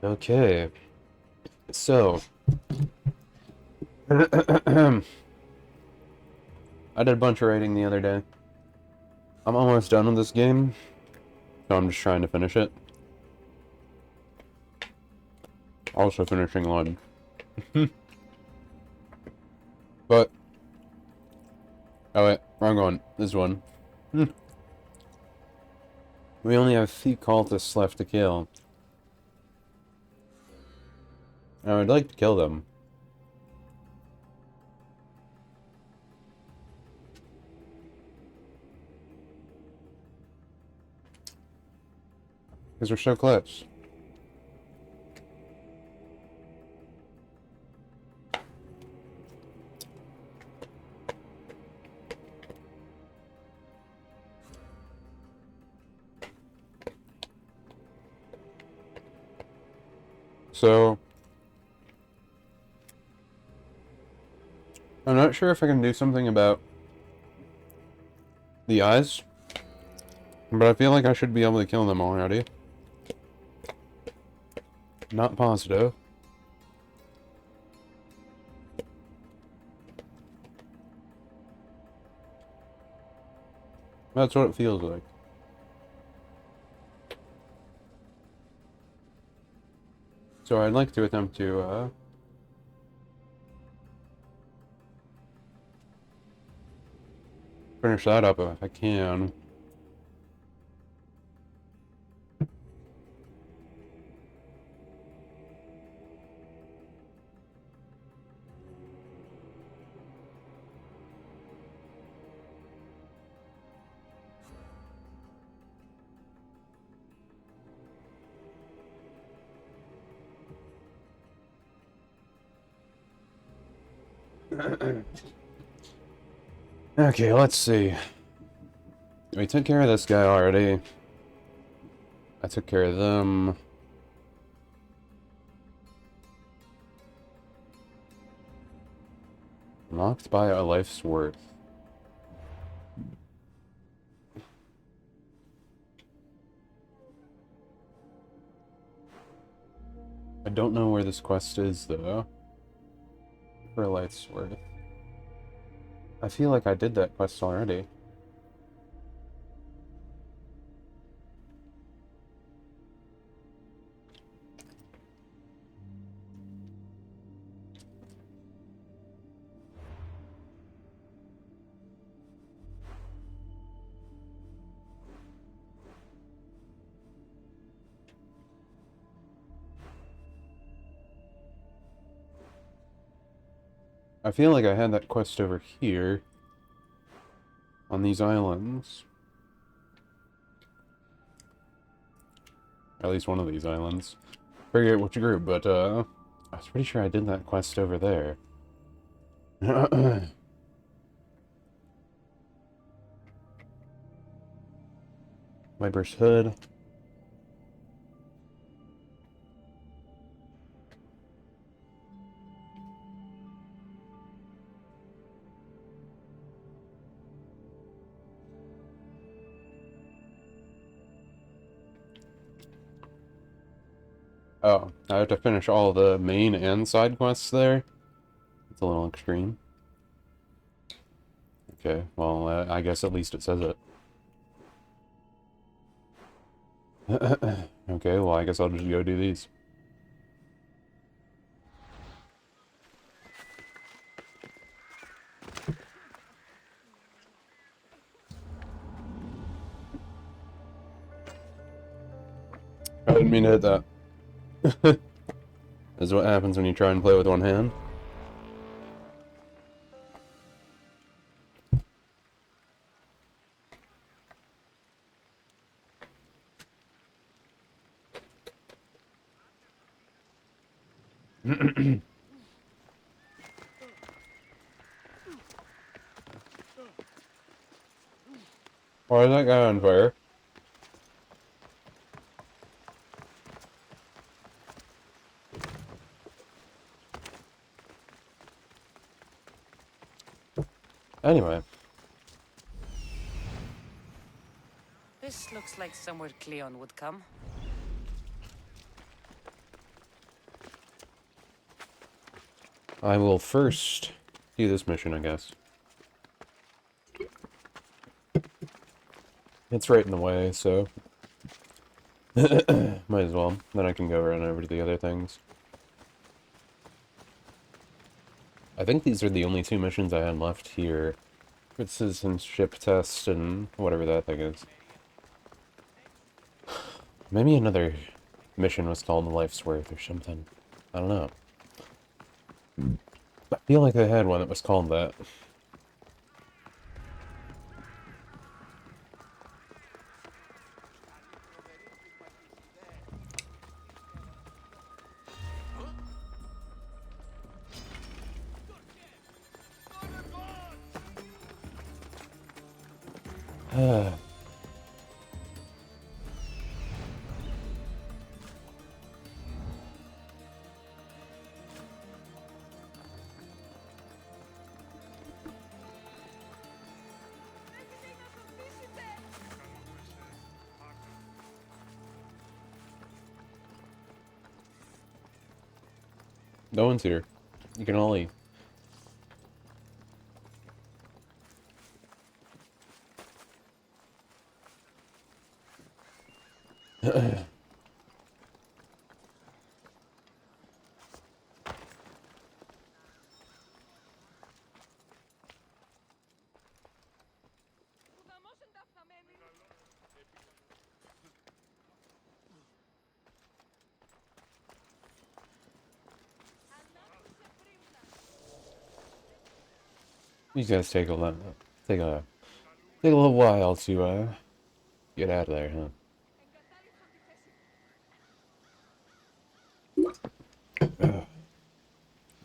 Okay, so I did a bunch of raiding the other day. I'm almost done with this game, so I'm just trying to finish it. Also finishing lunch. But, oh wait, wrong one. This one. We only have 3 cultists left to kill. I would like to kill them. Because we're so close. So, I'm not sure if I can do something about the eyes, but I feel like I should be able to kill them already. Not positive. That's what it feels like. So I'd like to attempt to, finish that up if I can. Okay, let's see. We took care of this guy already. I took care of them. Knocked by a life's worth. I don't know where this quest is, though. For a life's worth. I feel like I did that quest already. I feel like I had that quest over here. On these islands. At least one of these islands. Forget which group, but, I was pretty sure I did that quest over there. Viper's Hood. Oh, I have to finish all the main and side quests there? It's a little extreme. Okay, well, I guess at least it says it. Okay, well, I guess I'll just go do these. I didn't mean to hit that. This is what happens when you try and play with one hand. Why is that guy on fire? Anyway. This looks like somewhere Cleon would come. I will first do this mission, I guess. It's right in the way, so might as well. Then I can go run over to the other things. I think these are the only two missions I had left here. For the citizenship test and whatever that thing is. Maybe another mission was called Life's Worth or something. I don't know. I feel like I had one that was called that. No one's here. You can all leave. You guys take a little while to get out of there, huh?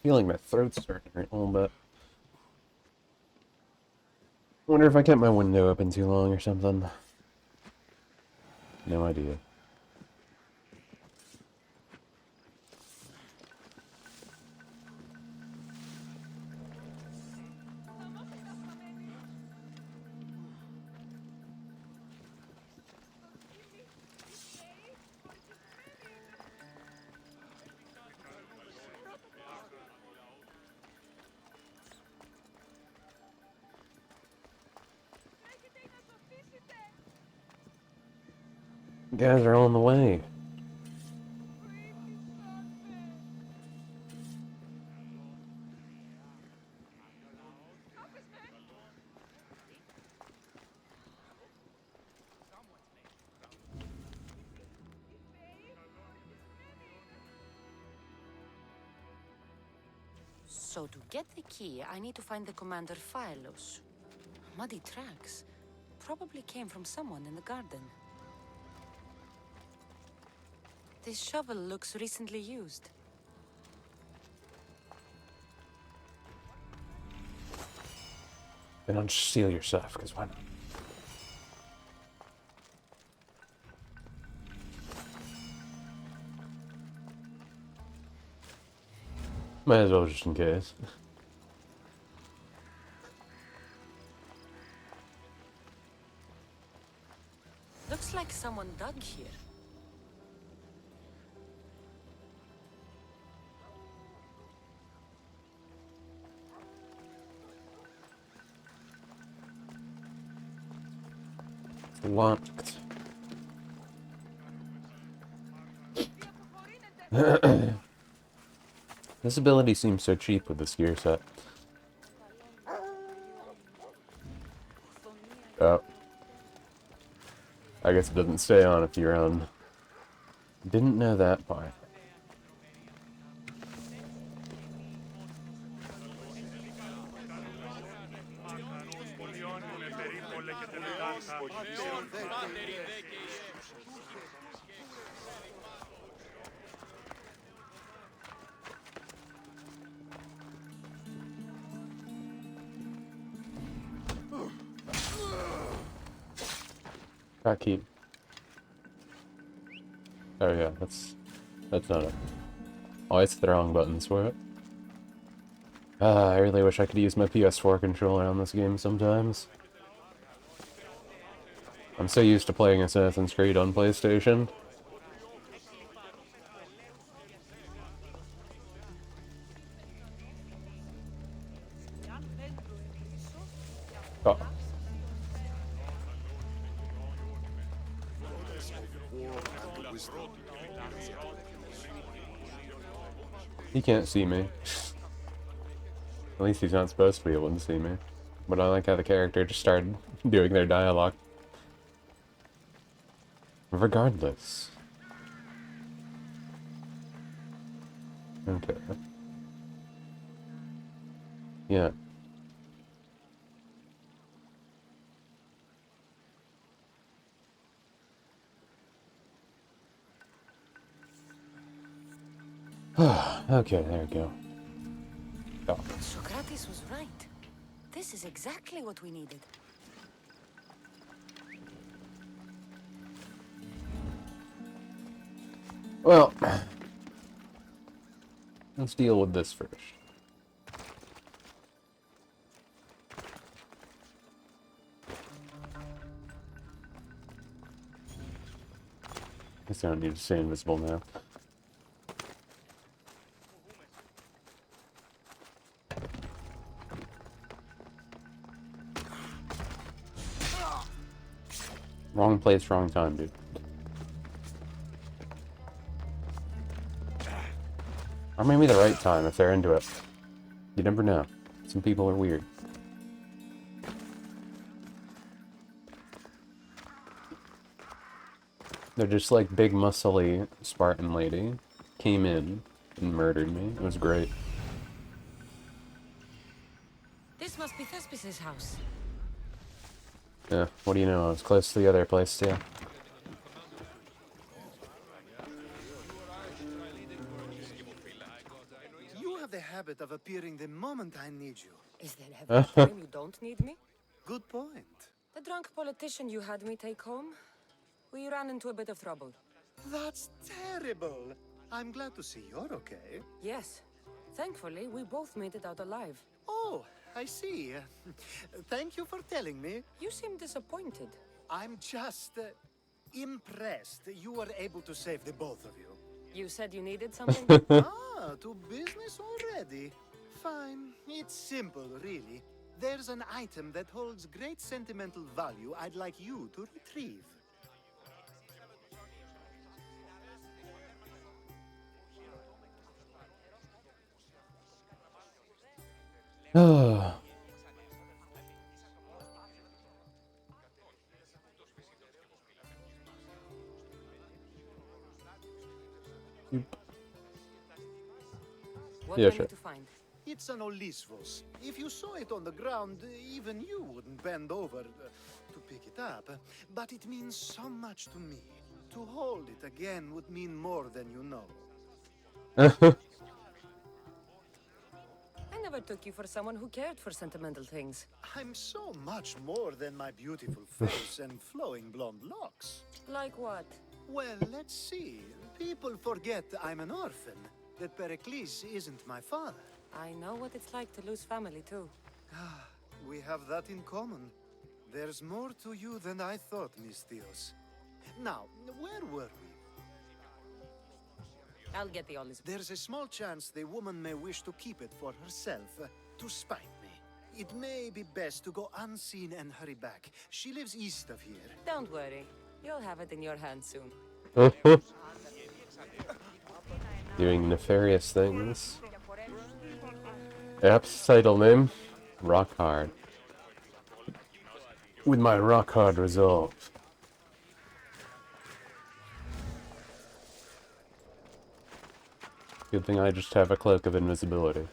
Feeling my throat's starting to hurt a little bit. Wonder if I kept my window open too long or something. No idea. You guys are on the way. So to get the key, I need to find the Commander Phylos. Muddy tracks. Probably came from someone in the garden. This shovel looks recently used. Then don't steal your stuff, because why not? Might as well, just in case. Looks like someone dug here. It's locked. This ability seems so cheap with this gear set. Oh. I guess it doesn't stay on if you're on. Didn't know that part. Key. Oh yeah, that's not it. Oh, it's the wrong buttons for it. I really wish I could use my PS4 controller on this game sometimes. I'm so used to playing Assassin's Creed on PlayStation. Oh. He can't see me. At least he's not supposed to be able to see me. But I like how the character just started doing their dialogue. Regardless. Okay. Yeah. Okay, there we go. Oh. Socrates was right. This is exactly what we needed. Well, let's deal with this first. Guess I don't need to stay invisible now. Wrong place, wrong time, dude. Or maybe the right time if they're into it. You never know. Some people are weird. They're just like big muscly Spartan lady. Came in and murdered me. It was great. This must be Thespis' house. Yeah, what do you know? I was close to the other place too. You have the habit of appearing the moment I need you. Is there ever a time you don't need me? Good point. The drunk politician you had me take home? We ran into a bit of trouble. That's terrible. I'm glad to see you're okay. Yes. Thankfully, we both made it out alive. Oh, I see. Thank you for telling me. You seem disappointed. I'm just impressed you were able to save the both of you. You said you needed something? To business already. Fine. It's simple, really. There's an item that holds great sentimental value I'd like you to retrieve. Oh. What Yeah, do I sure. need to find? It's an Olisvos. If you saw it on the ground, even you wouldn't bend over to pick it up. But it means so much to me. To hold it again would mean more than you know. I never took you for someone who cared for sentimental things. I'm so much more than my beautiful face and flowing blonde locks. Like what? Well, let's see. People forget I'm an orphan, that Pericles isn't my father. I know what it's like to lose family, too. We have that in common. There's more to you than I thought, Miss Theos. Now, where were we? I'll get the olives. There's a small chance the woman may wish to keep it for herself, to spite me. It may be best to go unseen and hurry back. She lives east of here. Don't worry. You'll have it in your hands soon. Doing nefarious things. App's title name? Rock Hard. With my rock hard resolve. Good thing I just have a cloak of invisibility.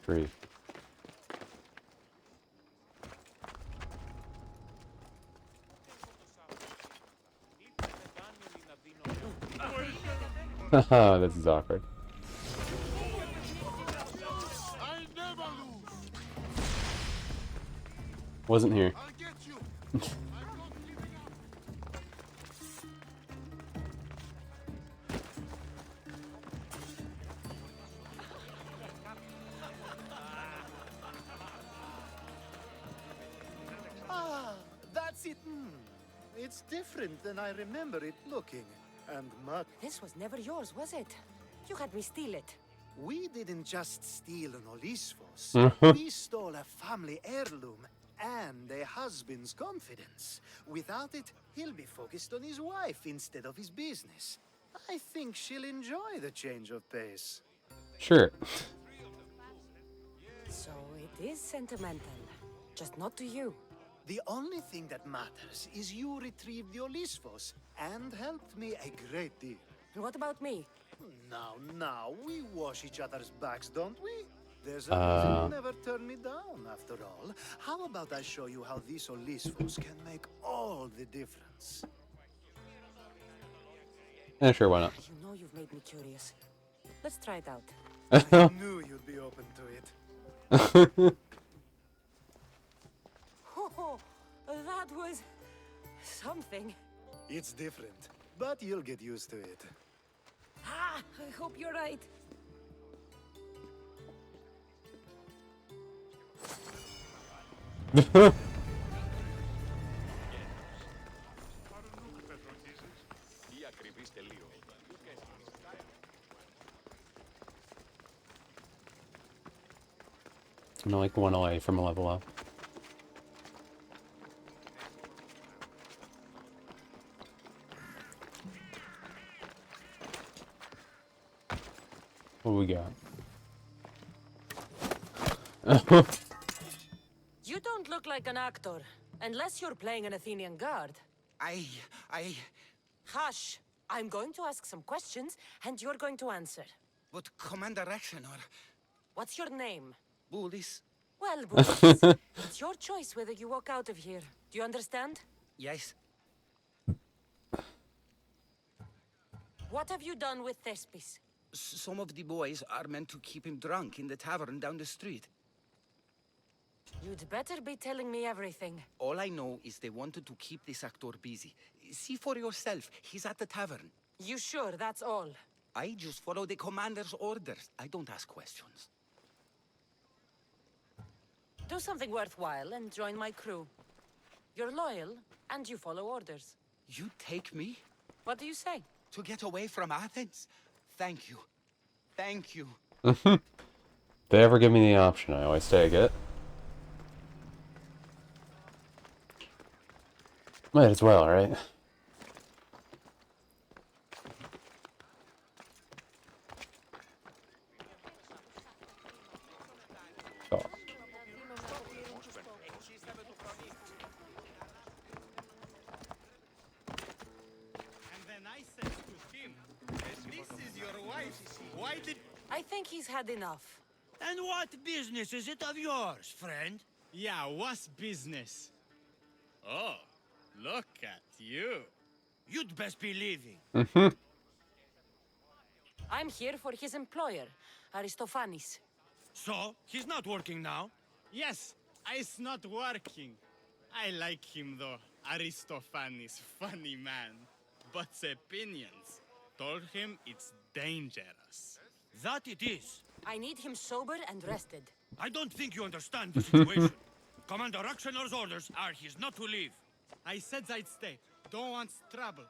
Free. Haha, this is awkward. Wasn't here. Ah, that's it. It's different than I remember it looking. And Mud. This was never yours, was it? You had me steal it. We didn't just steal an Olisfos. Mhm. We stole a family heirloom and a husband's confidence. Without it, he'll be focused on his wife instead of his business. I think she'll enjoy the change of pace. Sure. So it is sentimental. Just not to you. The only thing that matters is you retrieved the Olisfos and helped me a great deal. What about me? Now, we wash each other's backs, don't we? There's a reason you never turn me down, after all. How about I show you how these Olisfos can make all the difference? Yeah, sure, why not? You know you've made me curious. Let's try it out. I knew you'd be open to it. Oh, that was something. It's different, but you'll get used to it. Ah, I hope you're right. I'm like one away from a level up. What do we got? You don't look like an actor, unless you're playing an Athenian guard. I... Hush! I'm going to ask some questions, and you're going to answer. But Commander Rexenor... What's your name? Bullis? Well, Boris, it's your choice whether you walk out of here. Do you understand? Yes. What have you done with Thespis? Some of the boys are meant to keep him drunk in the tavern down the street. You'd better be telling me everything. All I know is they wanted to keep this actor busy. See for yourself, he's at the tavern. You sure that's all? I just follow the commander's orders. I don't ask questions. Do something worthwhile and join my crew. You're loyal, and you follow orders. You take me What do you say? to get away from Athens? Thank you. Thank you. If they ever give me the option, I always take it. Might as well, right? Oh. And then I said to him, this is your wife. Why did... I think he's had enough. And what business is it of yours, friend? Yeah, what's business? Oh, look at you. You'd best be leaving. I'm here for his employer, Aristophanes. So, he's not working now? Yes, it's not working. I like him though. Aristophanes, funny man. But opinions told him it's dangerous. That it is. I need him sober and rested. I don't think you understand the situation. Commander Rexenor's orders are he's not to leave. I said I'd stay. Don't want trouble.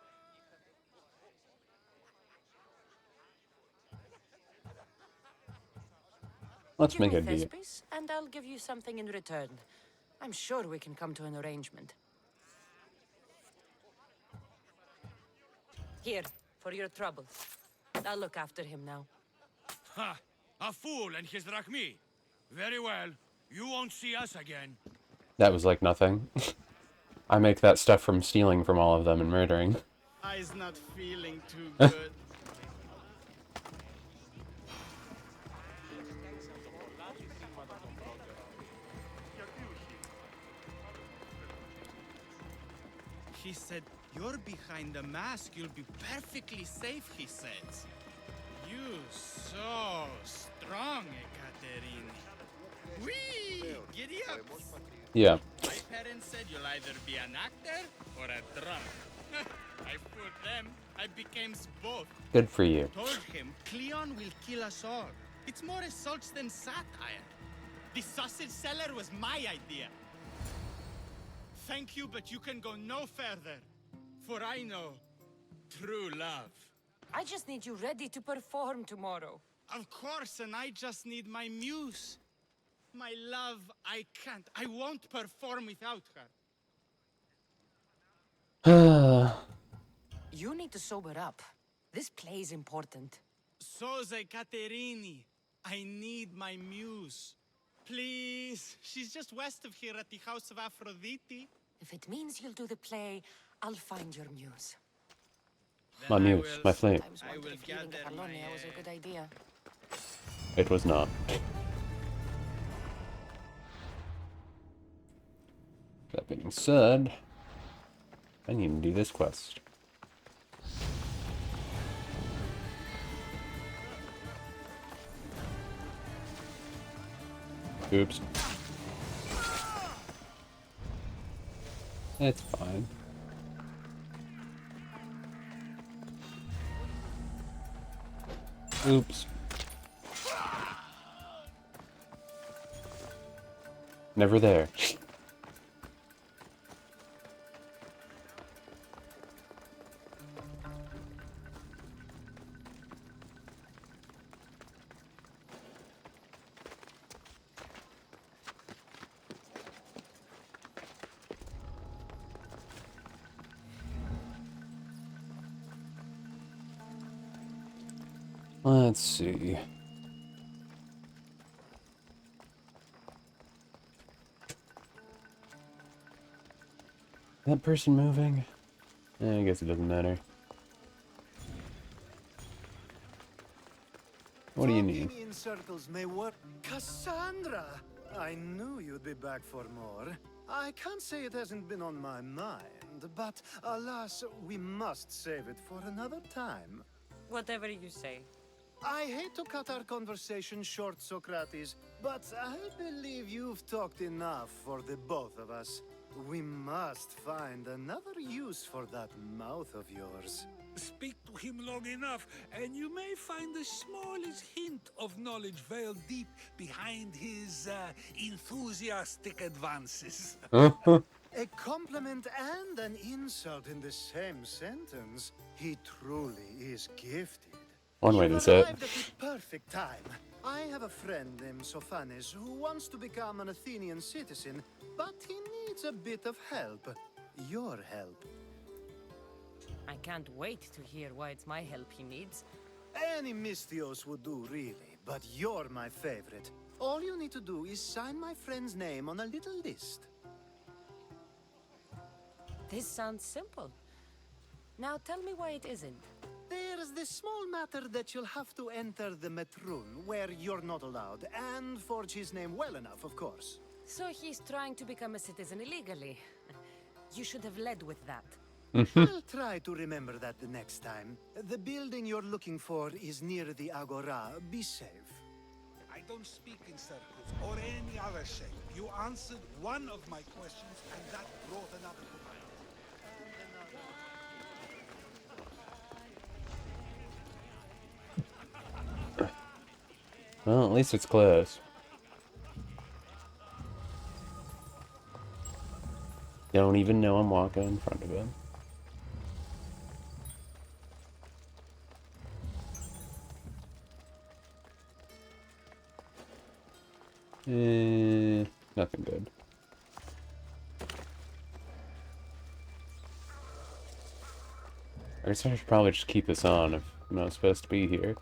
Let's Give make me a deal. Thespis, and I'll give you something in return. I'm sure we can come to an arrangement. Here, for your trouble. I'll look after him now. Ha! A fool and his drachmi. Very well. You won't see us again. That was like nothing. I make that stuff from stealing from all of them and murdering. I's not feeling too good. He said, you're behind the mask, you'll be perfectly safe, he said. You so strong, Ekaterini. Whee! Giddy up! Yeah. My parents said you'll either be an actor or a drunk. I fooled them. I became both. Good for you. Told him Cleon will kill us all. It's more assaults than satire. The sausage seller was my idea. Thank you, but you can go no further. For I know true love. I just need you ready to perform tomorrow. Of course, and I just need my muse. My love, I can't. I won't perform without her. You need to sober up. This play is important. Soze Caterini. I need my muse. Please. She's just west of here at the House of Aphrodite. If it means you'll do the play, I'll find your muse. Then My I muse, will- my flame. I was I wondering will if leaving gather Catalonia my, was a good idea. It was not. That being said, I need to do this quest. Oops. It's fine. Oops. Never there. Let's see. That person moving? I guess it doesn't matter. What do you need? Talking in circles may work. Cassandra! I knew you'd be back for more. I can't say it hasn't been on my mind, but alas, we must save it for another time. Whatever you say. I hate to cut our conversation short, Socrates, but I believe you've talked enough for the both of us. We must find another use for that mouth of yours. Speak to him long enough, and you may find the smallest hint of knowledge veiled deep behind his enthusiastic advances. A compliment and an insult in the same sentence. He truly is gifted. One way to You've say it. arrived at the perfect time. I have a friend named Sophanes who wants to become an Athenian citizen, but he needs a bit of help. Your help. I can't wait to hear why it's my help he needs. Any Mystios would do, really, but you're my favorite. All you need to do is sign my friend's name on a little list. This sounds simple. Now tell me why it isn't. There's this small matter that you'll have to enter the Metrun, where you're not allowed, and forge his name well enough, of course. So he's trying to become a citizen illegally. You should have led with that. I'll try to remember that the next time. The building you're looking for is near the Agora. Be safe. I don't speak in circles or any other shape. You answered one of my questions, and that brought another to mind. Well, at least it's close. Don't even know I'm walking in front of him. Nothing good. I guess I should probably just keep this on if I'm not supposed to be here.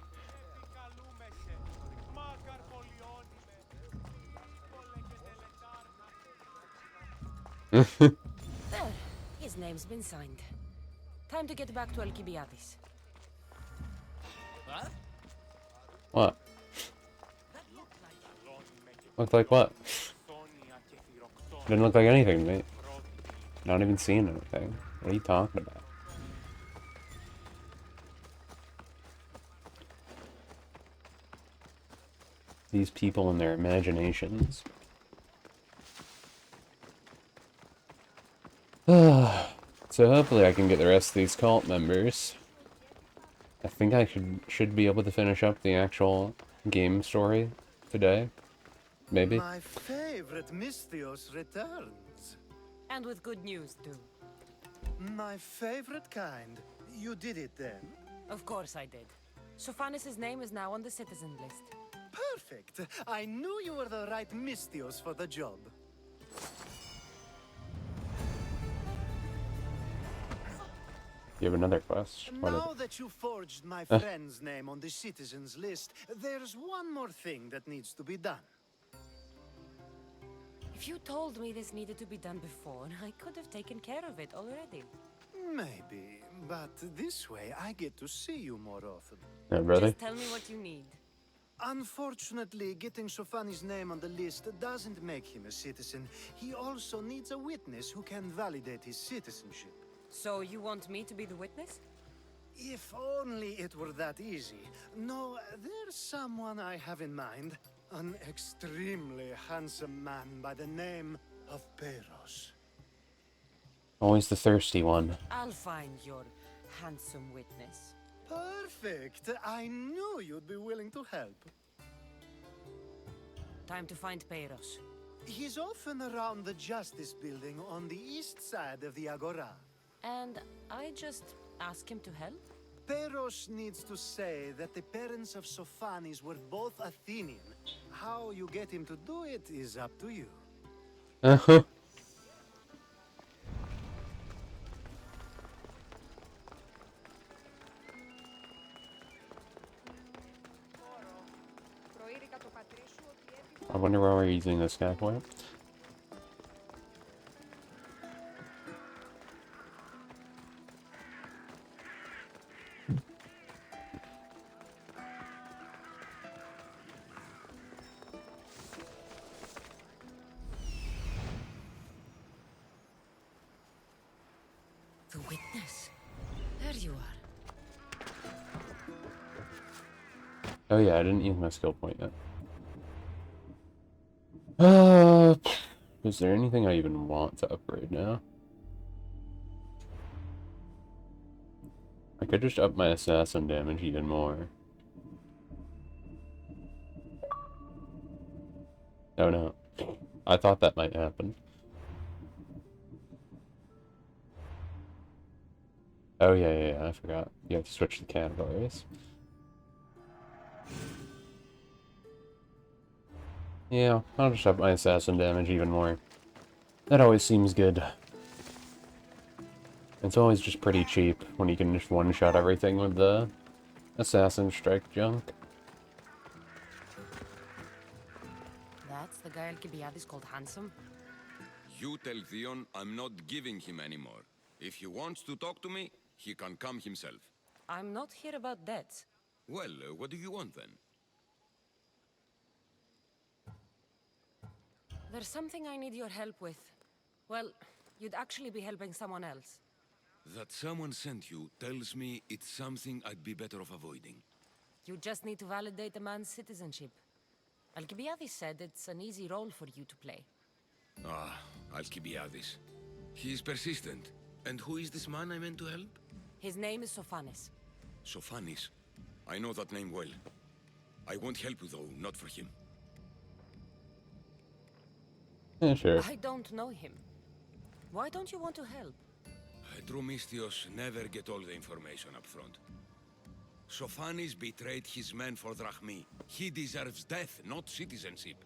There. His name's been signed. Time to get back to Alcibiades. What? What? Looked like what? Didn't look like anything to me. Not even seeing anything. What are you talking about? These people and their imaginations. So hopefully I can get the rest of these cult members. I think I should be able to finish up the actual game story today. Maybe. My favorite Mystios returns. And with good news, too. My favorite kind. You did it then? Of course I did. Sophanis' name is now on the citizen list. Perfect. I knew you were the right Mystios for the job. You have another quest. Now that you forged my friend's name on the citizens list, there's one more thing that needs to be done. If you told me this needed to be done before, I could have taken care of it already. Maybe, but this way I get to see you more often. Yeah, really? Just tell me what you need. Unfortunately, getting Sofani's name on the list doesn't make him a citizen. He also needs a witness who can validate his citizenship. So you want me to be the witness? If only it were that easy. No, there's someone I have in mind. An extremely handsome man by the name of Peros. Always the thirsty one. I'll find your handsome witness. Perfect. I knew you'd be willing to help. Time to find Peros. He's often around the Justice Building on the east side of the Agora. And I just ask him to help? Peros needs to say that the parents of Sophanis were both Athenian. How you get him to do it is up to you. Uh-huh. I wonder why we're using this guy for. The witness. There you are. Oh yeah, I didn't use my skill point yet. Is there anything I even want to upgrade now? I could just up my assassin damage even more. Oh no. I thought that might happen. Oh yeah, I forgot. You have to switch the categories. Yeah, I'll just up my assassin damage even more. That always seems good. It's always just pretty cheap when you can just one-shot everything with the assassin strike junk. That's the guy Alcibiades called handsome? You tell Theon I'm not giving him anymore. If he wants to talk to me, he can come himself. I'm not here about debts. Well, what do you want then? There's something I need your help with. Well, you'd actually be helping someone else. That someone sent you tells me it's something I'd be better off avoiding. You just need to validate a man's citizenship. Alcibiades said it's an easy role for you to play. Ah, Alcibiades. He's persistent. And who is this man I meant to help? His name is Sophanis. Sophanis. I know that name well. I won't help you though, not for him. Yeah, sure. I don't know him. Why don't you want to help? True Mystios never get all the information up front. Sophanis betrayed his men for Drachmi. He deserves death, not citizenship.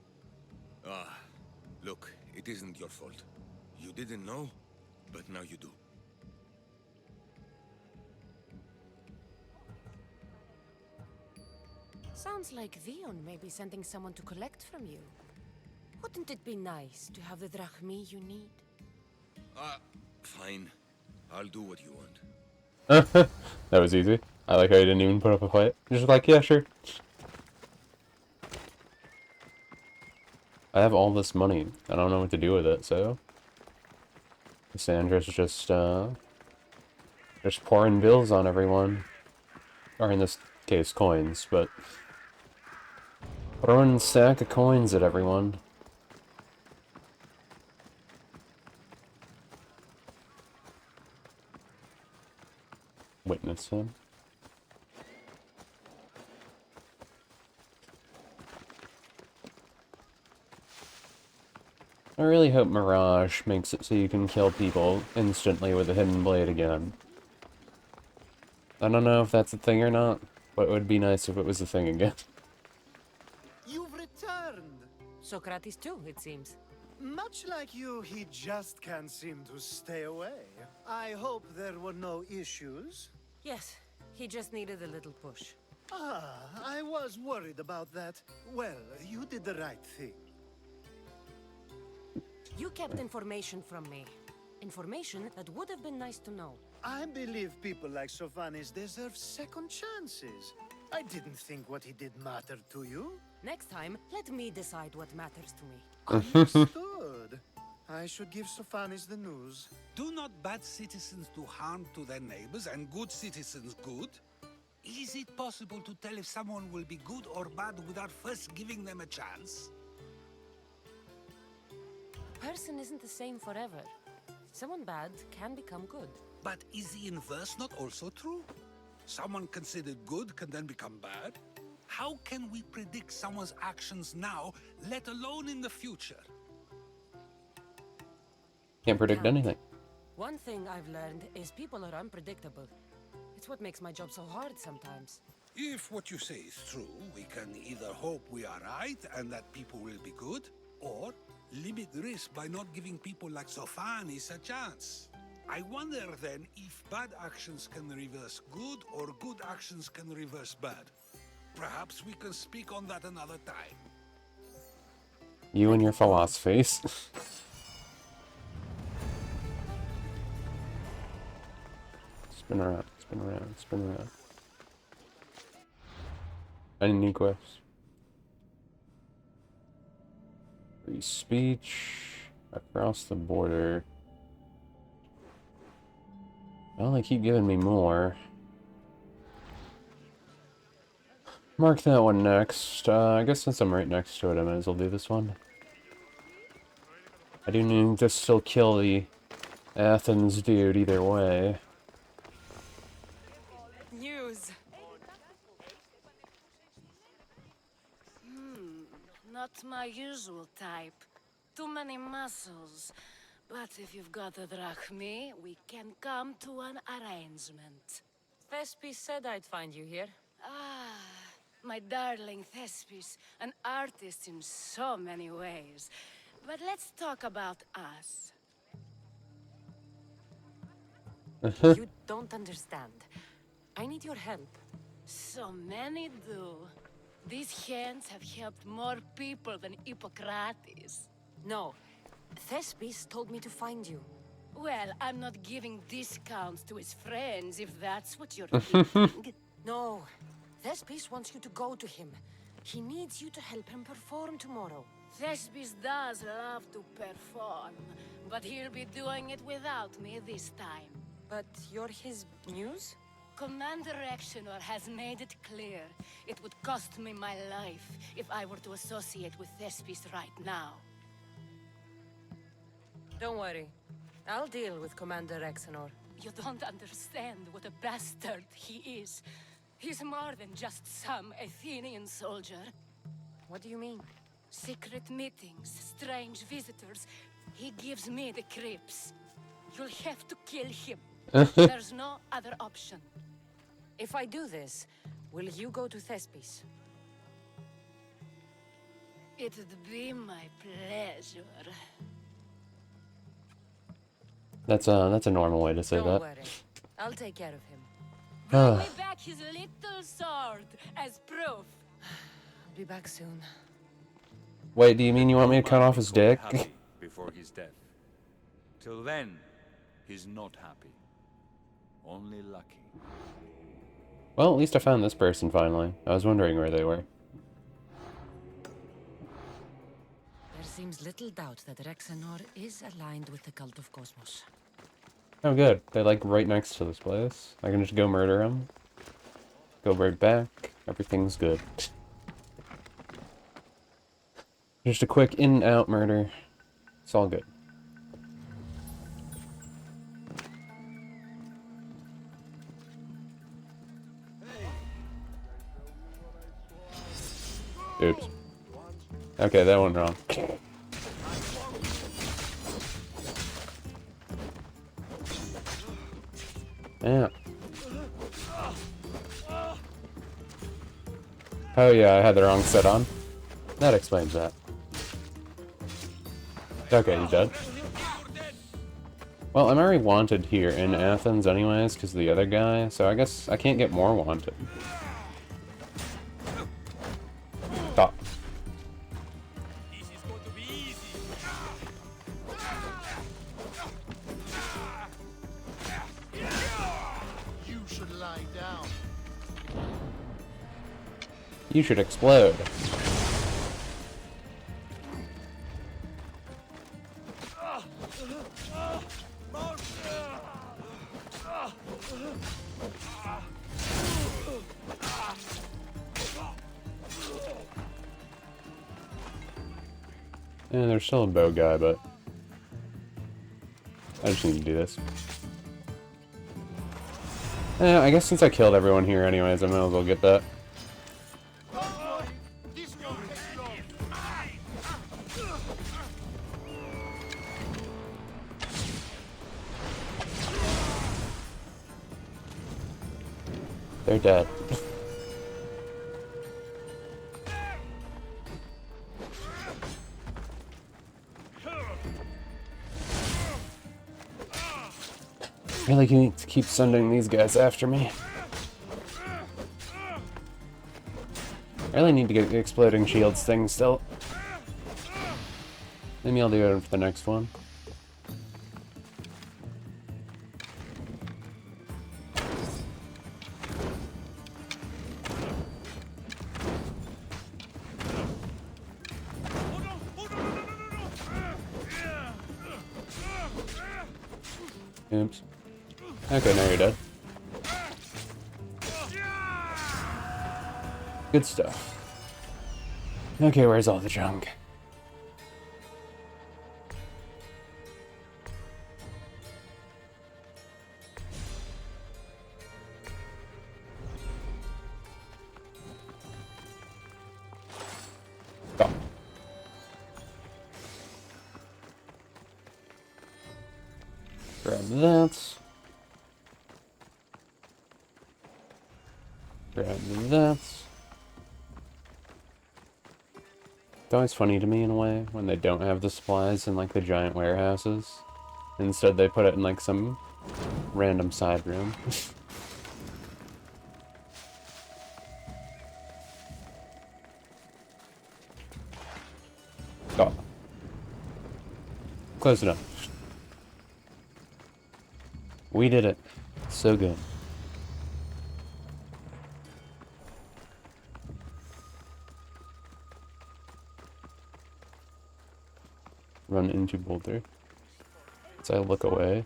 Ah, look, it isn't your fault. You didn't know, but now you do. Sounds like Theon may be sending someone to collect from you. Wouldn't it be nice to have the drachmi you need? Fine. I'll do what you want. That was easy. I like how you didn't even put up a fight. You're just like, yeah, sure. I have all this money. I don't know what to do with it, so... Cassandra's just pouring bills on everyone. Or in this case, coins, but... throwing a stack of coins at everyone. Witness him. I really hope Mirage makes it so you can kill people instantly with a hidden blade again. I don't know if that's a thing or not, but it would be nice if it was a thing again. You've returned! Socrates too, it seems. Much like you, he just can't seem to stay away. I hope there were no issues. Yes, he just needed a little push. Ah, I was worried about that. Well, you did the right thing. You kept information from me. Information that would have been nice to know. I believe people like Sophanis deserve second chances. I didn't think what he did mattered to you. Next time, let me decide what matters to me. Understood. I should give Sophanis the news. Do not bad citizens do harm to their neighbors and good citizens good? Is it possible to tell if someone will be good or bad without first giving them a chance? A person isn't the same forever. Someone bad can become good. But is the inverse not also true? Someone considered good can then become bad? How can we predict someone's actions now, let alone in the future? Can't predict anything. One thing I've learned is people are unpredictable. It's what makes my job so hard sometimes. If what you say is true, we can either hope we are right and that people will be good, or limit risk by not giving people like Sophanis a chance. I wonder then if bad actions can reverse good or good actions can reverse bad. Perhaps we can speak on that another time. You and your philosophies. Spin around, spin around, spin around. Any new quests? Free speech across the border. Well, they keep giving me more. Mark that one next. I guess since I'm right next to it, I might as well do this one. I do need to still kill the Athens dude either way. News. Not my usual type. Too many muscles. But if you've got a drachmi, we can come to an arrangement. Thespis said I'd find you here. Ah, my darling Thespis, an artist in so many ways. But let's talk about us. You don't understand. I need your help. So many do. These hands have helped more people than Hippocrates. No, Thespis told me to find you. Well, I'm not giving discounts to his friends if that's what you're thinking. No, Thespis wants you to go to him. He needs you to help him perform tomorrow. Thespis does love to perform, but he'll be doing it without me this time. But you're his muse? Commander Rexenor has made it clear it would cost me my life if I were to associate with Thespis right now. Don't worry. I'll deal with Commander Rexenor. You don't understand what a bastard he is. He's more than just some Athenian soldier. What do you mean? Secret meetings, strange visitors. He gives me the creeps. You'll have to kill him. There's no other option. If I do this, will you go to Thespis? It'd be my pleasure. That's a normal way to say Don't that. worry. I'll take care of him. Bring me back his little sword as proof. I'll be back soon. Wait, do you mean you want me to cut off his dick? Happy before his death. Till then, he's not happy. Only lucky. Well, at least I found this person finally. I was wondering where they were. There seems little doubt that Rexenor is aligned with the cult of Cosmos. Oh good, they're like right next to this place. I can just go murder him. Go right back. Everything's good. Just a quick in-out murder. It's all good. Oops. Okay, that went wrong. Yeah. Oh yeah, I had the wrong set on. That explains that. Okay, you dead? Well, I'm already wanted here in Athens anyways, because of the other guy, so I guess I can't get more wanted. Stop. You should lie down. You should explode. Yeah, there's still a bow guy, but I just need to do this. I guess since I killed everyone here anyways, I might as well get that. They're dead. Really need to keep sending these guys after me. I really need to get the exploding shields thing still. Maybe I'll do it for the next one. Oops. Okay, now you're dead. Good stuff. Okay, where's all the junk? Stop. Grab that. Grab that. It's always funny to me in a way when they don't have the supplies in like the giant warehouses. Instead they put it in like some random side room. Oh. Close enough. We did it. So good. Run into boulder. As I look away.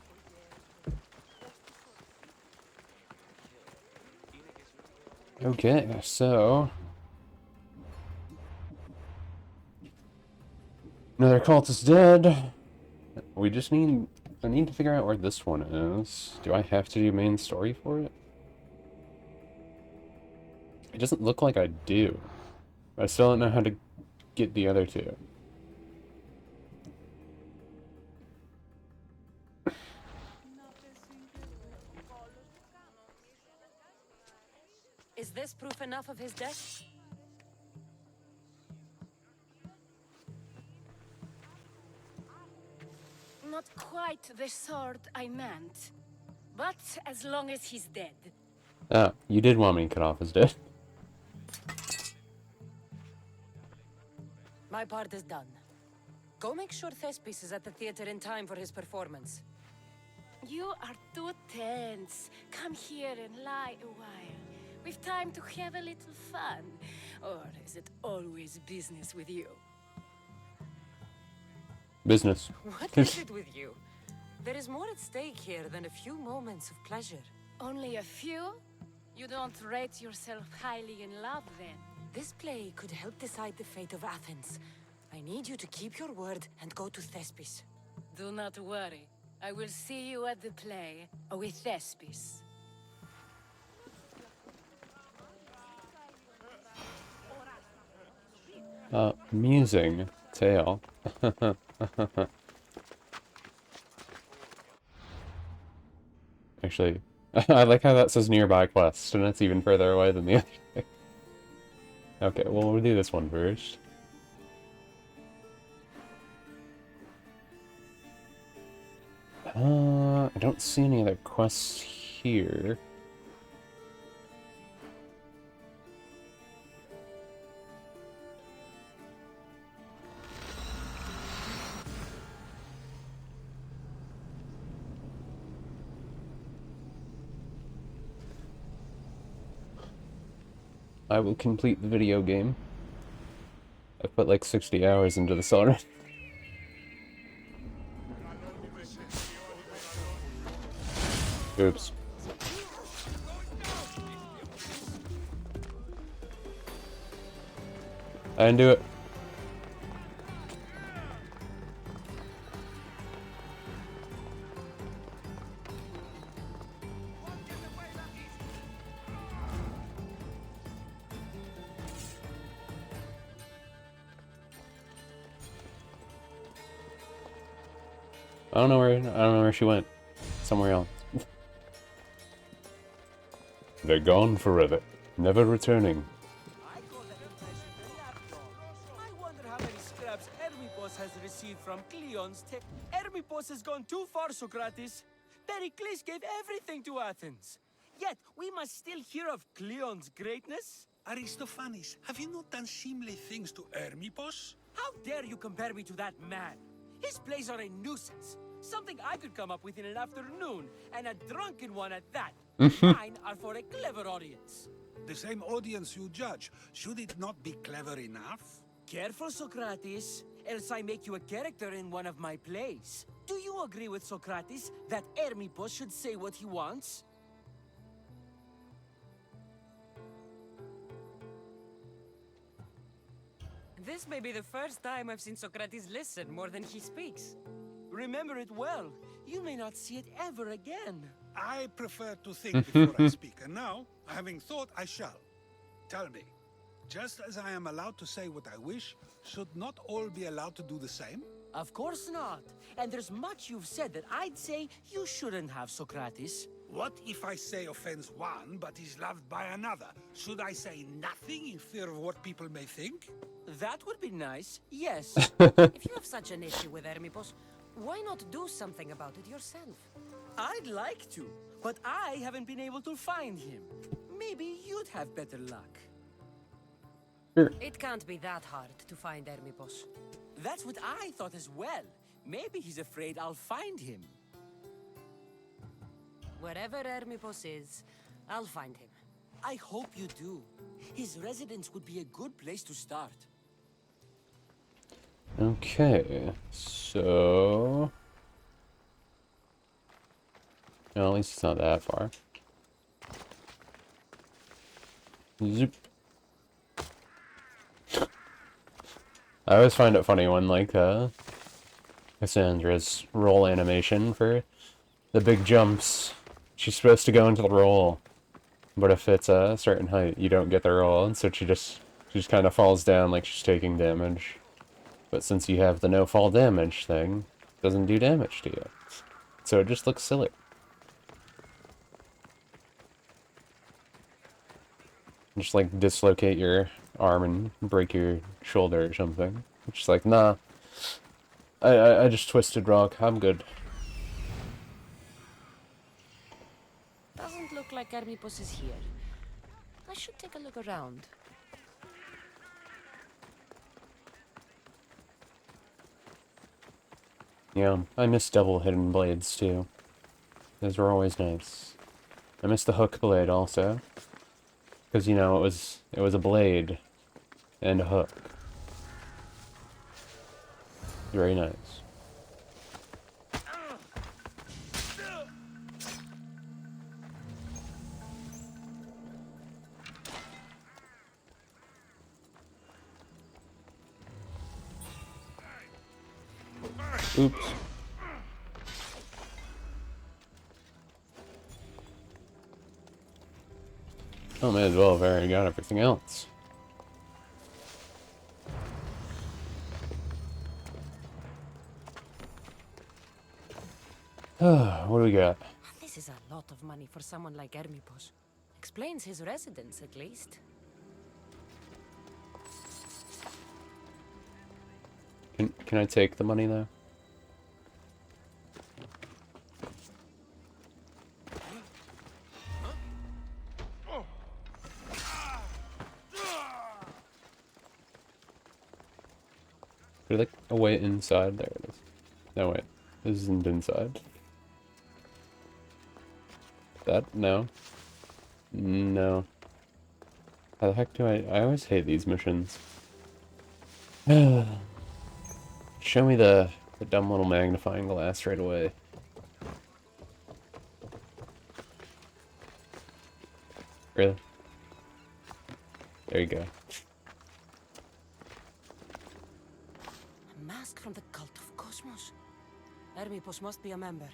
Okay, so another cult is dead. We just need... I need to figure out where this one is. Do I have to do main story for it? It doesn't look like I do. I still don't know how to get the other two. Is this proof enough of his death? Not quite the sort I meant. But as long as he's dead. Oh, you did want me to cut off his dick. My part is done. Go make sure Thespis is at the theater in time for his performance. You are too tense. Come here and lie a while. We've time to have a little fun. Or is it always business with you? Business. What is it with you? There is more at stake here than a few moments of pleasure. Only a few? You don't rate yourself highly in love, then? This play could help decide the fate of Athens. I need you to keep your word and go to Thespis. Do not worry. I will see you at the play with Thespis. Amusing tale. Actually, I like how that says nearby quest, and it's even further away than the other thing. Okay, well, we'll do this one first. I don't see any other quests here. I will complete the video game. I've put like 60 hours into this already. Oops. I didn't do it. I don't know where she went. Somewhere else. They're gone forever, never returning. I call that impression very apt, Dog. I wonder how many scraps Hermipos has received from Cleon's tech. Hermipos has gone too far, Socrates. Pericles gave everything to Athens. Yet, we must still hear of Cleon's greatness? Aristophanes, have you not done seemly things to Hermipos? How dare you compare me to that man? His plays are a nuisance. Something I could come up with in an afternoon, and a drunken one at that. Mine are for a clever audience. The same audience you judge. Should it not be clever enough? Careful, Socrates, else I make you a character in one of my plays. Do you agree with Socrates that Hermipos should say what he wants? This may be the first time I've seen Socrates listen more than he speaks. Remember it well. You may not see it ever again. I prefer to think before I speak, and now, having thought, I shall. Tell me, just as I am allowed to say what I wish, should not all be allowed to do the same? Of course not. And there's much you've said that I'd say you shouldn't have, Socrates. What if I say offends one, but is loved by another? Should I say nothing in fear of what people may think? That would be nice, yes. If you have such an issue with Hermipos, why not do something about it yourself? I'd like to, but I haven't been able to find him. Maybe you'd have better luck. It can't be that hard to find Hermipos. That's what I thought as well. Maybe he's afraid I'll find him. Wherever Hermipos is, I'll find him. I hope you do. His residence would be a good place to start. Okay, so... No, at least it's not that far. Zoop. I always find it funny when, like, Cassandra's roll animation for the big jumps. She's supposed to go into the roll, but if it's a certain height, you don't get the roll, and so she just kind of falls down like she's taking damage. But since you have the no fall damage thing, it doesn't do damage to you. So it just looks silly. Just like dislocate your arm and break your shoulder or something. It's just like, nah. I just twisted rock. I'm good. Doesn't look like Hermipos is here. I should take a look around. Yeah, I miss double hidden blades too. Those were always nice. I miss the hook blade also. Because, you know, it was a blade and a hook. Very nice. Oops. Oh, may as well have already got everything else. What do we got? This is is a lot of money for someone like Hermipos. Explains his residence, at least. Can I take the money, though? Is it a way inside? There it is. No, wait. This isn't inside. That? No. No. How the heck do I always hate these missions. Show me the dumb little magnifying glass right away. Really? There you go. A mask from the cult of Cosmos. Hermipos must be a member.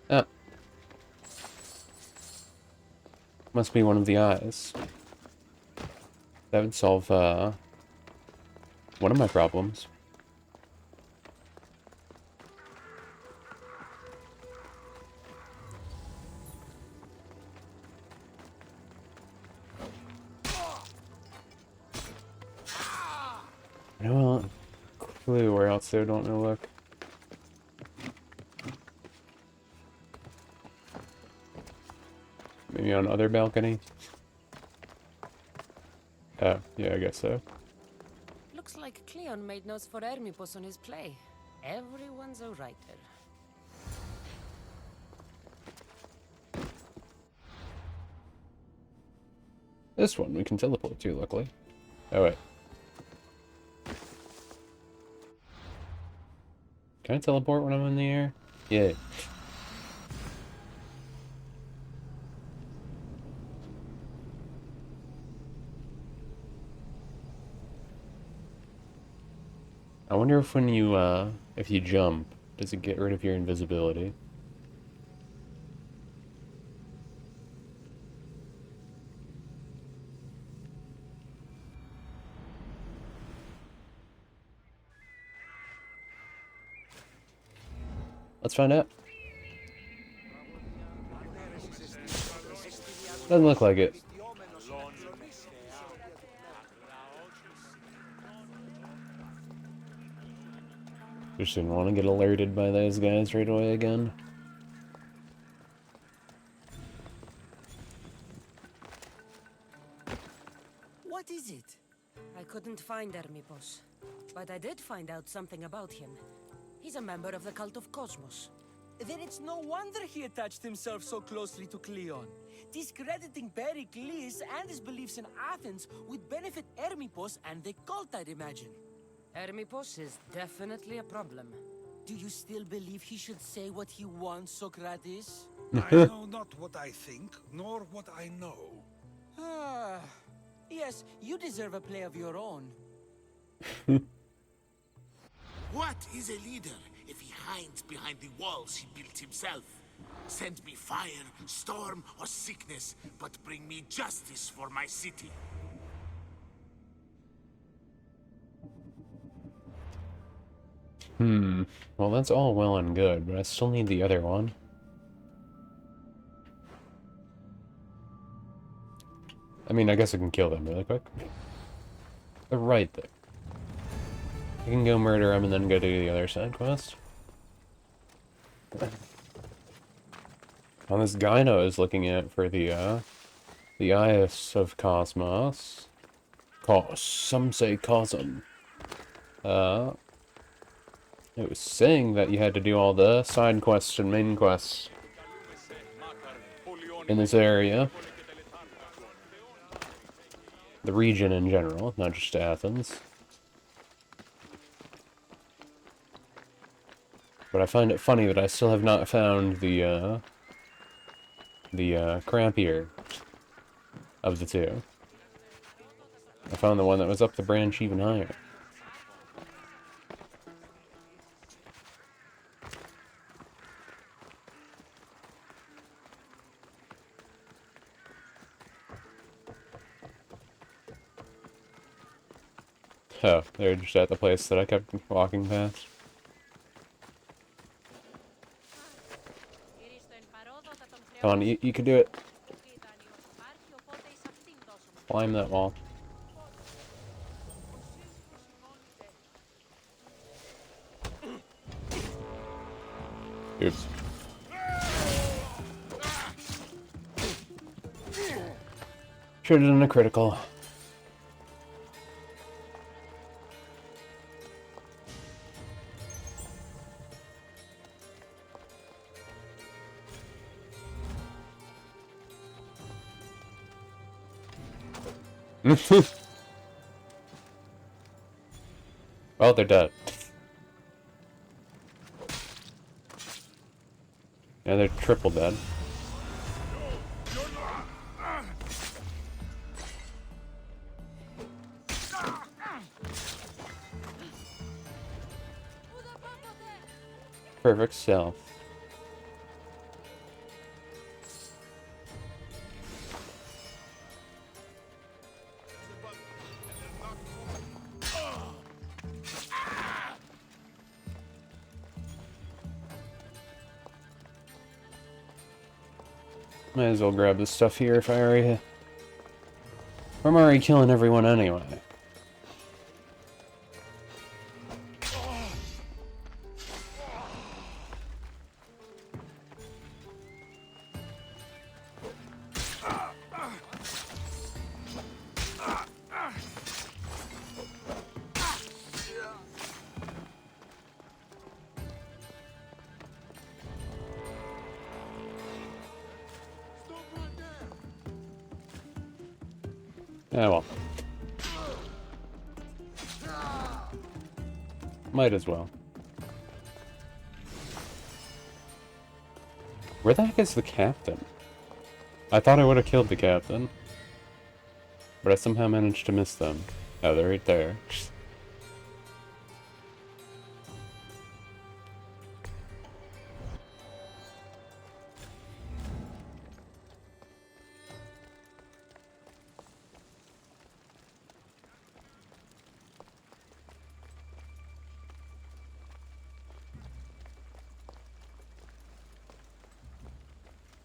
Oh. Must be one of the eyes. That would solve, one of my problems. I don't want a clue where else they don't know look. Maybe on other balcony? Oh, yeah, I guess so. Looks like Cleon made notes for Hermipos on his play. Everyone's a writer. This one we can teleport to, luckily. Oh, wait. Can I teleport when I'm in the air? Yeah. I wonder if when you, if you jump, does it get rid of your invisibility? Let's find out. Doesn't look like it. Just didn't want to get alerted by those guys right away again. What is it? I couldn't find Hermipos, but I did find out something about him. He's a member of the cult of Cosmos. Then it's no wonder he attached himself so closely to Cleon. Discrediting Pericles and his beliefs in Athens would benefit Hermipos and the cult, I'd imagine. Hermipos is definitely a problem. Do you still believe he should say what he wants, Socrates? I know not what I think, nor what I know. Ah, yes, you deserve a play of your own. What is a leader if he hides behind the walls he built himself? Send me fire, storm, or sickness, but bring me justice for my city. Well, that's all well and good, but I still need the other one. I mean, I guess I can kill them really quick. They're right there. I can go murder them and then go do the other side quest. On this gyno is looking at for the Eyes of Cosmos. Some say Cosm. It was saying that you had to do all the side quests and main quests in this area. The region in general, not just Athens. But I find it funny that I still have not found the crappier of the two. I found the one that was up the branch even higher. Oh, they're just at the place that I kept walking past. Come on, you can do it. Climb that wall. Oops. Should have done a critical. Well, they're dead. Yeah, they're triple dead. Perfect self. Might as well grab this stuff here if I'm already killing everyone anyway. Yeah, well. Might as well. Where the heck is the captain? I thought I would have killed the captain. But I somehow managed to miss them. Oh, they're right there.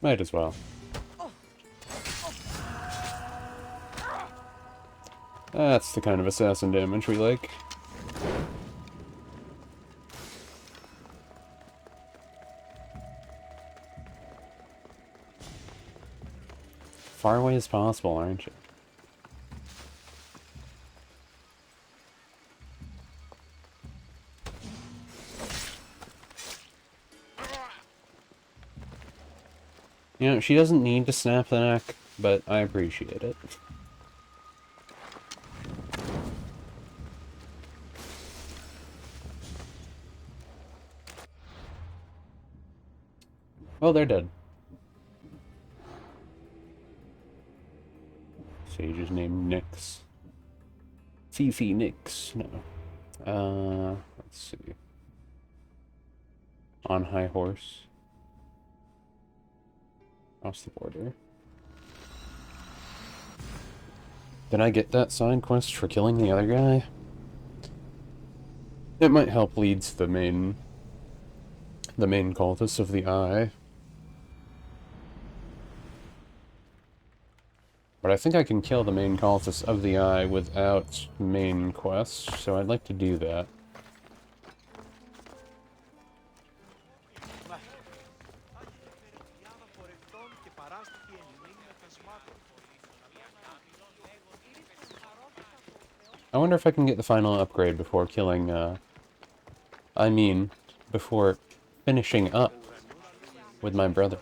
Might as well. That's the kind of assassin damage we like. Far away as possible, aren't you? You know, she doesn't need to snap the neck, but I appreciate it. Oh, they're dead. Sage is named Nyx. Fifi Nyx. No. Let's see. On high horse. Across the border. Did I get that side quest for killing the other guy? It might help lead to the main cultist of the Eye. But I think I can kill the main cultist of the Eye without main quest, so I'd like to do that. I wonder if I can get the final upgrade before killing, before finishing up with my brother.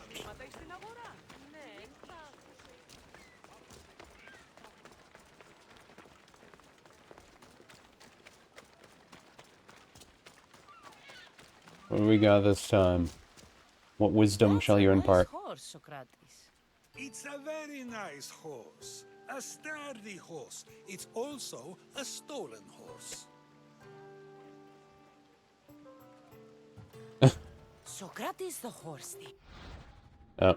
What do we got this time? What wisdom shall you impart? It's a very nice horse. A sturdy horse. It's also a stolen horse. Socrates the horse thief. Oh,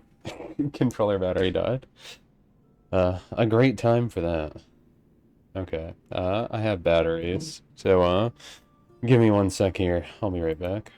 controller battery died. A great time for that. Okay, I have batteries, so, give me 1 sec here. I'll be right back.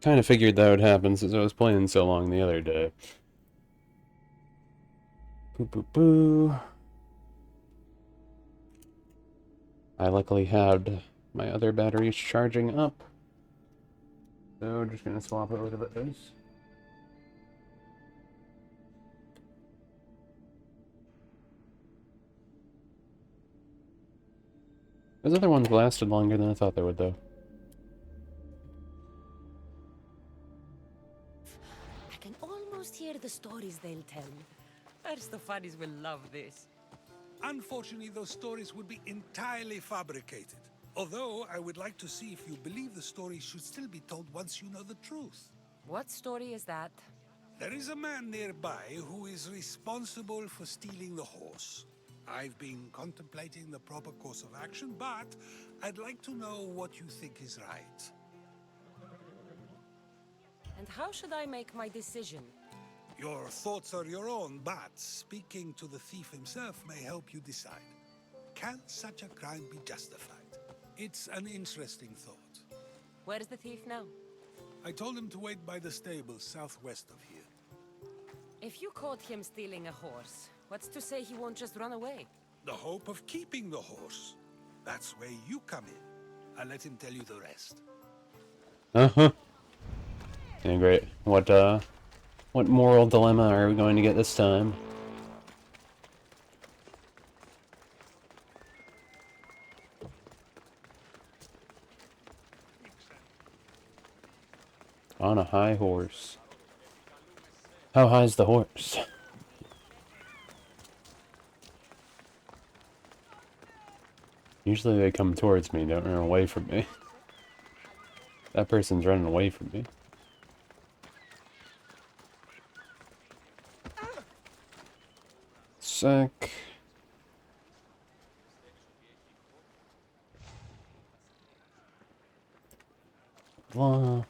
Kind of figured that would happen since I was playing so long the other day. Boo boo boo. I luckily had my other batteries charging up. So just gonna swap over to those. Those other ones lasted longer than I thought they would, though. I can almost hear the stories they'll tell. Aristophanes will love this. Unfortunately, those stories would be entirely fabricated. Although, I would like to see if you believe the stories should still be told once you know the truth. What story is that? There is a man nearby who is responsible for stealing the horse. I've been contemplating the proper course of action, but I'd like to know what you think is right. And how should I make my decision? Your thoughts are your own, but speaking to the thief himself may help you decide. Can such a crime be justified? It's an interesting thought. Where's the thief now? I told him to wait by the stable southwest of here. If you caught him stealing a horse, what's to say he won't just run away? The hope of keeping the horse. That's where you come in. I'll let him tell you the rest. Uh-huh. Yeah, great. What moral dilemma are we going to get this time? On a high horse. How high's the horse? Usually they come towards me, don't run away from me. That person's running away from me. Sec. Blah.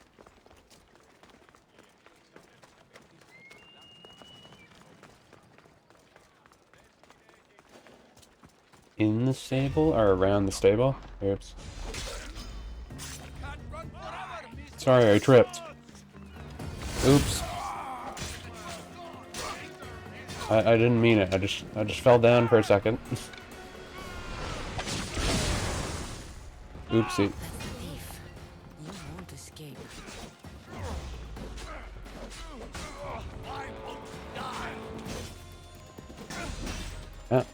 In the stable or around the stable? Oops. Sorry, I tripped. Oops. I didn't mean it. I just fell down for a second. Oopsie. Thief, you won't escape. Ah.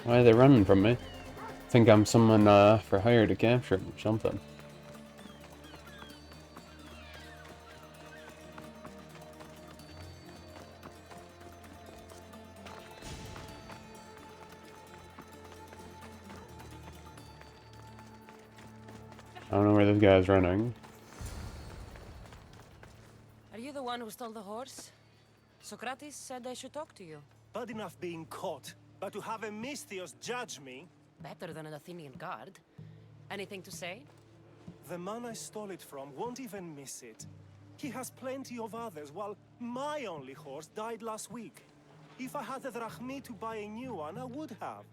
Why are they running from me? Think I'm someone for hire to capture them or something. I don't know where this guy's running. Are you the one who stole the horse? Socrates said I should talk to you. Bad enough being caught, but to have a Misthios judge me? Better than an Athenian guard. Anything to say? The man I stole it from won't even miss it. He has plenty of others, while my only horse died last week. If I had the drachmi to buy a new one, I would have.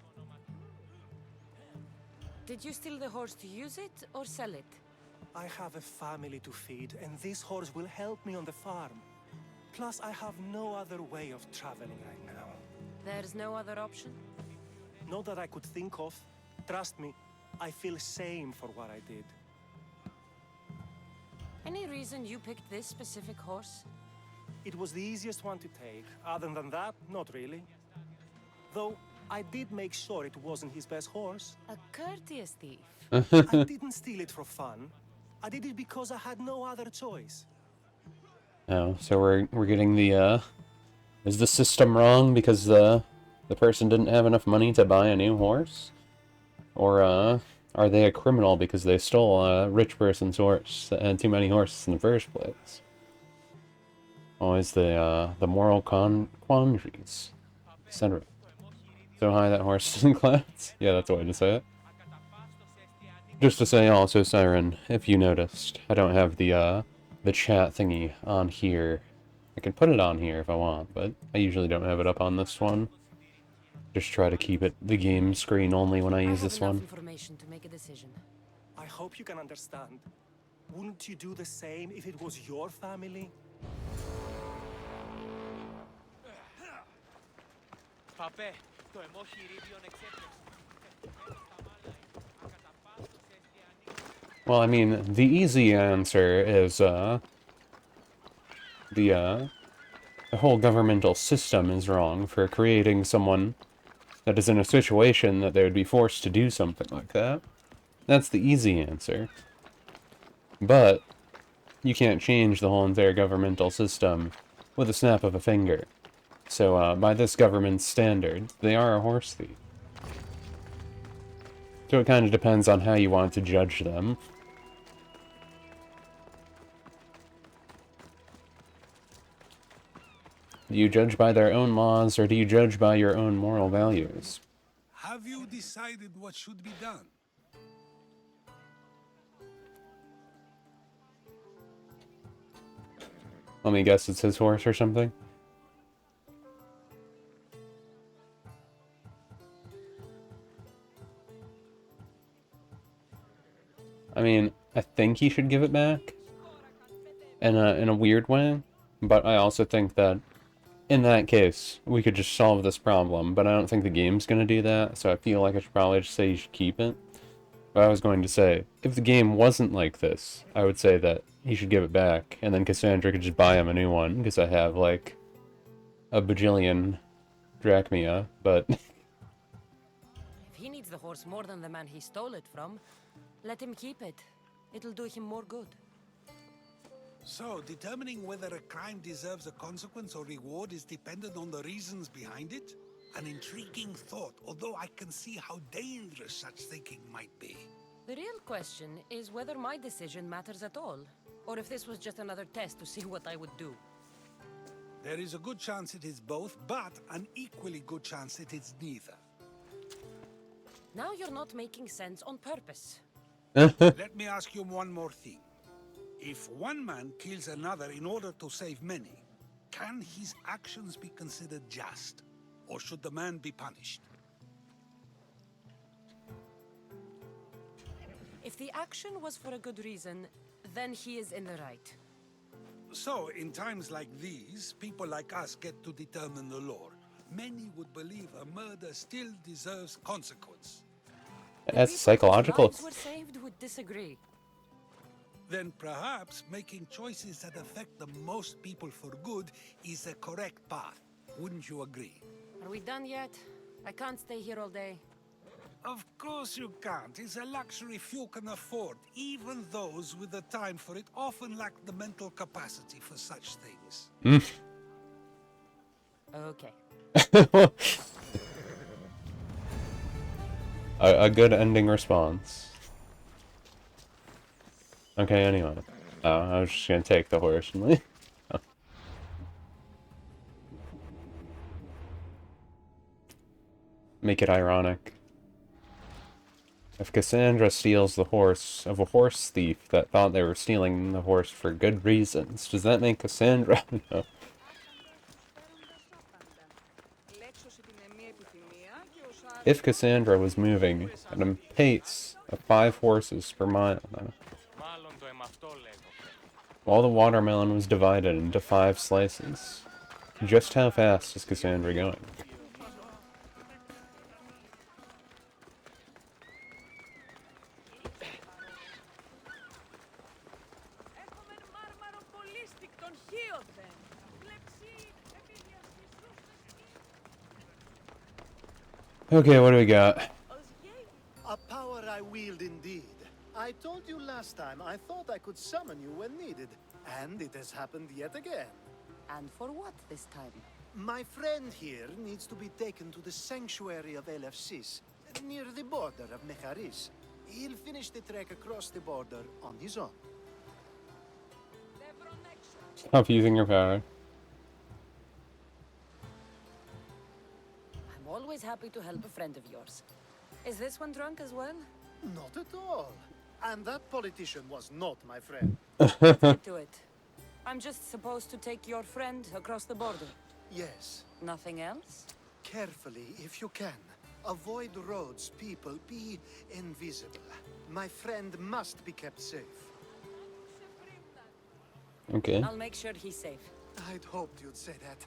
Did you steal the horse to use it or sell it? I have a family to feed, and this horse will help me on the farm. Plus, I have no other way of traveling right now. There's no other option? Not that I could think of. Trust me, I feel shame for what I did. Any reason you picked this specific horse? It was the easiest one to take. Other than that, not really. Though, I did make sure it wasn't his best horse. A courteous thief. I didn't steal it for fun. I did it because I had no other choice. Oh, so we're getting the is the system wrong because the person didn't have enough money to buy a new horse? Or are they a criminal because they stole a rich person's horse that had too many horses in the first place? Always the moral quandaries, etc. So high that horse is in clouds? Yeah, that's a way to say it. Just to say also, Siren, if you noticed, I don't have the chat thingy on here. I can put it on here if I want, but I usually don't have it up on this one. Just try to keep it the game screen only when I use this one. Information to make a decision. I hope you can understand. Wouldn't you do the same if it was your family? Παπέ, το αιμοχειρίδιον εξέπλεξε. Well, I mean, the easy answer is, the whole governmental system is wrong for creating someone that is in a situation that they would be forced to do something like that. That's the easy answer. But you can't change the whole entire governmental system with a snap of a finger. So, by this government's standards, they are a horse thief. So it kind of depends on how you want to judge them. Do you judge by their own laws, or do you judge by your own moral values? Have you decided what should be done? Let me guess, it's his horse or something? I mean, I think he should give it back in a weird way, but I also think that in that case, we could just solve this problem, but I don't think the game's gonna do that, so I feel like I should probably just say you should keep it. But I was going to say, if the game wasn't like this, I would say that he should give it back, and then Cassandra could just buy him a new one, because I have, like, a bajillion drachmia, but... If he needs the horse more than the man he stole it from, let him keep it. It'll do him more good. So, determining whether a crime deserves a consequence or reward is dependent on the reasons behind it? An intriguing thought, although I can see how dangerous such thinking might be. The real question is whether my decision matters at all, or if this was just another test to see what I would do. There is a good chance it is both, but an equally good chance it is neither. Now you're not making sense on purpose. Let me ask you one more thing. If one man kills another in order to save many, can his actions be considered just? Or should the man be punished? If the action was for a good reason, then he is in the right. So, in times like these, people like us get to determine the law. Many would believe a murder still deserves consequence. That's psychological. Lives were saved would disagree. Then perhaps making choices that affect the most people for good is the correct path. Wouldn't you agree? Are we done yet? I can't stay here all day. Of course you can't. It's a luxury few can afford. Even those with the time for it often lack the mental capacity for such things. Okay. A good ending response. Okay, anyway. I was just gonna take the horse and leave. Oh. Make it ironic. If Cassandra steals the horse of a horse thief that thought they were stealing the horse for good reasons, does that make Cassandra? No. If Cassandra was moving at a pace of 5 horses per mile, while the watermelon was divided into 5 slices, just how fast is Cassandra going? Okay, what do we got? A power I wield indeed. I told you last time I thought I could summon you when needed, and it has happened yet again. And for what this time? My friend here needs to be taken to the sanctuary of Elefsis, near the border of Mecharis. He'll finish the trek across the border on his own. Stop using your power. I'm always always happy to help a friend of yours. Is this one drunk as well? Not at all. And that politician was not my friend. Let's get to it. I'm just supposed to take your friend across the border. Yes. Nothing else? Carefully, if you can. Avoid roads, people, be invisible. My friend must be kept safe. Okay. I'll make sure he's safe. I'd hoped you'd say that.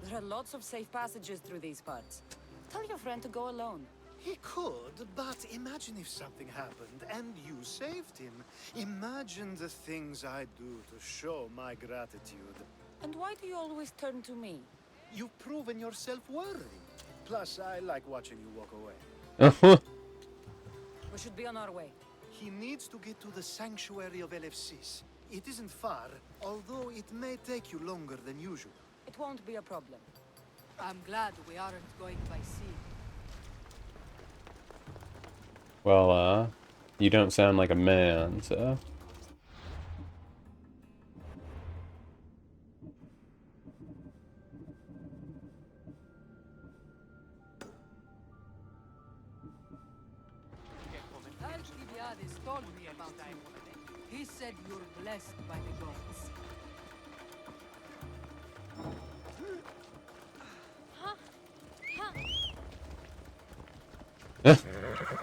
There are lots of safe passages through these parts. Tell your friend to go alone. He could, but imagine if something happened and you saved him. Imagine the things I'd do to show my gratitude. And why do you always turn to me? You've proven yourself worthy. Plus, I like watching you walk away. We should be on our way. He needs to get to the sanctuary of LFCs. It isn't far, although it may take you longer than usual. It won't be a problem. I'm glad we aren't going by sea. Well, you don't sound like a man, so... Alcibiades told me about you. He said you're blessed by the gods.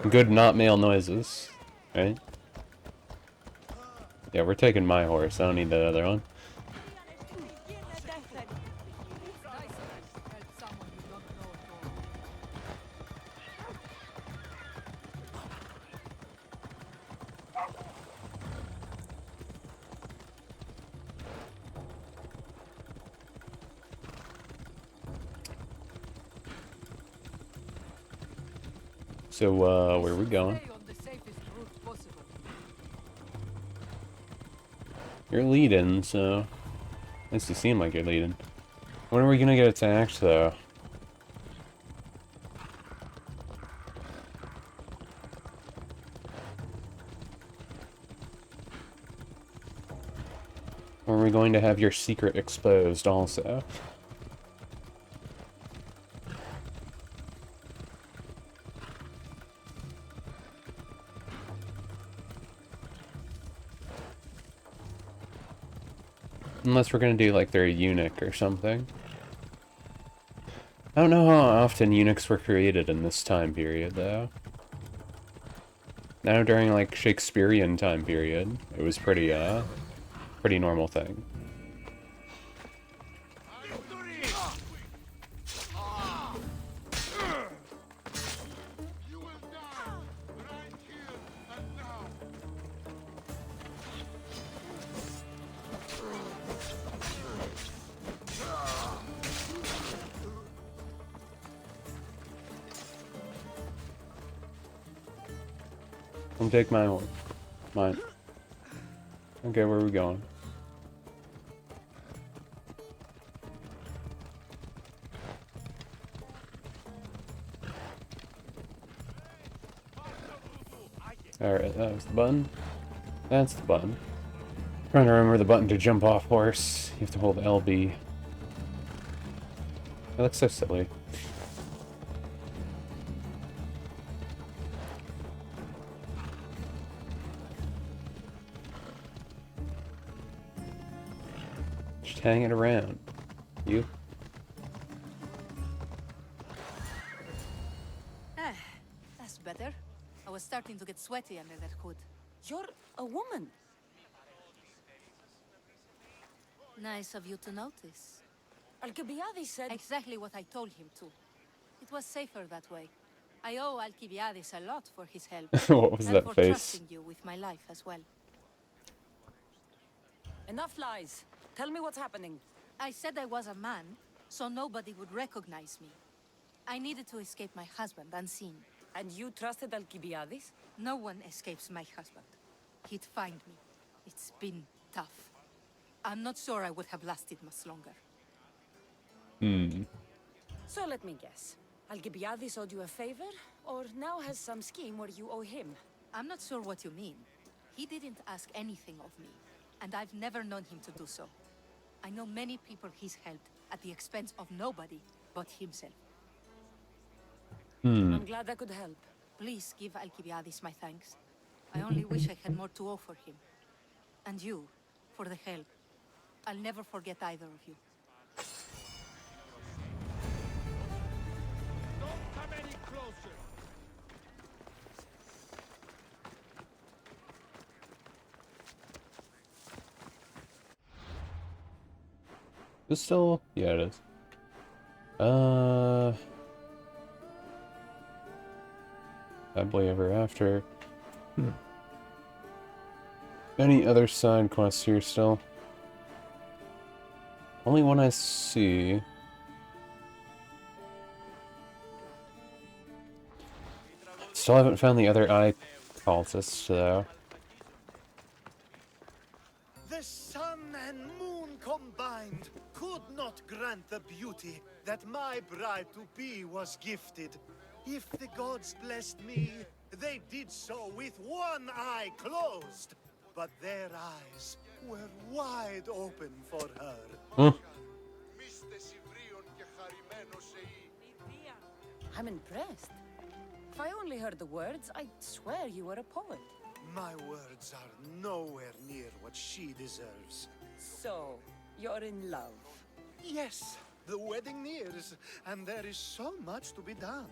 Good not male noises, right? Yeah, we're taking my horse. I don't need that other one. So, where are we going? You're leading, so... Makes you seem like you're leading. When are we gonna get attacked, though? Or are we going to have your secret exposed, also? Unless we're gonna do like they're a eunuch or something. I don't know how often eunuchs were created in this time period, though. Now during like Shakespearean time period, it was pretty normal thing. Come take my horse. Mine. Okay, where are we going? Alright, that was the button. That's the button. Trying to remember the button to jump off horse. You have to hold LB. It looks so silly. Just hang it around. You? That's better. I was starting to get sweaty under that hood. You're a woman. Nice of you to notice. Alcibiades said... Exactly what I told him to. It was safer that way. I owe Alcibiades a lot for his help. What was and that for face? trusting you with my life as well. Enough lies. Tell me what's happening. I said I was a man, so nobody would recognize me. I needed to escape my husband unseen. And you trusted Alcibiades? No one escapes my husband. He'd find me. It's been tough. I'm not sure I would have lasted much longer. So let me guess. Alcibiades owed you a favor, or now has some scheme where you owe him? I'm not sure what you mean. He didn't ask anything of me, and I've never known him to do so. I know many people he's helped at the expense of nobody, but himself. I'm glad I could help. Please give Alcibiades my thanks. I only wish I had more to offer him. And you, for the help. I'll never forget either of you. Don't come any closer. Is still? Yeah, it is. Happily ever after. Any other side quests here still? Only one I see. Still haven't found the other eye cultists, though. The sun and moon combined could not grant the beauty that my bride-to-be was gifted. If the gods blessed me, they did so with one eye closed. But their eyes were wide open for her. I'm impressed. If I only heard the words, I'd swear you were a poet. My words are nowhere near what she deserves. So, you're in love? Yes, the wedding nears, and there is so much to be done.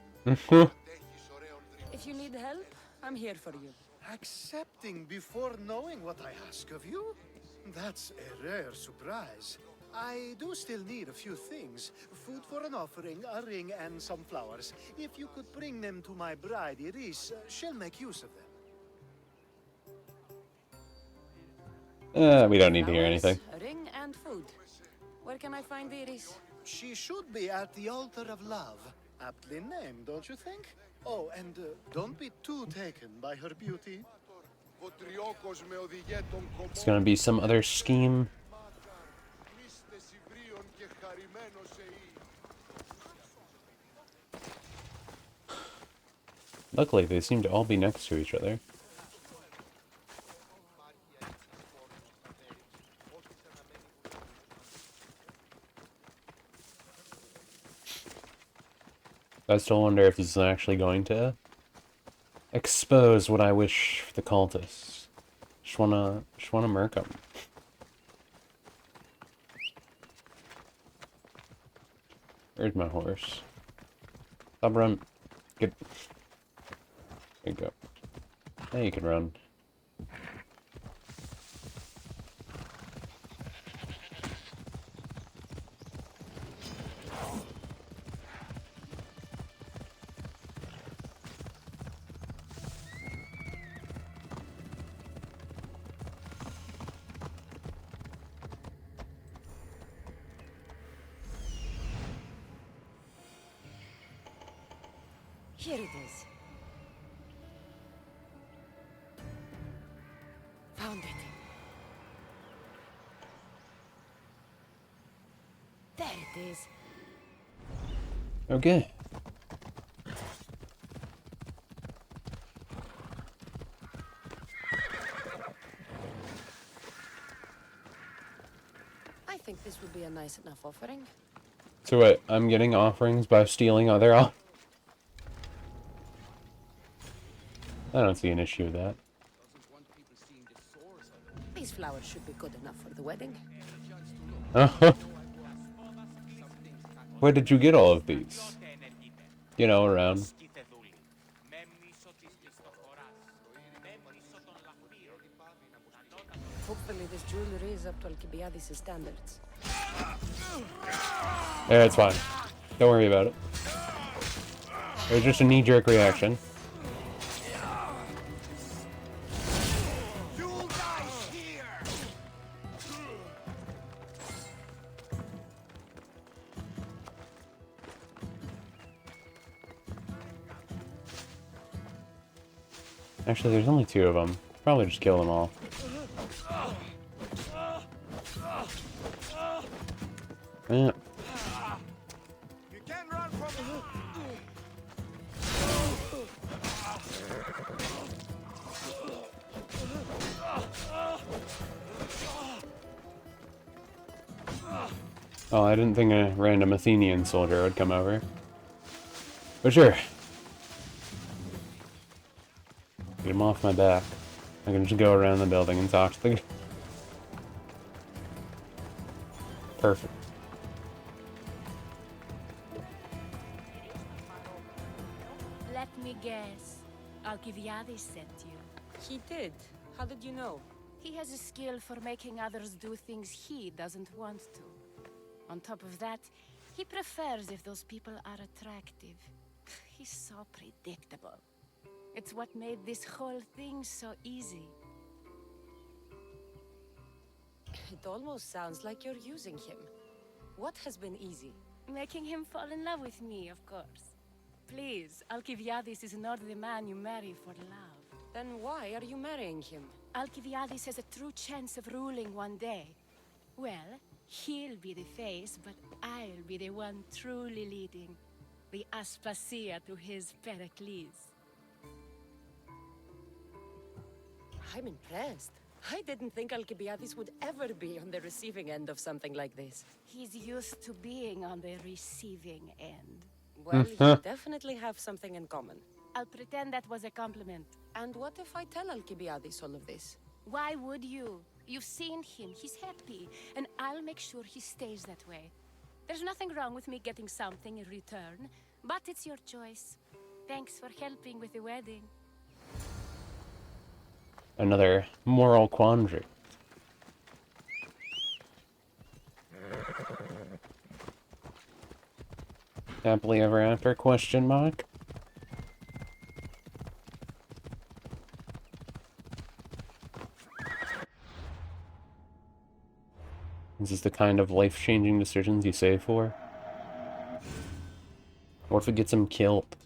If you need help, I'm here for you. Accepting before knowing what I ask of you? That's a rare surprise. I do still need a few things. Food for an offering, a ring, and some flowers. If you could bring them to my bride, Iris, she'll make use of them. We don't need to hear anything. A ring and food. Where can I find Iris? She should be at the altar of love. Aptly named, don't you think? Oh, and don't be too taken by her beauty. It's gonna be some other scheme. Luckily, they seem to all be next to each other. I still wonder if this is actually going to expose what I wish for the cultists. Just wanna murk them. Where's my horse? Stop run. Get. There you go. Now you can run. Here it is. Found it. There it is. Okay. I think this would be a nice enough offering. So wait, I'm getting offerings by stealing other I don't see an issue with that. These flowers should be good enough for the wedding. Where did you get all of these? You know, around. Hopefully this jewelry is up to Alcibiades' standards. Yeah, it's fine. Don't worry about it. It was just a knee-jerk reaction. Actually, there's only 2 of them. Probably just kill them all. Yeah. You can't run from Oh, I didn't think a random Athenian soldier would come over. But sure. Get him off my back. I can just go around the building and talk to the... Perfect. Let me guess. Alcibiades sent you. He did. How did you know? He has a skill for making others do things he doesn't want to. On top of that, he prefers if those people are attractive. He's so predictable. It's what made this whole thing so easy. It almost sounds like you're using him. What has been easy? Making him fall in love with me, of course. Please, Alcibiades is not the man you marry for love. Then why are you marrying him? Alcibiades has a true chance of ruling one day. Well, he'll be the face, but I'll be the one truly leading. The Aspasia to his Pericles. I'm impressed. I didn't think Alcibiades would ever be on the receiving end of something like this. He's used to being on the receiving end. Well, you definitely have something in common. I'll pretend that was a compliment. And what if I tell Alcibiades all of this? Why would you? You've seen him, he's happy, and I'll make sure he stays that way. There's nothing wrong with me getting something in return, but it's your choice. Thanks for helping with the wedding. Another moral quandary. Happily ever after, question mark? This is the kind of life-changing decisions you save for? What if it gets him killed?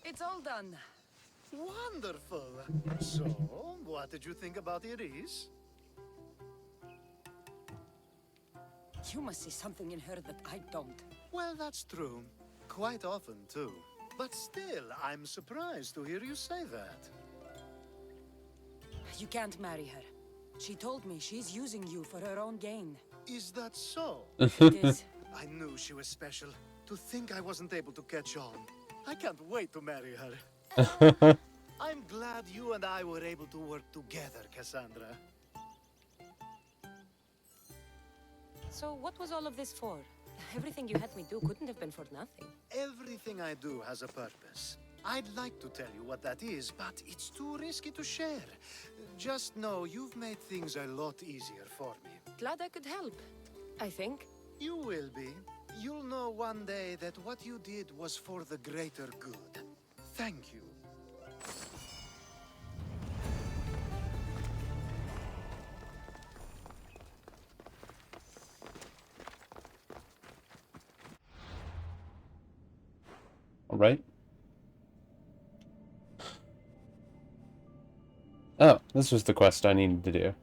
It's all done. Wonderful. So, what did you think about Iris? You must see something in her that I don't. Well, that's true. Quite often, too. But still, I'm surprised to hear you say that. You can't marry her. She told me she's using you for her own gain. Is that so? It is. I knew she was special. To think I wasn't able to catch on. I can't wait to marry her. I'm glad you and I were able to work together, Cassandra. So what was all of this for? Everything you had me do couldn't have been for nothing. Everything I do has a purpose. I'd like to tell you what that is, but it's too risky to share. Just know you've made things a lot easier for me. Glad I could help, I think. You will be. You'll know one day that what you did was for the greater good. Thank you. All right. Oh, this was the quest I needed to do.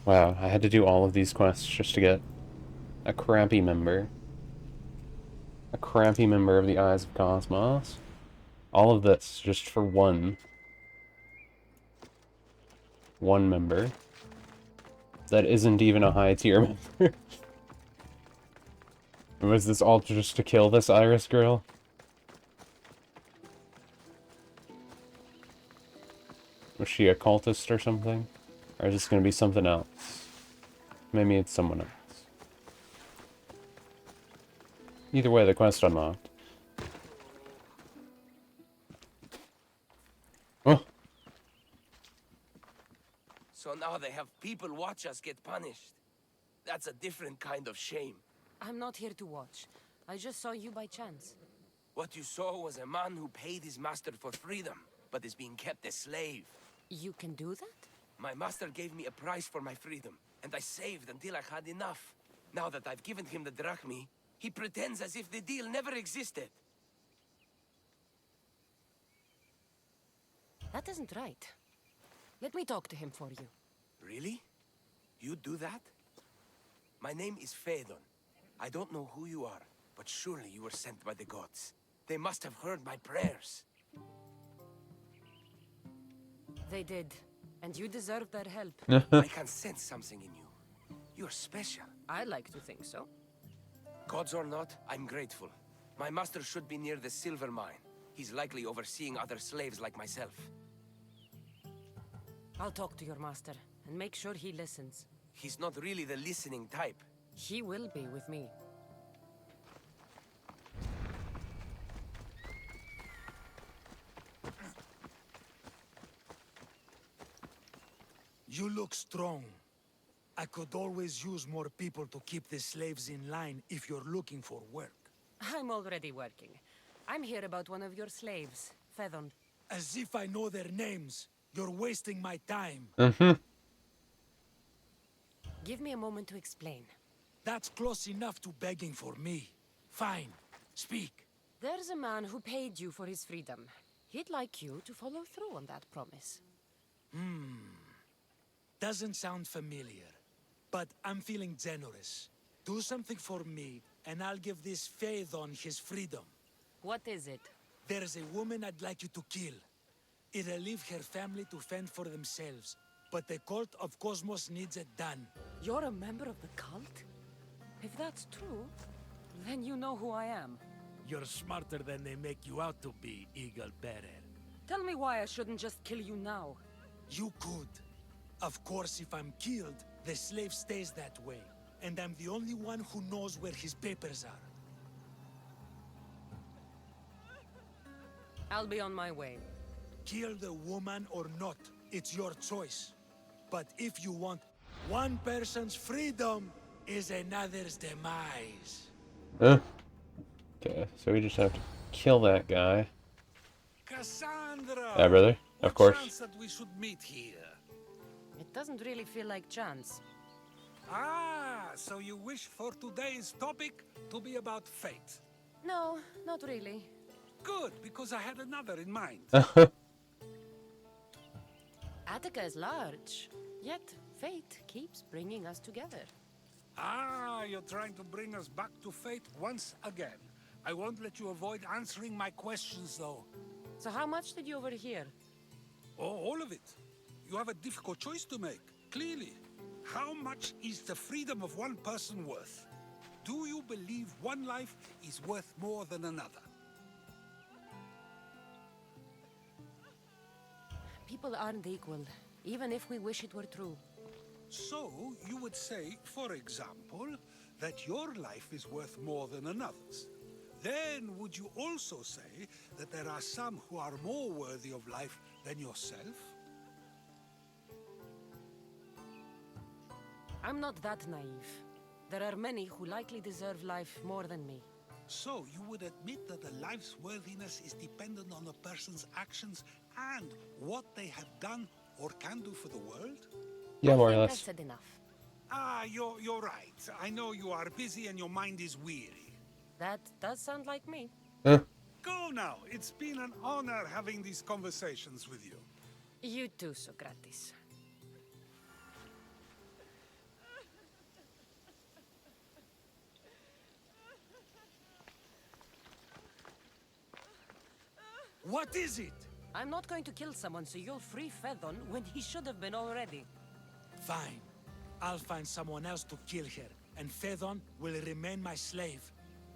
Wow, I had to do all of these quests just to get a crappy member. A crappy member of the Eyes of Cosmos. All of this just for one member. That isn't even a high tier member. Was this all just to kill this Iris girl? Was she a cultist or something? Or is this gonna be something else? Maybe it's someone else. Either way, the quest unlocked. Oh! So now they have people watch us get punished. That's a different kind of shame. I'm not here to watch. I just saw you by chance. What you saw was a man who paid his master for freedom, but is being kept a slave. You can do that? My master gave me a price for my freedom, and I saved until I had enough. Now that I've given him the drachmi, he pretends as if the deal never existed. That isn't right. Let me talk to him for you. Really? You'd do that? My name is Phaedon. I don't know who you are, but surely you were sent by the gods. They must have heard my prayers. They did. And you deserve their help. I can sense something in you. You're special. I like to think so. Gods or not, I'm grateful. My master should be near the silver mine. He's likely overseeing other slaves like myself. I'll talk to your master and make sure he listens. He's not really the listening type. He will be with me. You look strong. I could always use more people to keep the slaves in line if you're looking for work. I'm already working. I'm here about one of your slaves, Phaedon. As if I know their names. You're wasting my time. Give me a moment to explain. That's close enough to begging for me. Fine. Speak. There's a man who paid you for his freedom. He'd like you to follow through on that promise. Doesn't sound familiar. But I'm feeling generous. Do something for me, and I'll give this Phaedon his freedom. What is it? There's a woman I'd like you to kill. It'll leave her family to fend for themselves. But the cult of Cosmos needs it done. You're a member of the cult? If that's true, then you know who I am. You're smarter than they make you out to be, Eagle Bearer. Tell me why I shouldn't just kill you now. You could. Of course, if I'm killed, the slave stays that way. And I'm the only one who knows where his papers are. I'll be on my way. Kill the woman or not, it's your choice. But if you want one person's freedom, is another's demise. Okay, so we just have to kill that guy. Cassandra! Yeah, brother. Of course. Chance that we should meet here. It doesn't really feel like chance. Ah, so you wish for today's topic to be about fate? No, not really. Good, because I had another in mind. Attica is large, yet fate keeps bringing us together. Ah, you're trying to bring us back to fate once again. I won't let you avoid answering my questions, though. So how much did you overhear? Oh, all of it. You have a difficult choice to make, clearly. How much is the freedom of one person worth? Do you believe one life is worth more than another? People aren't equal, even if we wish it were true. So, you would say, for example, that your life is worth more than another's. Then, would you also say that there are some who are more worthy of life than yourself? I'm not that naive. There are many who likely deserve life more than me. So, you would admit that a life's worthiness is dependent on a person's actions and what they have done or can do for the world? Yeah, more or I've less. said enough. Ah, you're right. I know you are busy and your mind is weary. That does sound like me. Go now. It's been an honor having these conversations with you. You too, Socrates. What is it? I'm not going to kill someone so you'll free Phaedon when he should have been already. Fine. I'll find someone else to kill her, and Phaedon will remain my slave.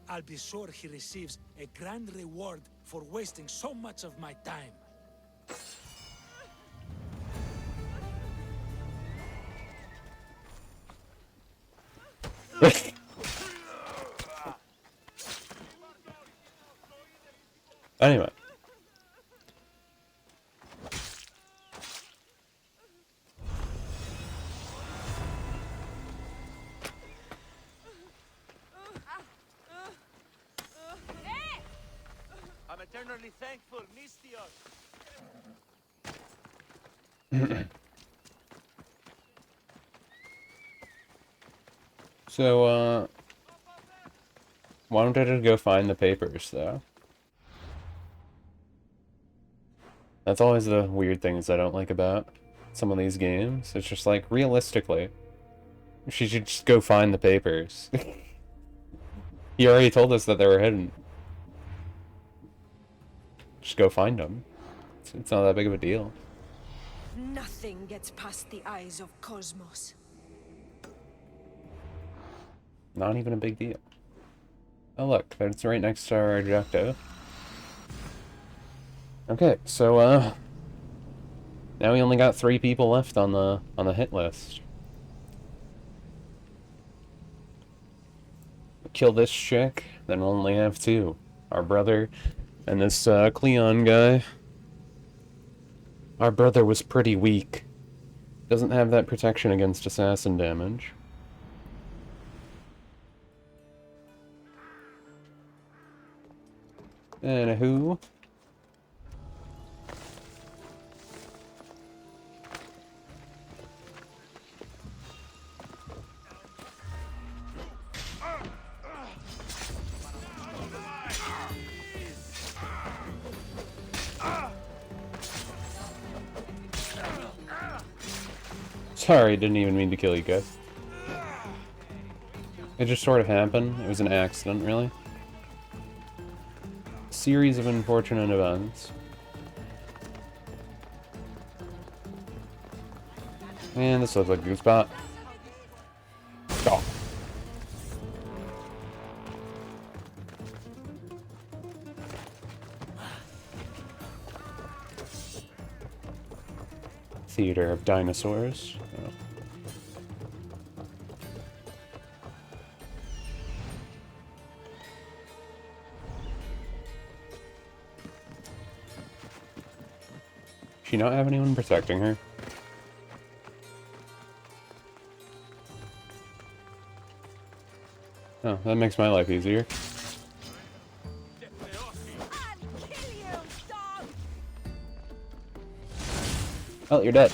I'll be sure he receives a grand reward for wasting so much of my time. Anyway. I'm eternally thankful, Mistios. So, why don't I just go find the papers, though? That's always the weird things I don't like about some of these games. It's just like, realistically, she should just go find the papers. He already told us that they were hidden. Just go find them. It's not that big of a deal. Nothing gets past the eyes of Cosmos. Not even a big deal. Oh look, that's right next to our objective. Okay, so now we only got 3 people left on the hit list. Kill this chick, then we'll only have 2. Our brother and this Cleon guy. Our brother was pretty weak. Doesn't have that protection against assassin damage. Anywho. Sorry, didn't even mean to kill you guys. It just sort of happened. It was an accident, really. Series of unfortunate events. And this looks like a good spot. Oh. Theater of Dinosaurs. Oh. She not have anyone protecting her? Oh, that makes my life easier. Oh, you're dead.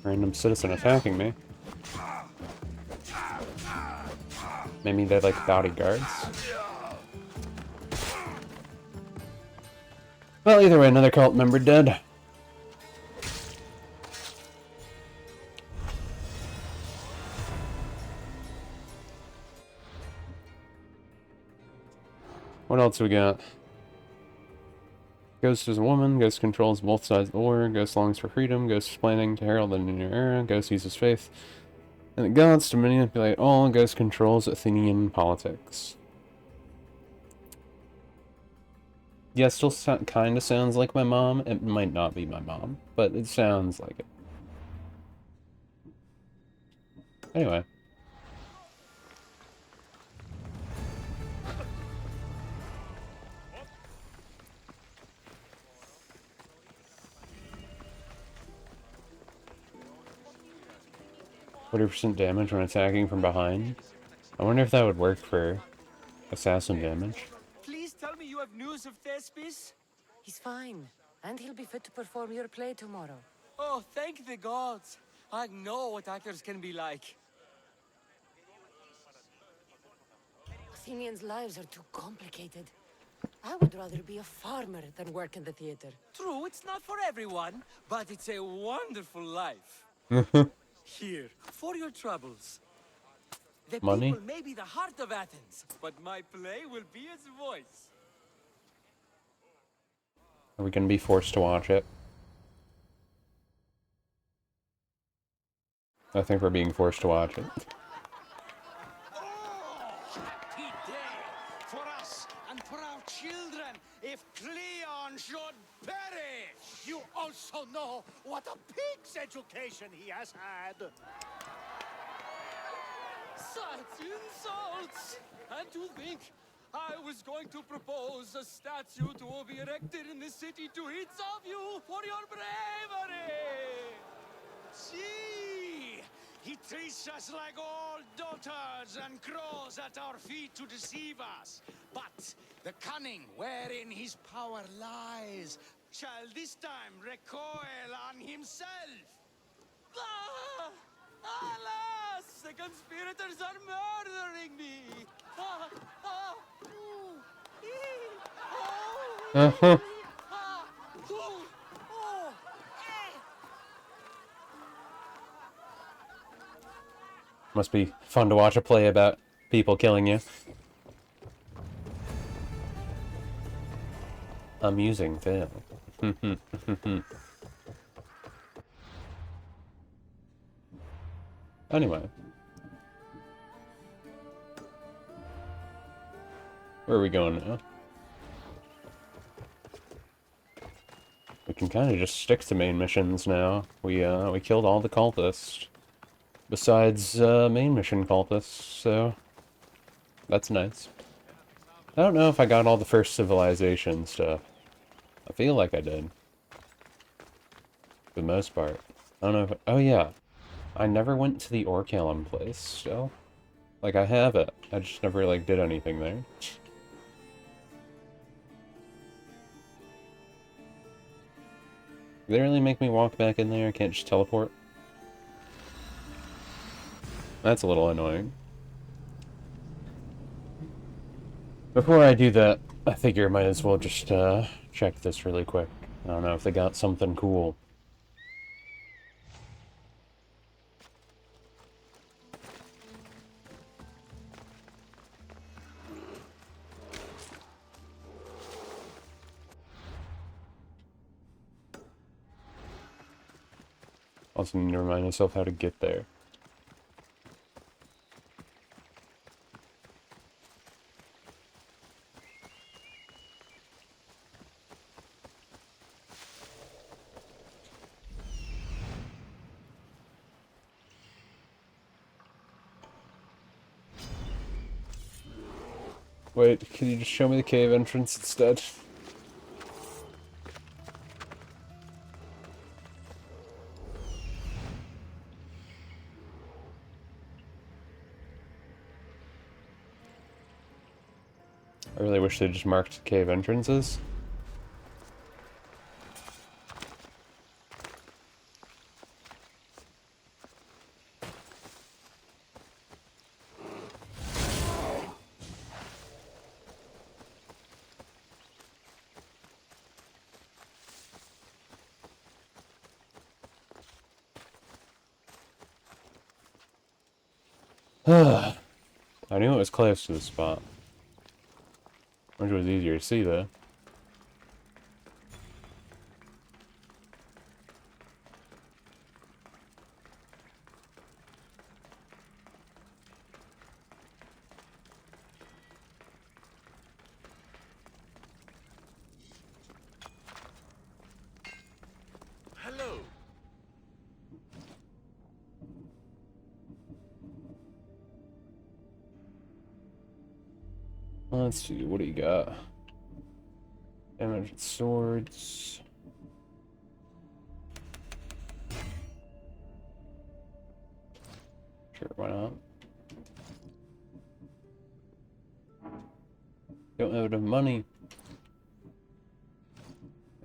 Random citizen attacking me. Maybe they're like bodyguards. Well, either way, another cult member dead. What else we got? Ghost is a woman, Ghost controls both sides of the war, Ghost longs for freedom, Ghost is planning to herald the new era, Ghost uses faith and the gods to manipulate all, Ghost controls Athenian politics. Yeah, it still kind of sounds like my mom. It might not be my mom, but it sounds like it. Anyway. %40 damage when attacking from behind. I wonder if that would work for assassin damage. Please tell me you have news of Thespis? He's fine, and he'll be fit to perform your play tomorrow. Oh, thank the gods. I know what actors can be like. Athenians' lives are too complicated. I would rather be a farmer than work in the theater. True, it's not for everyone, but it's a wonderful life. Here, for your troubles. The Money? people may be the heart of Athens, but my play will be its voice. Are we going to be forced to watch it? I think we're being forced to watch it. Happy day for us and for our children if Cleon should perish! You also know what a pig's education he has had. Such insults! And to think I was going to propose a statue to be erected in the city to each of you for your bravery! See! He treats us like old dotards and crawls at our feet to deceive us. But the cunning wherein his power lies shall this time recoil on himself. Ah! Alas! The conspirators are murdering me! Ah! Ah! Ooh! Ee! Uh-huh. Oh! Ah! Ooh! Oh! Eh! Must be fun to watch a play about people killing you. Amusing fail. Anyway. Where are we going now? We can kind of just stick to main missions now. We killed all the cultists. Besides, main mission cultists, so... That's nice. I don't know if I got all the first civilization stuff. I feel like I did. For the most part. I don't know if... Oh yeah. I never went to the Orcalum place, still. Like, I have it. I just never, like, did anything there. They really make me walk back in there? I can't just teleport? That's a little annoying. Before I do that, I figure I might as well just check this really quick. I don't know if they got something cool. Also need to remind myself how to get there. Wait, can you just show me the cave entrance instead? I really wish they just marked cave entrances. I knew it was close to the spot. Which was easier to see, though. Hello. Let's see, what do you got? Damaged swords. Sure, why not? Don't have enough money.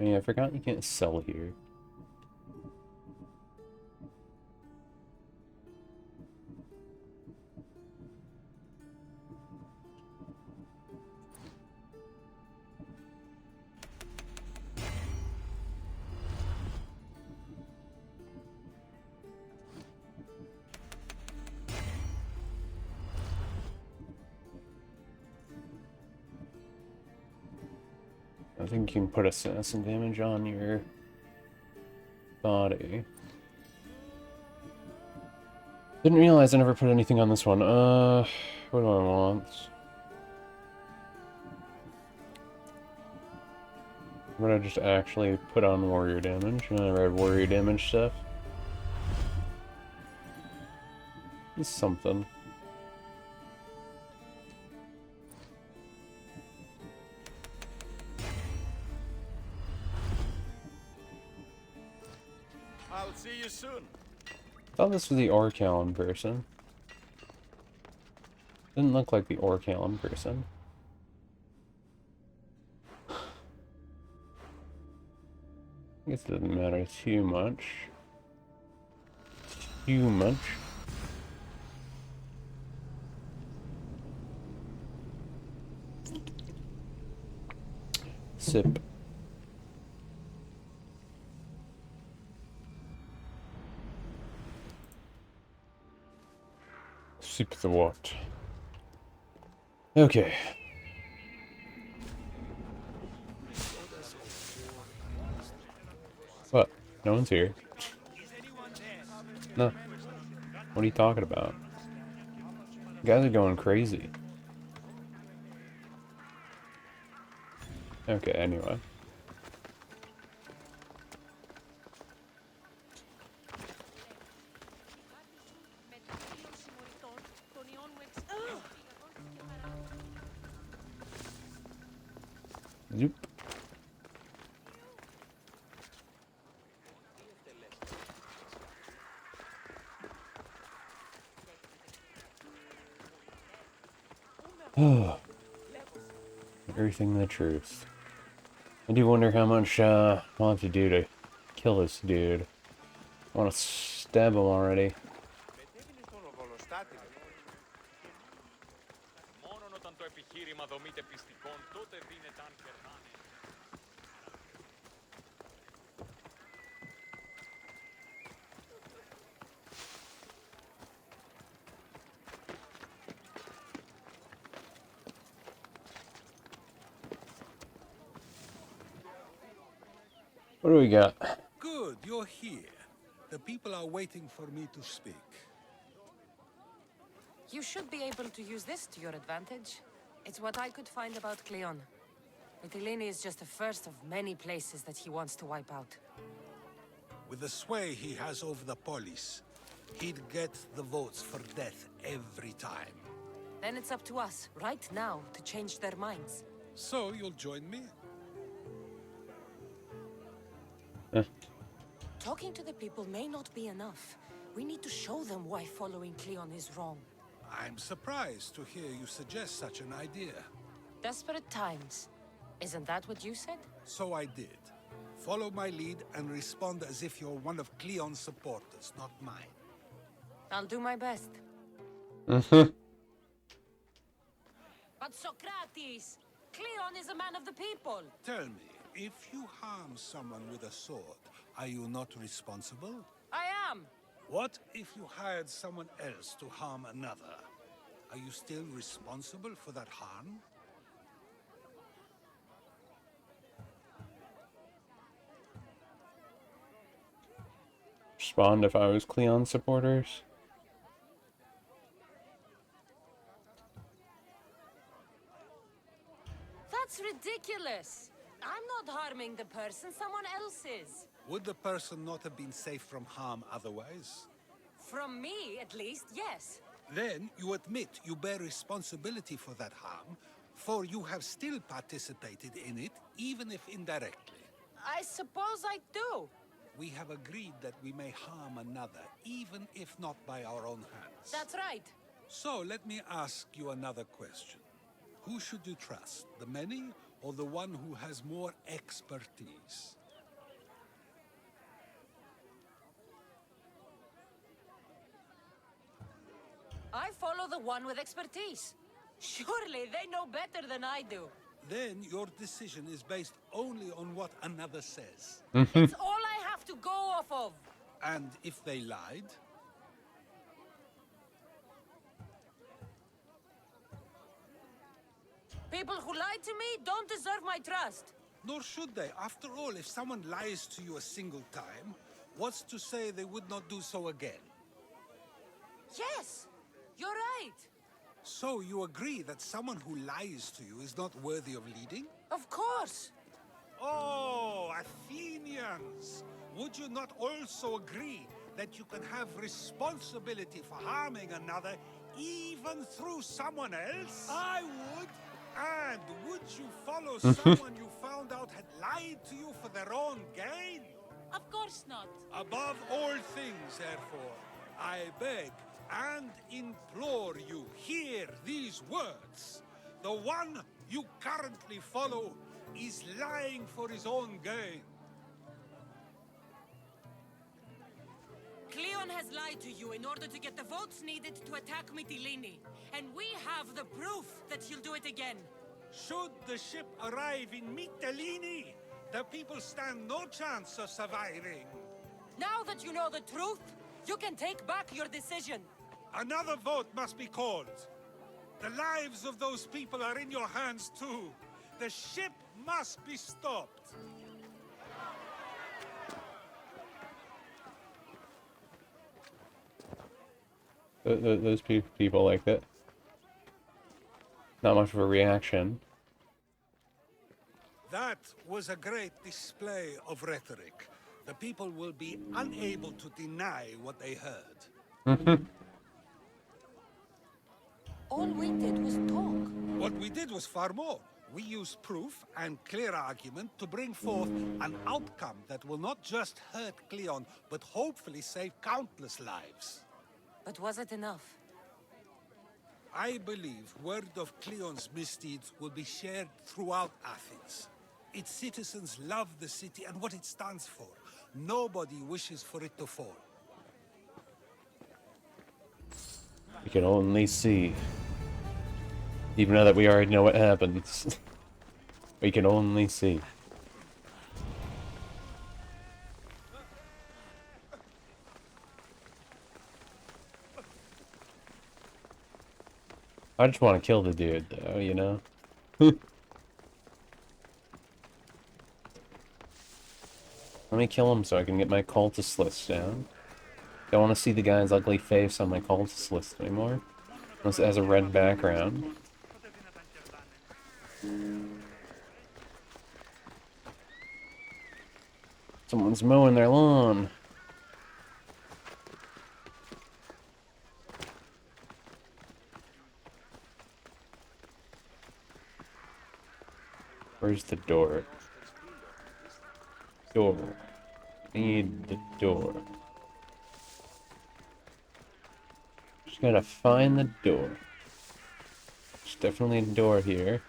Oh yeah, I forgot you can't sell here. I think you can put assassin damage on your body. Didn't realize I never put anything on this one. What do I want? I'm gonna just actually put on warrior damage. I'm gonna read warrior damage stuff. It's something. I'll see you soon. Thought this was the Orcal in person. Didn't look like the Orcal in person. I guess it doesn't matter too much. Too much. Sip. Sip the what? Okay. What? No one's here. No. What are you talking about? You guys are going crazy. Okay, anyway. Zoop. Everything the truth. I do wonder how much I'll have to do to kill this dude. I want to stab him already. What do we got? Good, you're here. The people are waiting for me to speak. You should be able to use this to your advantage. It's what I could find about Cleon. Mytilene is just the first of many places that he wants to wipe out. With the sway he has over the police, he'd get the votes for death every time. Then it's up to us, right now, to change their minds. So you'll join me? Talking to the people may not be enough. We need to show them why following Cleon is wrong. I'm surprised to hear you suggest such an idea. Desperate times. Isn't that what you said? So I did. Follow my lead and respond as if you're one of Cleon's supporters, not mine. I'll do my best. Mm-hmm. But Socrates! Cleon is a man of the people! Tell me, if you harm someone with a sword, are you not responsible? I am! What if you hired someone else to harm another? Are you still responsible for that harm? Respond if I was Cleon supporters. That's ridiculous! I'm not harming the person, someone else is. Would the person not have been safe from harm otherwise? From me, at least, yes. Then you admit you bear responsibility for that harm, for you have still participated in it, even if indirectly. I suppose I do. We have agreed that we may harm another, even if not by our own hands. That's right. So let me ask you another question. Who should you trust, the many or the one who has more expertise? I follow the one with expertise. Surely they know better than I do. Then your decision is based only on what another says. It's all I have to go off of. And if they lied? People who lie to me don't deserve my trust. Nor should they. After all, if someone lies to you a single time, what's to say they would not do so again? Yes, you're right. So you agree that someone who lies to you is not worthy of leading? Of course. Oh, Athenians! Would you not also agree that you can have responsibility for harming another even through someone else? I would! And would you follow someone you found out had lied to you for their own gain? Of course not. Above all things, therefore, I beg and implore you, hear these words. The one you currently follow is lying for his own gain. Cleon has lied to you in order to get the votes needed to attack Mytilene. And we have the proof that he'll do it again. Should the ship arrive in Mytilene, the people stand no chance of surviving. Now that you know the truth, you can take back your decision. Another vote must be called. The lives of those people are in your hands too. The ship must be stopped. Those people like that. Not much of a reaction. That was a great display of rhetoric. The people will be unable to deny what they heard. All we did was talk. What we did was far more. We used proof and clear argument to bring forth an outcome that will not just hurt Cleon, but hopefully save countless lives. But was it enough? I believe word of Cleon's misdeeds will be shared throughout Athens. Its citizens love the city and what it stands for. Nobody wishes for it to fall. We can only see. Even now that we already know what happens. We can only see. I just want to kill the dude, though, you know? Let me kill him so I can get my cultist list down. Don't want to see the guy's ugly face on my cultist list anymore. Unless it has a red background. Someone's mowing their lawn. Where's the door? Door. Need the door. Just gotta find the door. There's definitely a door here.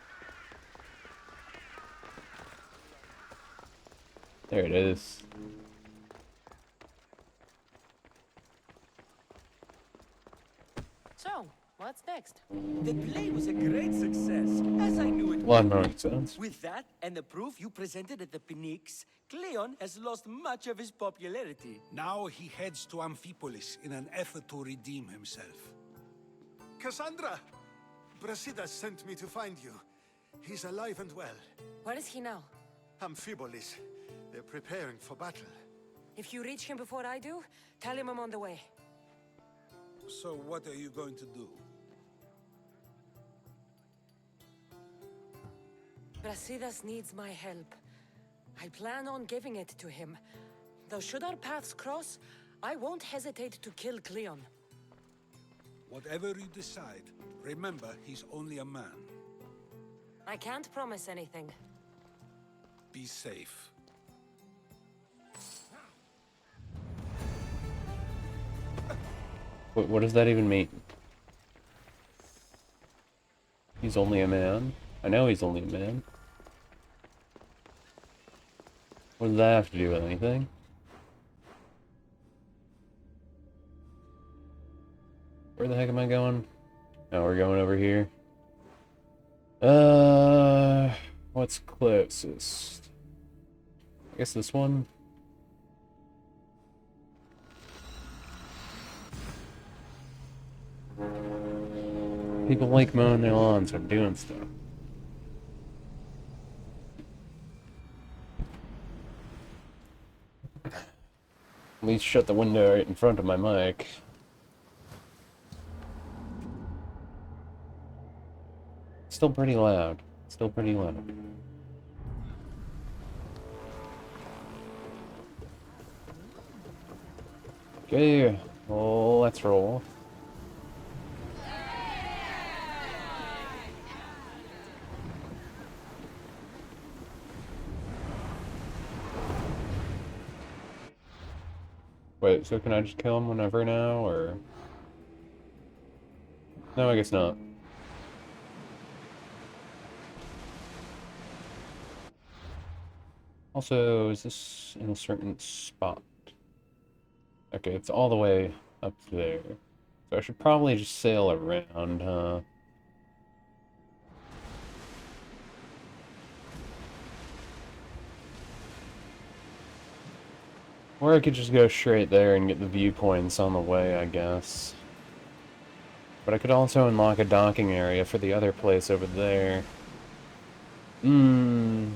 There it is. So, what's next? The play was a great success, as I knew it Well, would that be. makes sense. With that and the proof you presented at the Pnyx, Cleon has lost much of his popularity. Now he heads to Amphipolis in an effort to redeem himself. Cassandra! Brasidas sent me to find you. He's alive and well. Where is he now? Amphipolis. They're preparing for battle. If you reach him before I do, tell him I'm on the way. So what are you going to do? Brasidas needs my help. I plan on giving it to him. Though should our paths cross, I won't hesitate to kill Cleon. Whatever you decide, remember he's only a man. I can't promise anything. Be safe. What does that even mean? He's only a man? I know he's only a man. What does that have to do with anything? Where the heck am I going? Oh, we're going over here. What's closest? I guess this one? People like mowing their lawns or doing stuff. At least shut the window right in front of my mic. Still pretty loud. Still pretty loud. Okay, well, let's roll. Wait, so can I just kill him whenever now, or... No, I guess not. Also, is this in a certain spot? Okay, it's all the way up there. So I should probably just sail around, huh? Or I could just go straight there and get the viewpoints on the way, I guess. But I could also unlock a docking area for the other place over there. A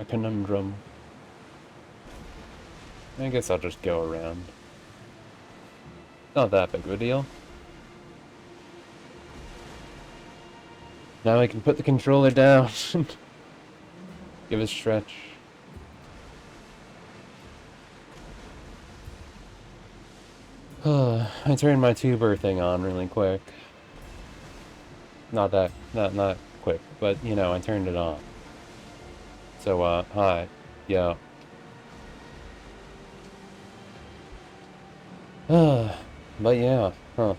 conundrum. I guess I'll just go around. Not that big of a deal. Now I can put the controller down. Give a stretch. I turned my tuber thing on really quick. Not quick, but you know, I turned it on. So, hi. Yeah. But yeah, huh.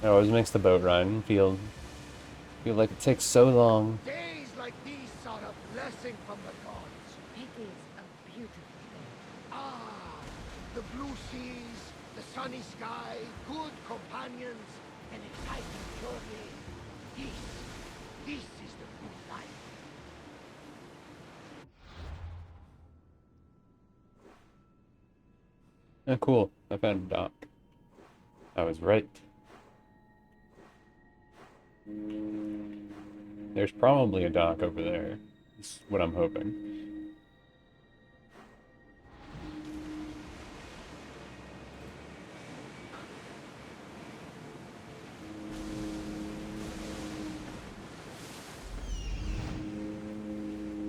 I always makes the boat riding feel like it takes so long. Days like these are a blessing from the gods. It is a beautiful day. Ah, the blue seas, the sunny sky, good companions, an exciting journey. This is the good life. Oh, cool. I found a dock. I was right. There's probably a dock over there. That's what I'm hoping.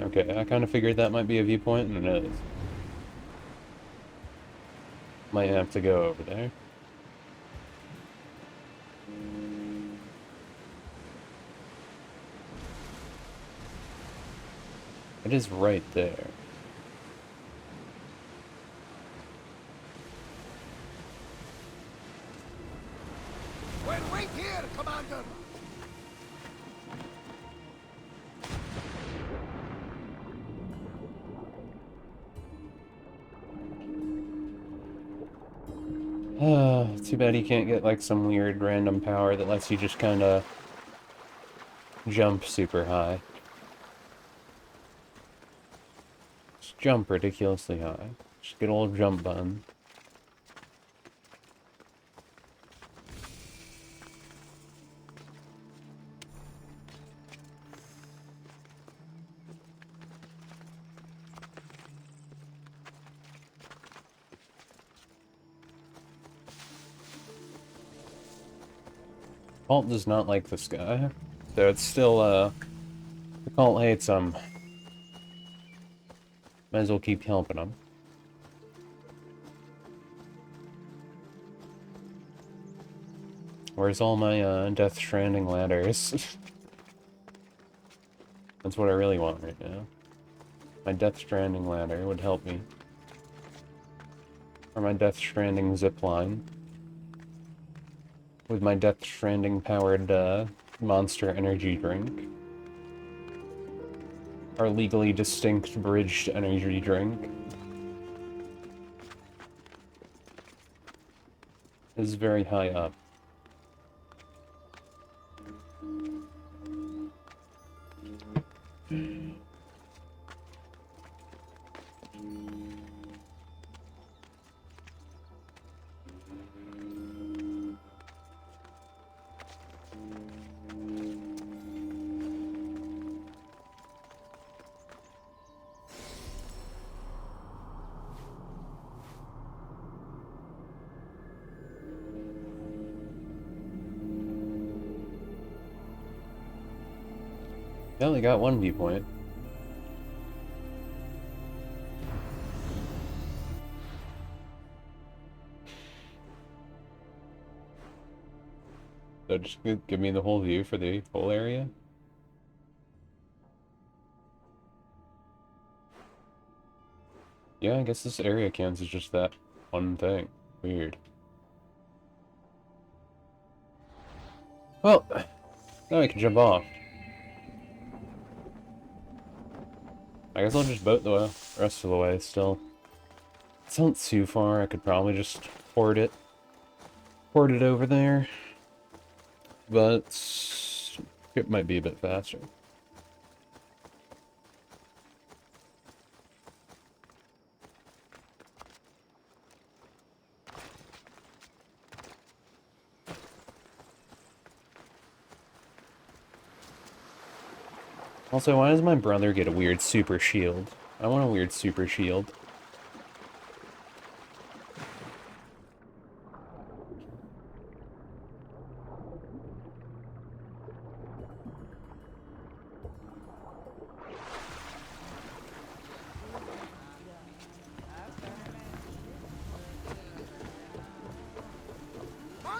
Okay, I kind of figured that might be a viewpoint, and it is. Might have to go over there. It is right there. Well, wait here, Commander. Too bad you can't get like some weird random power that lets you just kind of jump super high. Just jump ridiculously high. Just get a little jump button. Cult does not like this guy, so it's still, the cult hates him. Might as well keep helping him. Where's all my, Death Stranding ladders? That's what I really want right now. My Death Stranding ladder would help me. Or my Death Stranding zipline. With my Death Stranding powered Monster energy drink. Our legally distinct bridged energy drink. Is very high up. I only got one viewpoint. That just give me the whole view for the whole area? Yeah, I guess this area counts as just that one thing. Weird. Well, now I can jump off. I guess I'll just boat the rest of the way still. It's not too far, I could probably just port it over there. But it might be a bit faster. Also, why does my brother get a weird super shield? I want a weird super shield.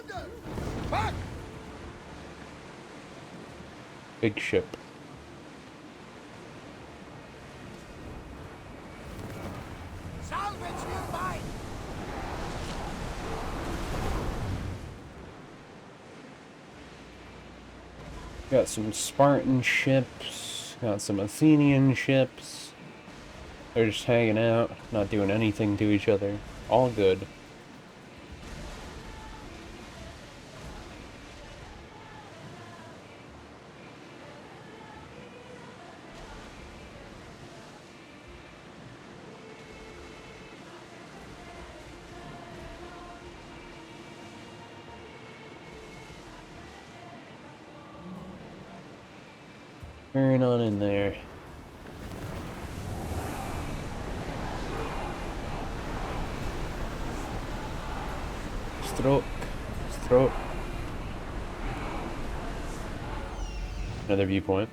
Commander! Back! Big ship. Salvage nearby! Got some Spartan ships, got some Athenian ships. They're just hanging out, not doing anything to each other. All good. Turn on in there. Stroke. Stroke. Another viewpoint.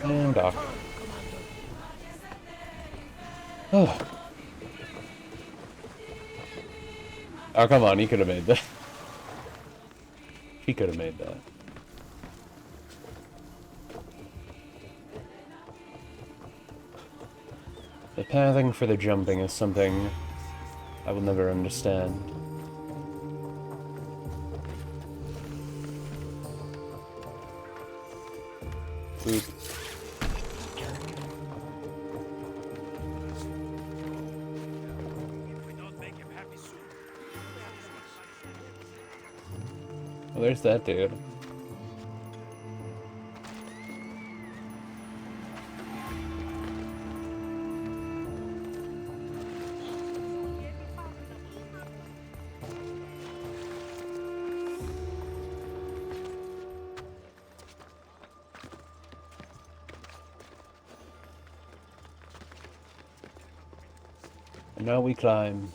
And dock. Oh. Oh, come on, he could have made that. He could have made that. The pathing for the jumping is something I will never understand. Oop. Well, there's that dude. And now we climb.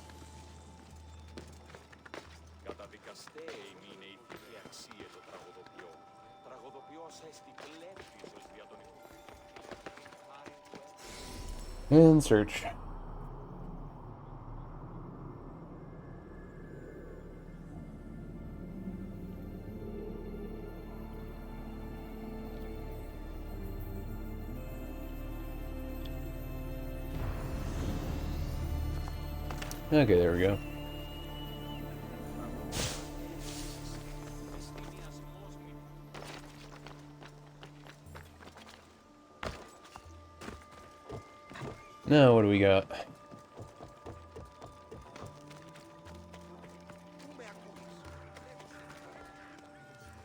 And search. Okay, there we go. Now, what do we got?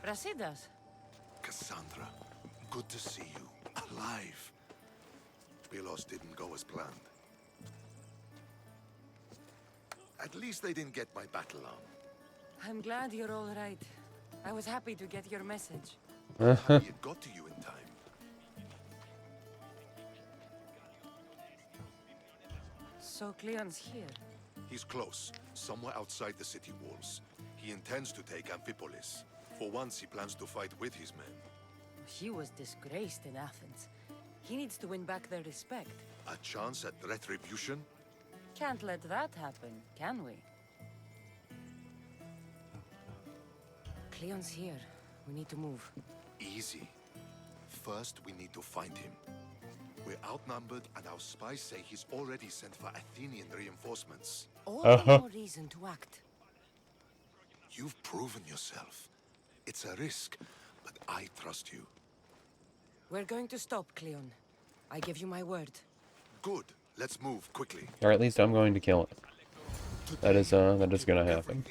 Brasidas. Cassandra, good to see you. Alive. Pilos didn't go as planned. At least they didn't get my battle arm. I'm glad you're all right. I was happy to get your message. Happy it got to you in time. So Cleon's here. He's close, somewhere outside the city walls. He intends to take Amphipolis. For once, he plans to fight with his men. He was disgraced in Athens. He needs to win back their respect. A chance at retribution? Can't let that happen, can we? Cleon's here. We need to move. Easy. First, we need to find him. We're outnumbered, and our spies say he's already sent for Athenian reinforcements. All the more reason to act. You've proven yourself. It's a risk, but I trust you. We're going to stop, Cleon. I give you my word. Good. Let's move quickly. Or at least I'm going to kill it. That is gonna happen.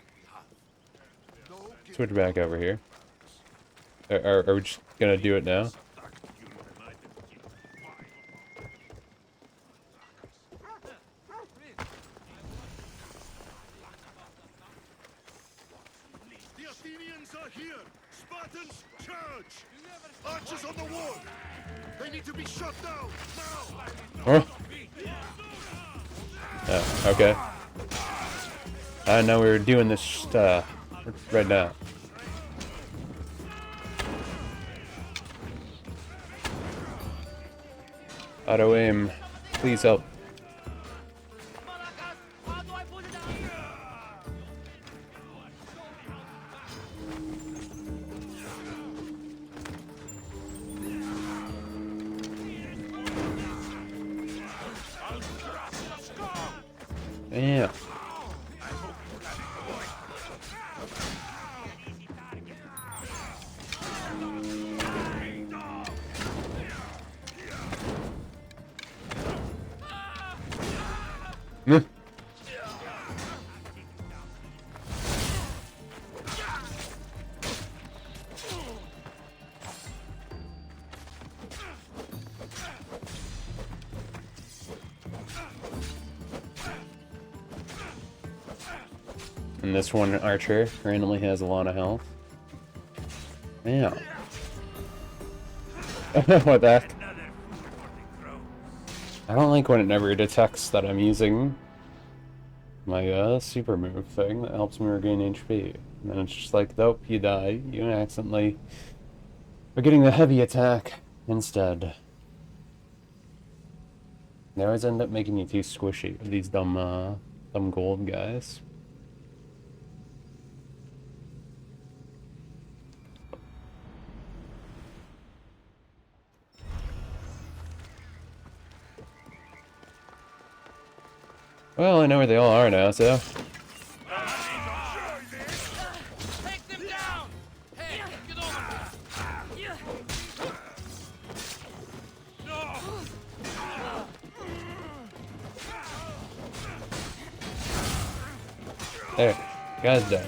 Switch back over here. Are we just gonna do it now? The Athenians are here! Spartans, charge! Archers on the wall! They need to be shot down, now! Huh? Oh, okay. I know we were doing this right now. Auto aim, please help. Yeah. And this one archer randomly has a lot of health. Yeah. What the heck? I don't like when it never detects that I'm using my super move thing that helps me regain HP. And then it's just like, nope, you die. You accidentally are getting the heavy attack instead. They always end up making you too squishy with these dumb gold guys. Well, I know where they all are now, so... Take them down! Hey, get over here! There. Guy's dead.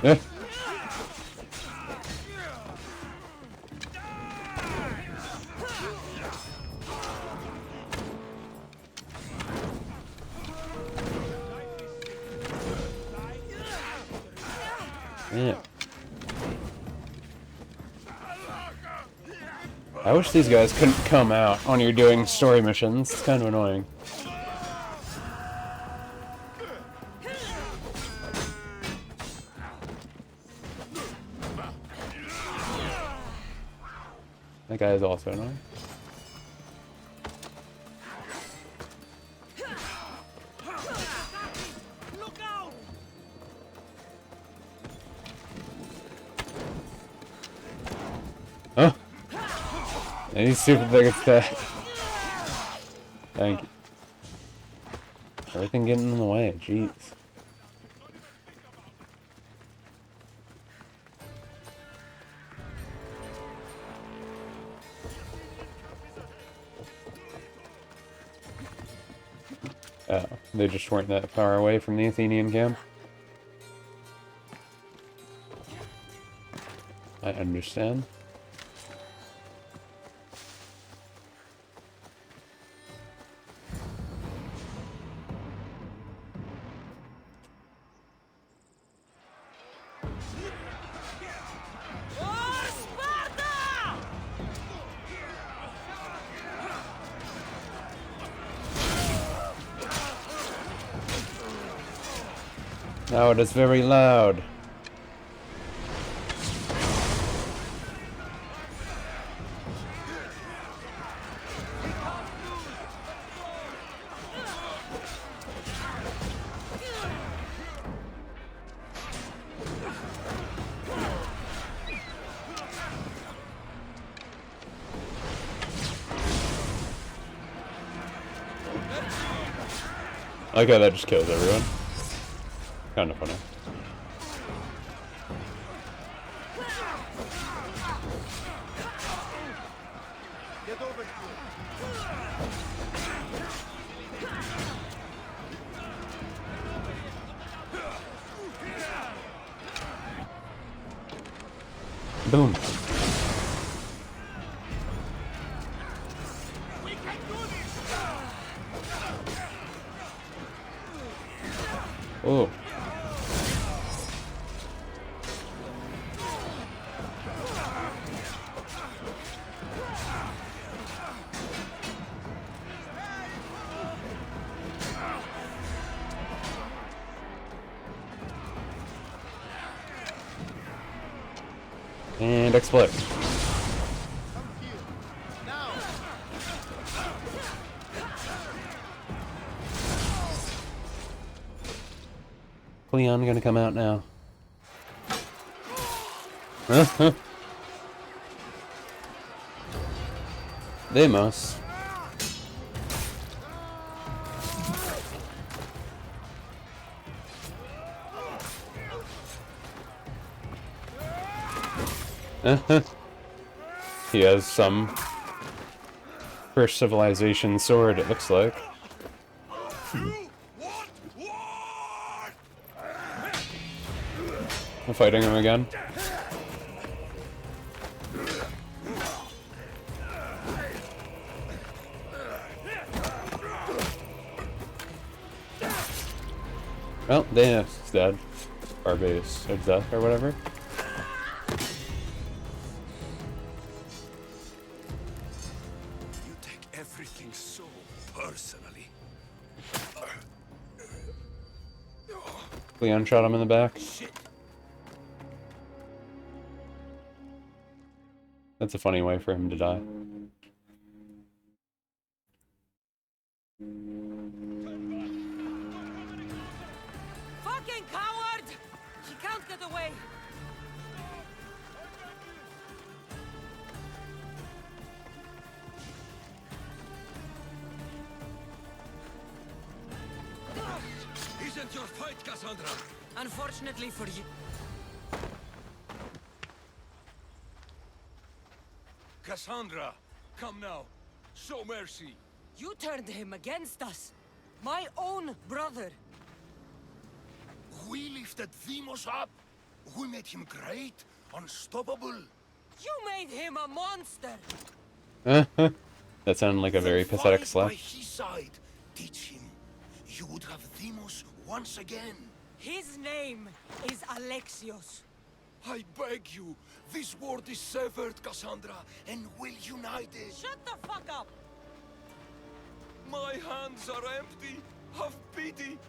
Yeah. Yeah. I wish these guys couldn't come out when you're doing story missions. It's kind of annoying. That guy is also annoying. Huh? And he's super big at that. Thank you. Everything getting in the way, jeez. Oh, they just weren't that far away from the Athenian camp. I understand. Now it is very loud. Okay, that just kills everyone. Kind of funny. Get over here. Boom. Oh. And explode. Cleon gonna come out now. Demos. He has some First Civilization sword, it looks like. I'm fighting him again. Well, Dana is dead. Or base of death or whatever. You take everything so personally. Leon shot him in the back. That's a funny way for him to die. Fucking coward! She can't get away! Isn't your fight, Cassandra? Unfortunately for you. Cassandra, come now. Show mercy. You turned him against us. My own brother. We lifted Demos up. We made him great, unstoppable. You made him a monster. That sounded like a very pathetic Fight slap. by his side. Teach him. You would have Demos once again. His name is Alexios. I beg you. This world is severed, Cassandra, and will unite it. Shut the fuck up! My hands are empty. Have pity.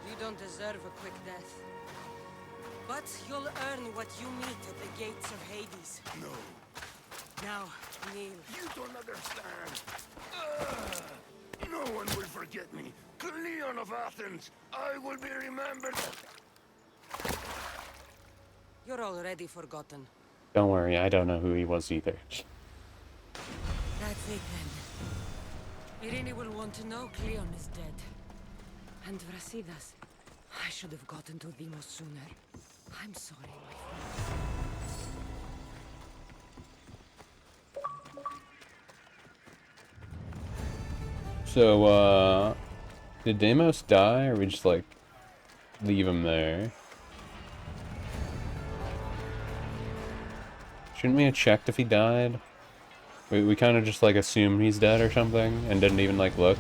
You don't deserve a quick death. But you'll earn what you meet at the gates of Hades. No. Now, kneel. You don't understand. No one will forget me. Cleon of Athens, I will be remembered. You're already forgotten. Don't worry, I don't know who he was either. That's it then. Irene will want to know Cleon is dead. And Brasidas. I should have gotten to Demos sooner. I'm sorry, my friend. So, did Deimos die, or we just, like, leave him there? Shouldn't we have checked if he died? We kind of just, like, assumed he's dead or something, and didn't even, like, look.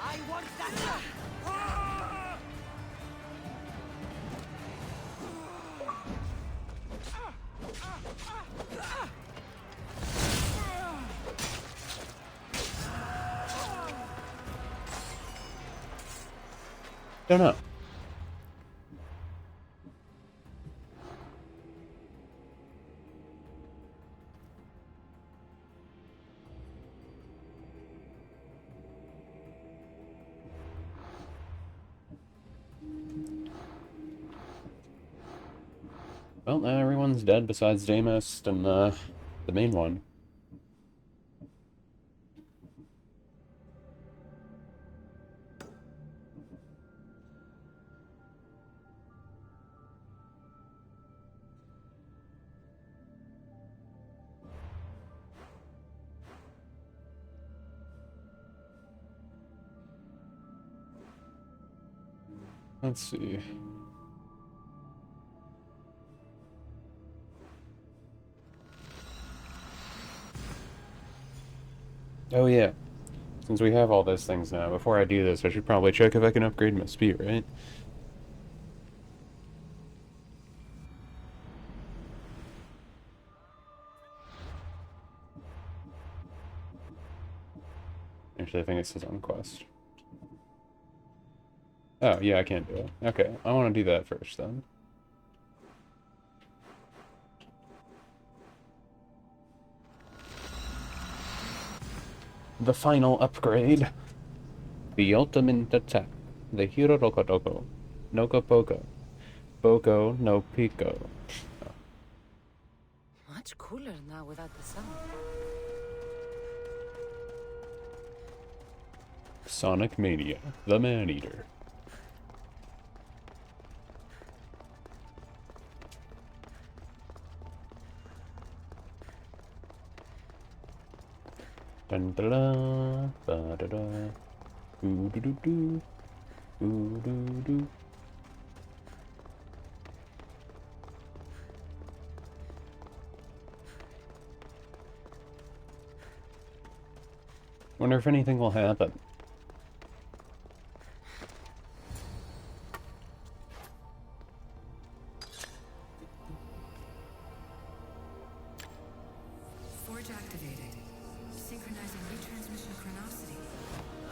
I want that. Don't know. Well, now everyone's dead besides Deimos and the main one. Let's see. Oh yeah. Since we have all those things now, before I do this, I should probably check if I can upgrade my speed, right? Actually, I think it says on quest. Oh, yeah, I can't do it. Okay, I want to do that first, then. The final upgrade. The ultimate attack. The Hirorokotoko. Noko Poko. Boko no Pico. Much cooler now without the sun. Sonic Mania. The Man-Eater. Dun da da da da da. Ooh doo doo doo. Ooh doo doo. Wonder if anything will happen. Forge activated. Synchronizing retransmission chronicity.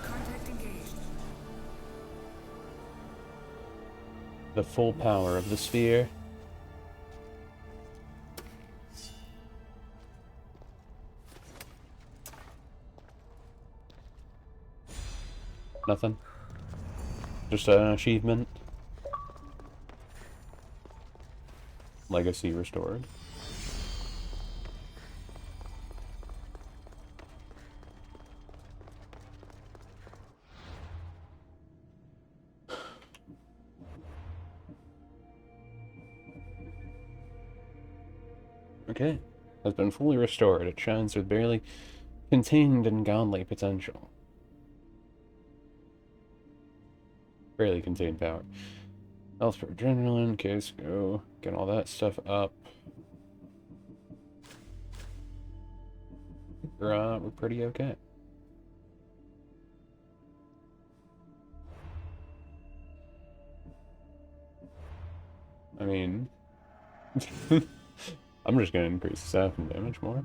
Contact engaged. The full power of the sphere. Nothing. Just an achievement. Legacy restored. Okay. Has been fully restored. It shines with barely contained and godly potential. Barely contained power. Health for adrenaline, case go. Get all that stuff up. We're pretty okay. I mean, I'm just gonna increase the staffing damage more.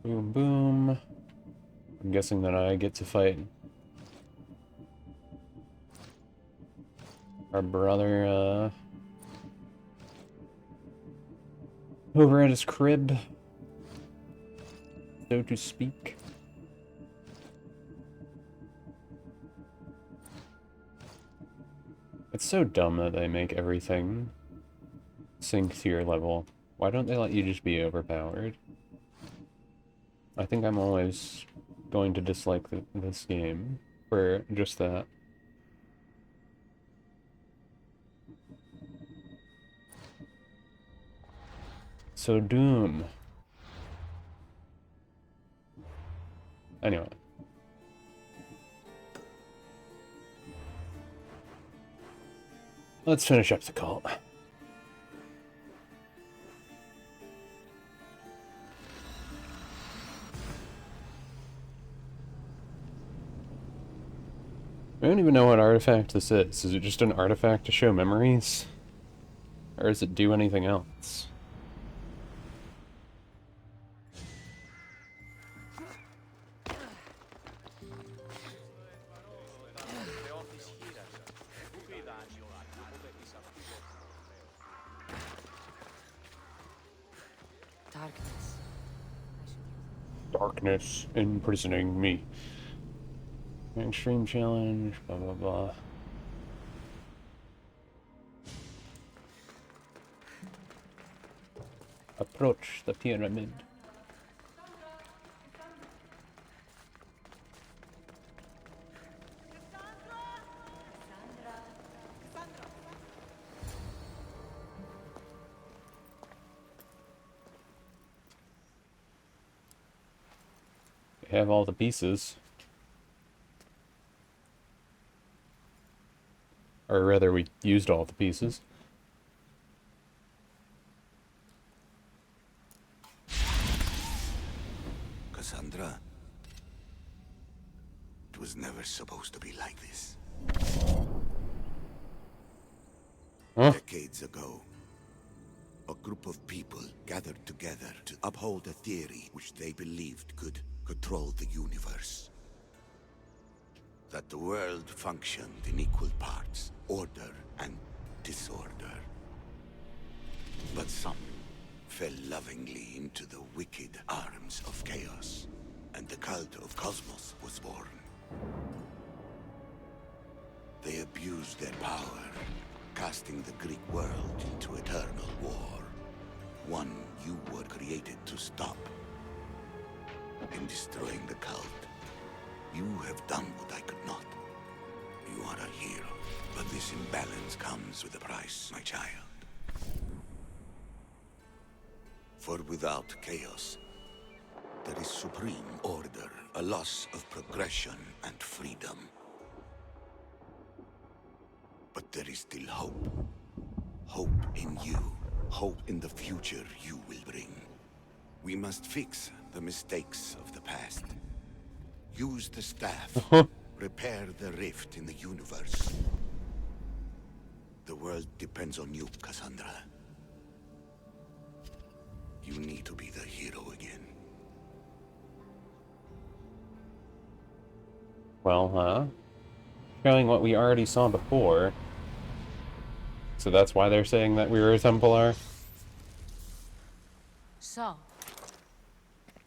Boom, boom. I'm guessing that I get to fight our brother, over at his crib, so to speak. It's so dumb that they make everything sync to your level. Why don't they let you just be overpowered? I think I'm always going to dislike this game for just that. So Doom. Anyway. Let's finish up the cult. I don't even know what artifact this is. Is it just an artifact to show memories? Or does it do anything else? Darkness. Darkness imprisoning me. Extreme challenge, blah blah blah. Approach the pyramid. We have all the pieces. Or rather, we used all the pieces. Cassandra, it was never supposed to be like this. Huh? Decades ago, a group of people gathered together to uphold a theory which they believed could control the universe. That the world functioned in equal parts, order and disorder. But some fell lovingly into the wicked arms of chaos, and the cult of Cosmos was born. They abused their power, casting the Greek world into eternal war. One you were created to stop. In destroying the cult, you have done what I could not. You are a hero, but this imbalance comes with a price, my child. For without chaos, there is supreme order, a loss of progression and freedom. But there is still hope. Hope in you. Hope in the future you will bring. We must fix the mistakes of the past. Use the staff. Repair the rift in the universe. The world depends on you, Cassandra. You need to be the hero again. Well, showing what we already saw before. So that's why they're saying that we were a Templar? So,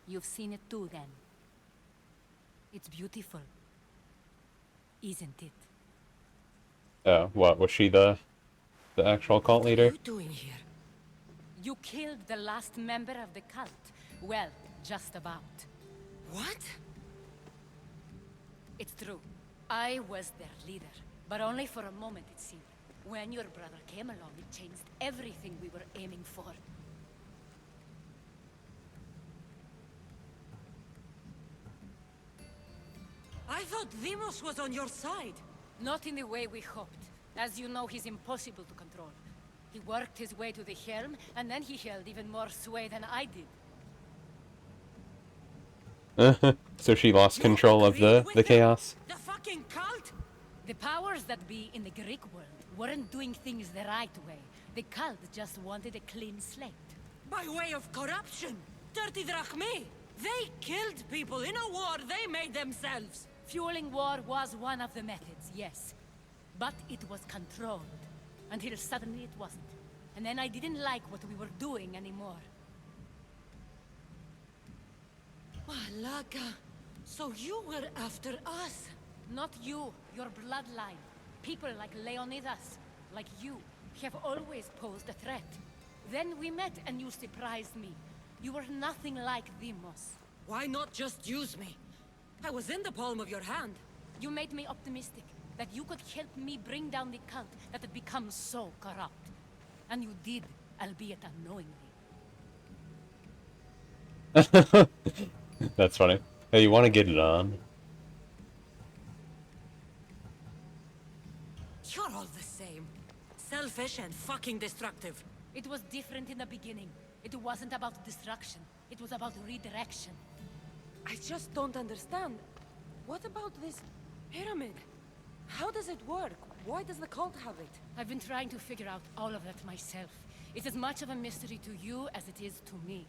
you've seen it too, then? It's beautiful, isn't it? What, was she the actual cult leader? What are you doing here? You killed the last member of the cult. Well, just about. What? It's true. I was their leader, but only for a moment, it seemed. When your brother came along, it changed everything we were aiming for. I thought Demos was on your side. Not in the way we hoped. As you know, he's impossible to control. He worked his way to the helm, and then he held even more sway than I did. So she lost control of the chaos? The fucking cult? The powers that be in the Greek world weren't doing things the right way. The cult just wanted a clean slate. By way of corruption. Dirty drachmi. They killed people in a war they made themselves. Fueling war was one of the methods, yes. But it was controlled. Until suddenly it wasn't. And then I didn't like what we were doing anymore. Malaka. So you were after us? Not you, your bloodline. People like Leonidas, like you, have always posed a threat. Then we met and you surprised me. You were nothing like Demos. Why not just use me? I was in the palm of your hand. You made me optimistic that you could help me bring down the cult that had become so corrupt. And you did, albeit unknowingly. That's funny. Hey, you want to get it on? You're all the same. Selfish and fucking destructive. It was different in the beginning. It wasn't about destruction. It was about redirection. I just don't understand. What about this pyramid? How does it work? Why does the cult have it? I've been trying to figure out all of that myself. It's as much of a mystery to you as it is to me.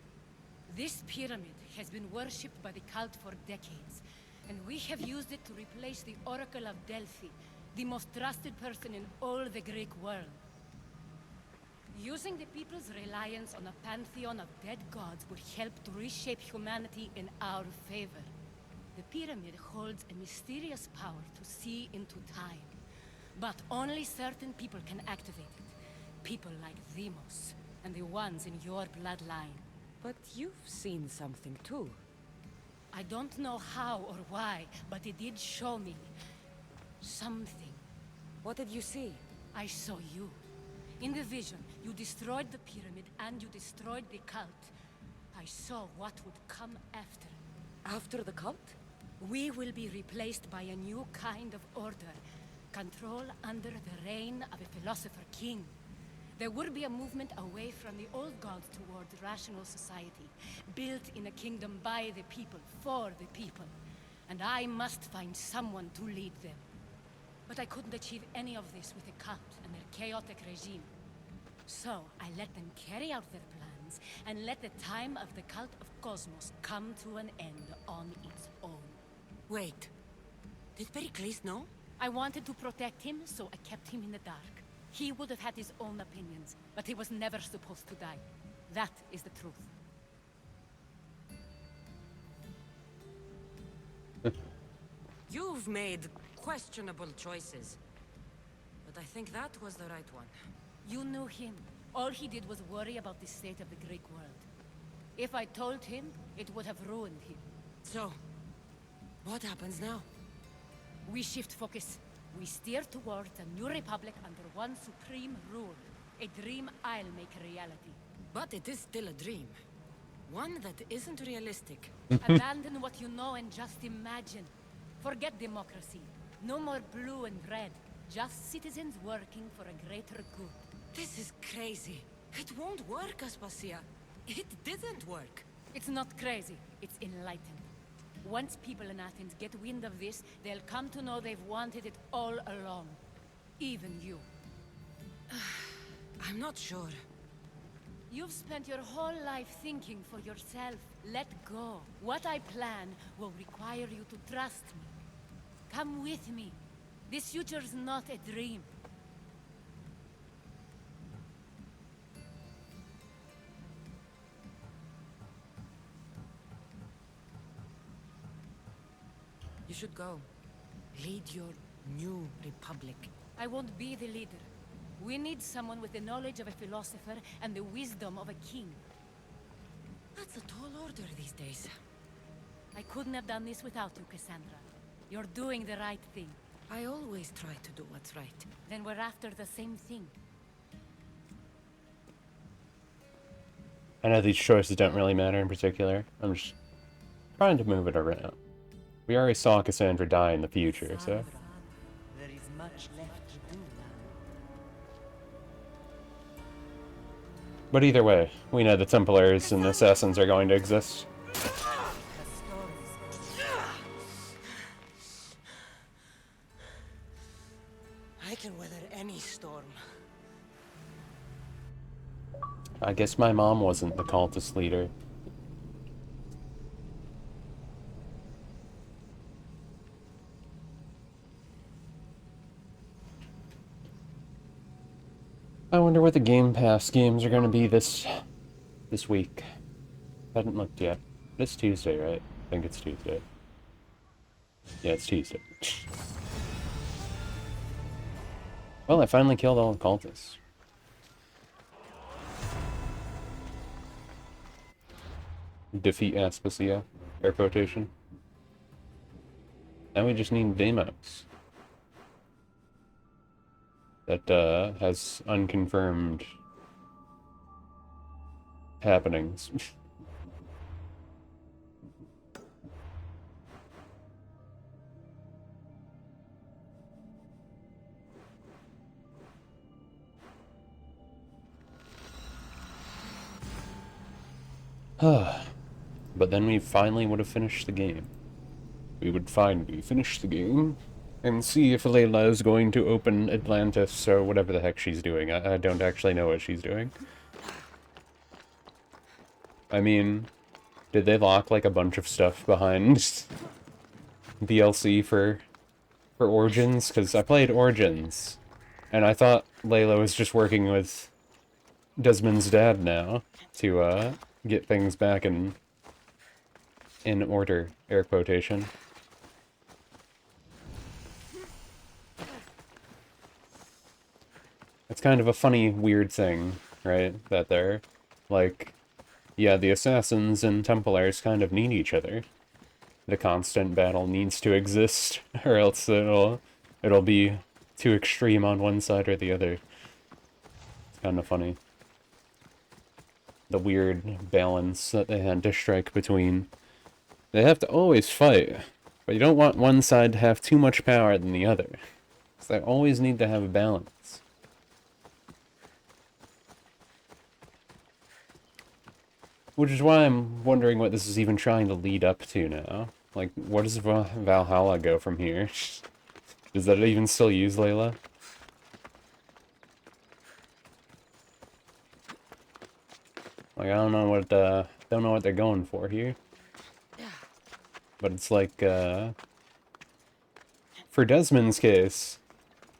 This pyramid has been worshipped by the cult for decades, and we have used it to replace the Oracle of Delphi, the most trusted person in all the Greek world. Using the people's reliance on a pantheon of dead gods would help to reshape humanity in our favor. The pyramid holds a mysterious power to see into time, but only certain people can activate it. People like Demos, and the ones in your bloodline. But you've seen something too. I don't know how or why, but it did show me something. What did you see? I saw you. In the vision, you destroyed the pyramid and you destroyed the cult. I saw what would come after. After the cult? We will be replaced by a new kind of order. Control under the reign of a philosopher king. There would be a movement away from the old gods toward rational society, built in a kingdom by the people, for the people. And I must find someone to lead them. But I couldn't achieve any of this with the cult and their chaotic regime. So I let them carry out their plans, and let the time of the cult of Cosmos come to an end on its own. Wait. Did Pericles know? I wanted to protect him, so I kept him in the dark. He would have had his own opinions, but he was never supposed to die. That is the truth. You've made questionable choices. But I think that was the right one. You knew him. All he did was worry about the state of the Greek world. If I told him, it would have ruined him. So, what happens now? We shift focus. We steer towards a new republic under one supreme rule. A dream I'll make a reality. But it is still a dream. One that isn't realistic. Abandon what you know and just imagine. Forget democracy. No more blue and red. Just citizens working for a greater good. This is crazy. It won't work, Aspasia. It didn't work. It's not crazy. It's enlightened. Once people in Athens get wind of this, they'll come to know they've wanted it all along. Even you. I'm not sure. You've spent your whole life thinking for yourself. Let go. What I plan will require you to trust me. Come with me. This future's not a dream. You should go. Lead your new republic. I won't be the leader. We need someone with the knowledge of a philosopher and the wisdom of a king. That's a tall order these days. I couldn't have done this without you, Cassandra. You're doing the right thing. I always try to do what's right. Then we're after the same thing. I know these choices don't really matter in particular. I'm just trying to move it around. We already saw Cassandra die in the future, so... There is much left to do now. But either way, we know the Templars and the Assassins are going to exist. I can weather any storm. I guess my mom wasn't the cultist leader. I wonder what the Game Pass games are going to be this week. Haven't looked yet. It's Tuesday, right? I think it's Tuesday. Yeah, it's Tuesday. Well, I finally killed all the cultists. Defeat Aspasia. Air quotation. Now we just need Deimos. That has unconfirmed happenings. But then we finally would have finished the game. We would finally finish the game. And see if Layla is going to open Atlantis or whatever the heck she's doing. I don't actually know what she's doing. I mean, did they lock like a bunch of stuff behind DLC for Origins? Because I played Origins, and I thought Layla was just working with Desmond's dad now to get things back in order, air quotation. It's kind of a funny, weird thing, right? That they're, like, yeah, the Assassins and Templars kind of need each other. The constant battle needs to exist, or else it'll be too extreme on one side or the other. It's kind of funny. The weird balance that they had to strike between. They have to always fight, but you don't want one side to have too much power than the other. So they always need to have a balance. Which is why I'm wondering what this is even trying to lead up to now. Like, where does Valhalla go from here? Does that even still use Layla? Like, I don't know what they're going for here. But it's like, for Desmond's case,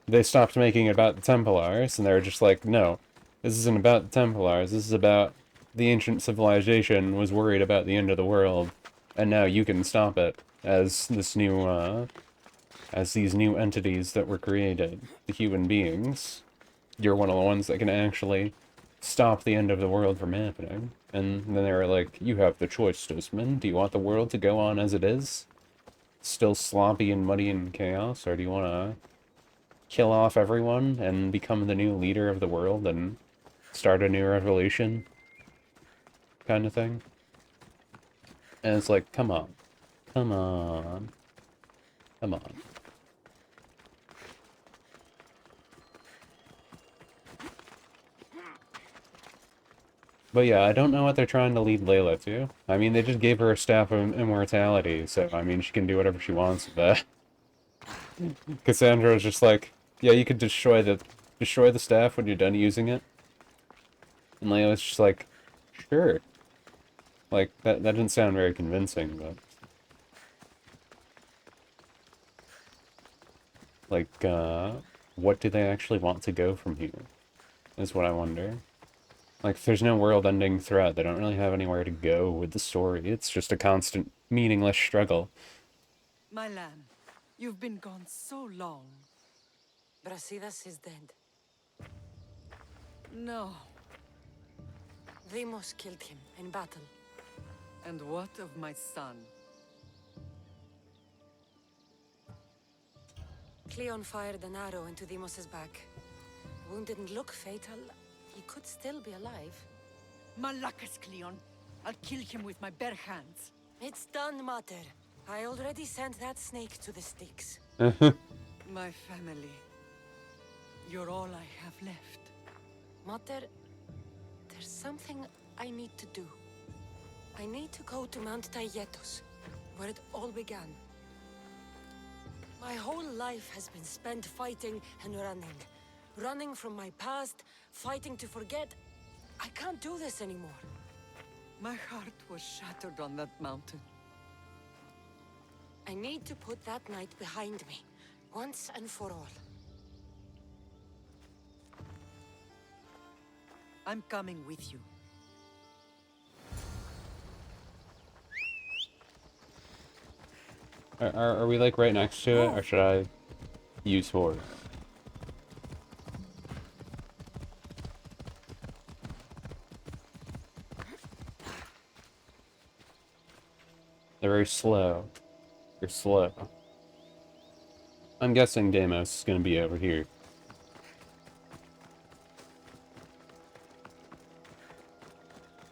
they stopped making it about the Templars, and they were just like, no, this isn't about the Templars, this is about the ancient civilization was worried about the end of the world, and now you can stop it as this new, as these new entities that were created, the human beings. You're one of the ones that can actually stop the end of the world from happening. And then they were like, you have the choice, Desmond. Do you want the world to go on as it is? Still sloppy and muddy and chaos? Or do you want to kill off everyone and become the new leader of the world and start a new revolution? Kind of thing. And it's like, come on. Come on. Come on. But yeah, I don't know what they're trying to lead Layla to. I mean, they just gave her a Staff of Immortality, so, I mean, she can do whatever she wants with that. Cassandra was just like, yeah, you could destroy the staff when you're done using it. And Layla's just like, sure. Like, that didn't sound very convincing, but... Like, what do they actually want to go from here? Is what I wonder. Like, if there's no world-ending threat, they don't really have anywhere to go with the story. It's just a constant, meaningless struggle. My lamb, you've been gone so long. Brasidas is dead. No. Demos killed him in battle. And what of my son? Cleon fired an arrow into Demos's back. Wound didn't look fatal. He could still be alive. Malakas, Cleon. I'll kill him with my bare hands. It's done, Mater. I already sent that snake to the sticks. My family. You're all I have left. Mater, there's something I need to do. I need to go to Mount Tayetos, where it all began. My whole life has been spent fighting and running. Running from my past, fighting to forget. I can't do this anymore. My heart was shattered on that mountain. I need to put that night behind me, once and for all. I'm coming with you. Are we, like, right next to it, or should I use horse? They're very slow. They're slow. I'm guessing Deimos is gonna be over here.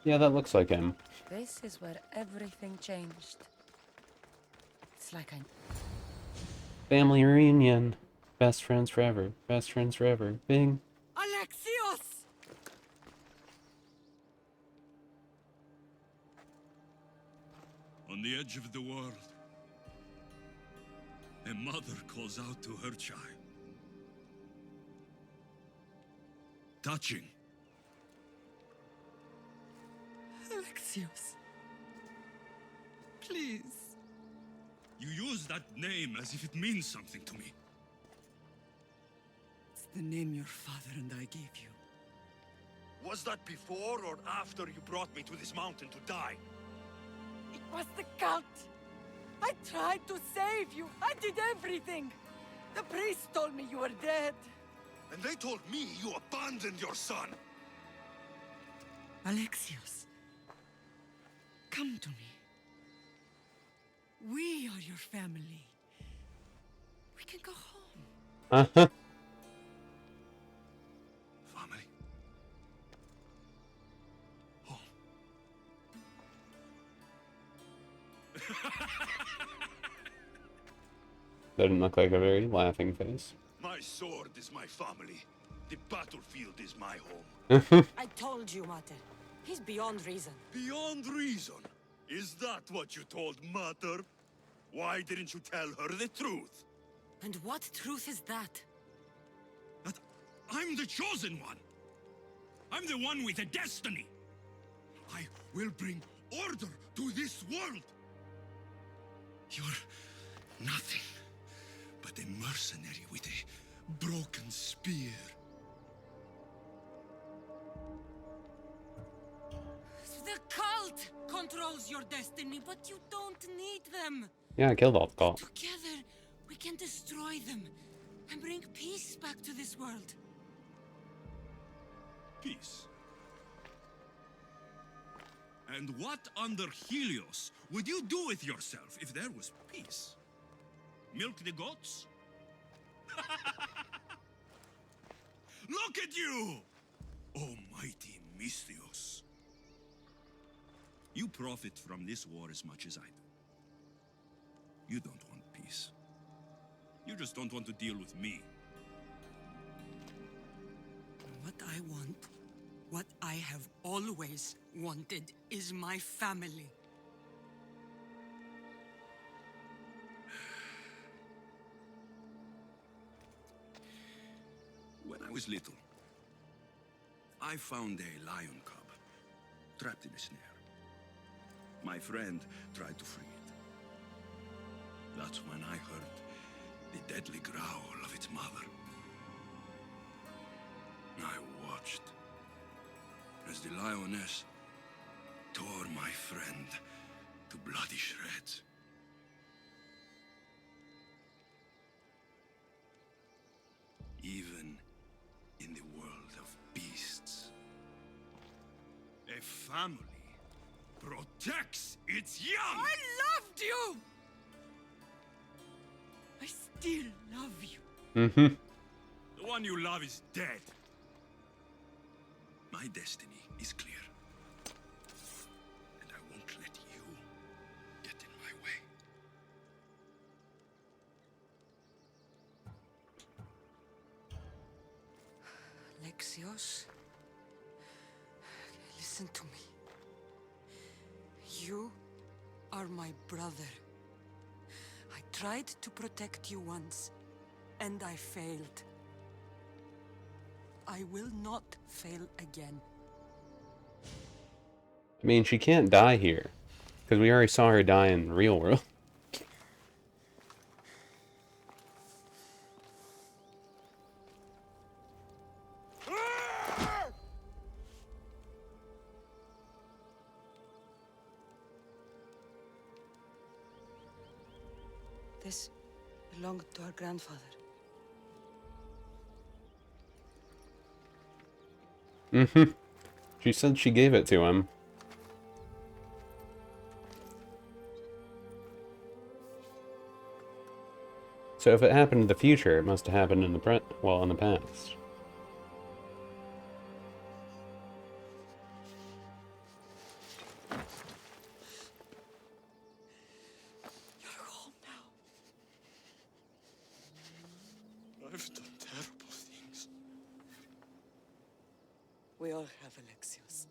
Yeah, that looks like him. This is where everything changed. It's like I... Family reunion. Best friends forever. Best friends forever. Bing. Alexios! On the edge of the world. A mother calls out to her child. Touching. Alexios. Please. You use that name as if it means something to me. It's the name your father and I gave you. Was that before or after you brought me to this mountain to die? It was the cult. I tried to save you. I did everything. The priest told me you were dead. And they told me you abandoned your son. Alexios, come to me. We are your family. We can go home. Family? Home. Doesn't look like a very laughing face. My sword is my family. The battlefield is my home. I told you, Mater. He's beyond reason. Beyond reason? Is that what you told Mater? Why didn't you tell her the truth? And what truth is that? That I'm the chosen one. I'm the one with a destiny. I will bring order to this world. You're nothing but a mercenary with a broken spear. The cult controls your destiny, but you don't need them. Yeah, I killed all the cult. Together, we can destroy them and bring peace back to this world. Peace. And what under Helios would you do with yourself if there was peace? Milk the goats? Look at you! Almighty Misthios. You profit from this war as much as I do. You don't want peace. You just don't want to deal with me. What I want, what I have always wanted, is my family. When I was little, I found a lion cub trapped in a snare. My friend tried to free it. That's when I heard the deadly growl of its mother. I watched as the lioness tore my friend to bloody shreds. Even in the world of beasts, a family protects its young! I loved you! I still love you. Mm-hmm. The one you love is dead. My destiny is clear. And I won't let you get in my way. Alexios, listen to me. You are my brother. I tried to protect you once, and I failed. I will not fail again. I mean, she can't die here. Because we already saw her die in the real world. This belonged to our grandfather. Mm-hmm. She said she gave it to him. So if it happened in the future, it must have happened in the in the past. You're home now. I've done terrible things. We all have, Alexios.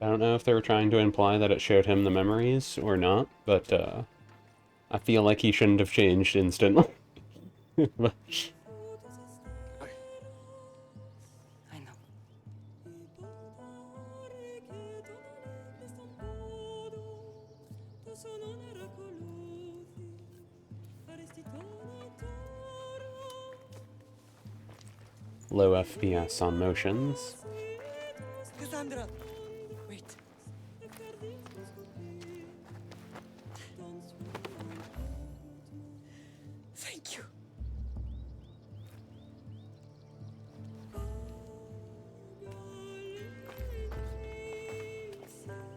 I don't know if they were trying to imply that it showed him the memories or not, but I feel like he shouldn't have changed instantly. But- I know. Low FPS on motions. Cassandra! Wait. Thank you.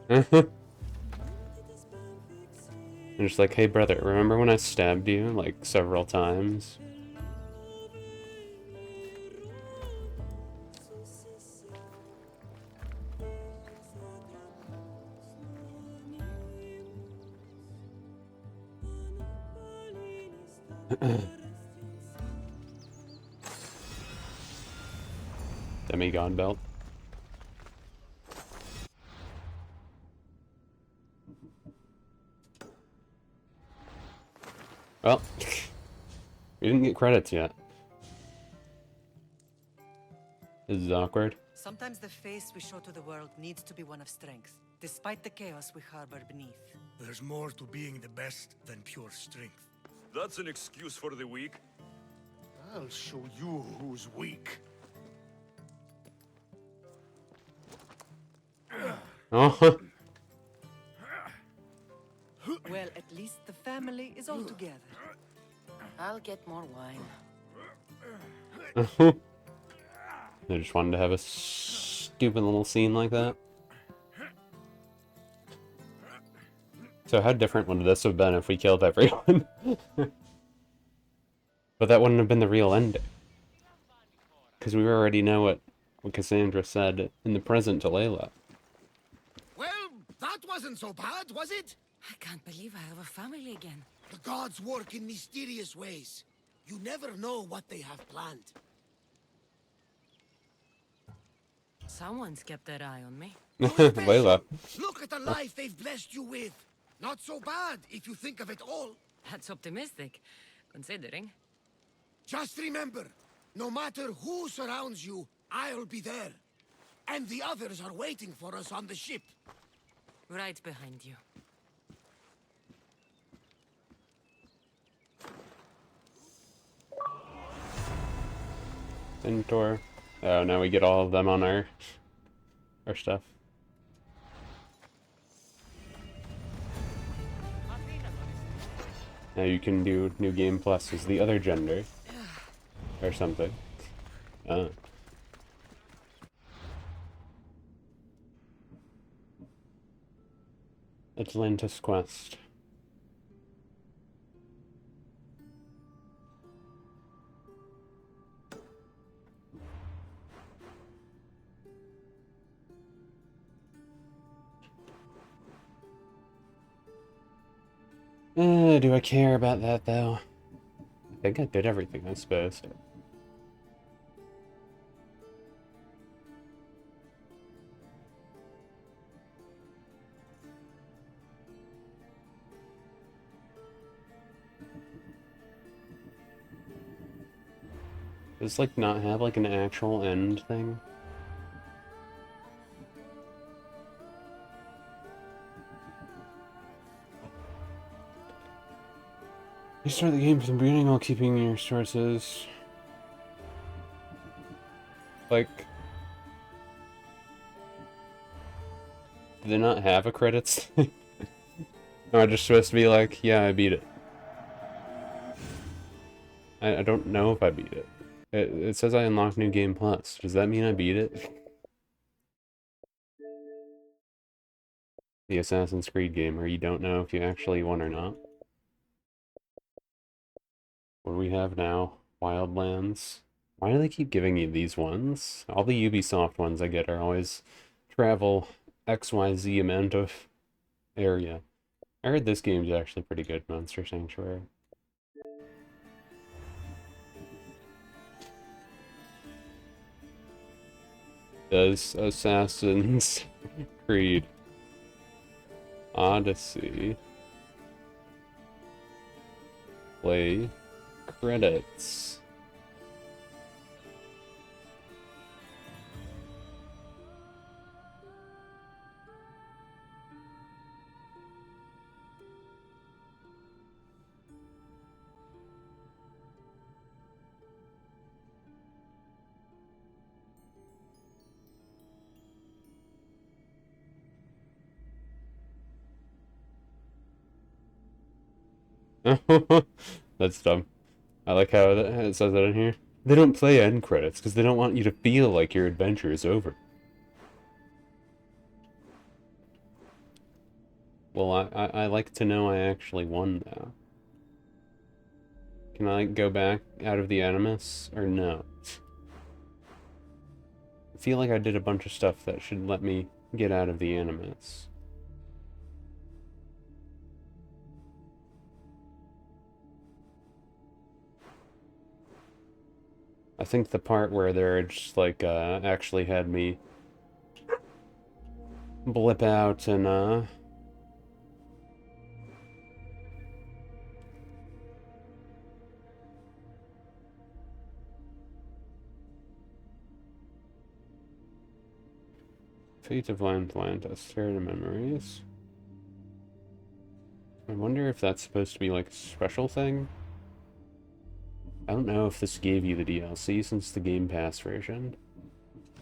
I'm just like, hey brother, remember when I stabbed you, like, several times? Demigod belt. Well, we didn't get credits yet. This is awkward. Sometimes the face we show to the world needs to be one of strength, despite the chaos we harbor beneath. There's more to being the best than pure strength. That's an excuse for the weak. I'll show you who's weak. Oh. Well, at least the family is all together. I'll get more wine. They just wanted to have a stupid little scene like that. So how different would this have been if we killed everyone? But that wouldn't have been the real ending. Because we already know what Cassandra said in the present to Layla. Well, that wasn't so bad, was it? I can't believe I have a family again. The gods work in mysterious ways. You never know what they have planned. Someone's kept their eye on me. Layla. Look at the life they've blessed you with. Not so bad, if you think of it all. That's optimistic, considering. Just remember, no matter who surrounds you, I'll be there. And the others are waiting for us on the ship. Right behind you. Centaur. Oh, now we get all of them on our stuff. Now you can do New Game Plus as the other gender. Or something. Atlantis Quest. Do I care about that, though? I think I did everything I was supposed to. Does, like, not have, like, an actual end thing? You start the game from the beginning while keeping your sources. Like... Do they not have a credits thing? Or am I just supposed to be like, yeah, I beat it? I don't know if I beat it. It says I unlocked New Game Plus. Does that mean I beat it? The Assassin's Creed game, where you don't know if you actually won or not. What do we have now? Wildlands. Why do they keep giving me these ones? All the Ubisoft ones I get are always travel XYZ amount of area. I heard this game's actually pretty good, Monster Sanctuary. Does Assassin's Creed Odyssey. Play credits. That's dumb. I like how it says that in here. They don't play end credits because they don't want you to feel like your adventure is over. Well, I like to know I actually won now. Can I go back out of the Animus or no? I feel like I did a bunch of stuff that should let me get out of the Animus. I think the part where they're just like actually had me blip out and Fate of Atlantis, Terror Memories. I wonder if that's supposed to be like a special thing. I don't know if this gave you the DLC since the Game Pass version.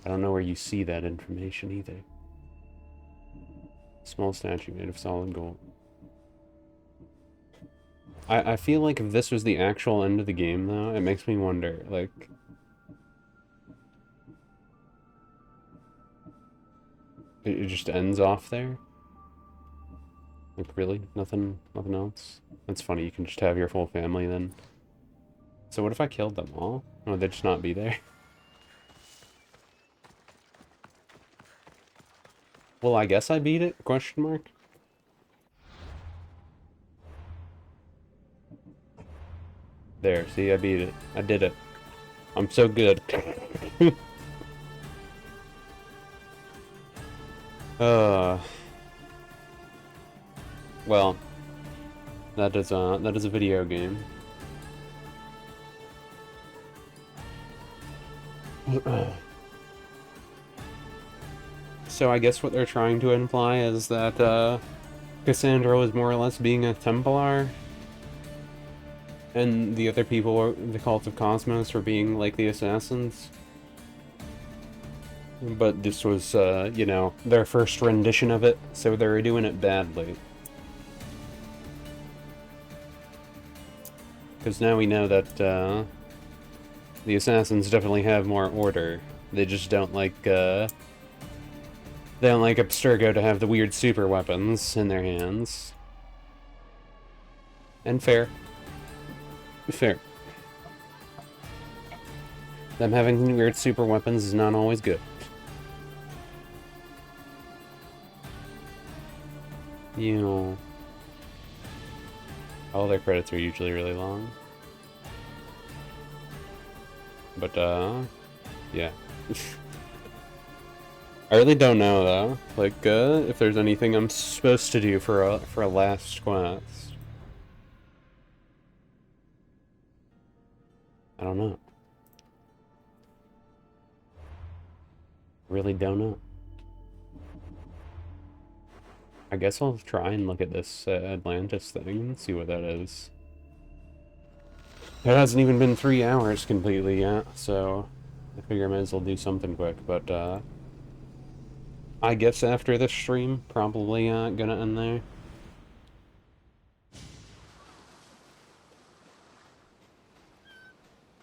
I don't know where you see that information either. Small statue made of solid gold. I feel like if this was the actual end of the game, though, it makes me wonder, like... It just ends off there? Like, really? Nothing else? That's funny, you can just have your full family then. So what if I killed them all? Or would they just not be there? Well, I guess I beat it? Question mark? There, see, I beat it. I did it. I'm so good. Well, that is a video game. So I guess what they're trying to imply is that Cassandra was more or less being a Templar, and the other people, the Cult of Cosmos, were being like the Assassins. But this was, you know, their first rendition of it, so they were doing it badly. Because now we know that the Assassins definitely have more order. They just don't like, they don't like Abstergo to have the weird super weapons in their hands. And fair. Fair. Them having weird super weapons is not always good. You know... All their credits are usually really long. But, yeah. I really don't know, though. Like, if there's anything I'm supposed to do for a last quest. I don't know. Really don't know. I guess I'll try and look at this Atlantis thing and see what that is. It hasn't even been 3 hours completely yet, so I figure I might as well do something quick, but I guess after this stream, probably gonna end there.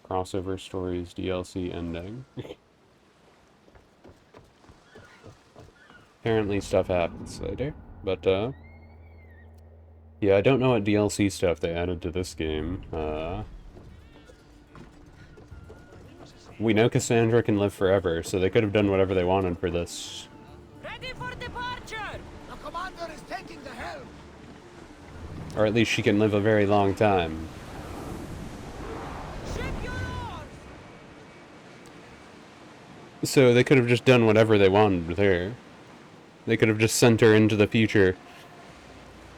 Crossover Stories DLC ending. Apparently stuff happens later, but yeah, I don't know what DLC stuff they added to this game. We know Cassandra can live forever, so they could have done whatever they wanted for this. Ready for departure! The commander is taking the helm! Or at least she can live a very long time. So they could have just done whatever they wanted with her. They could have just sent her into the future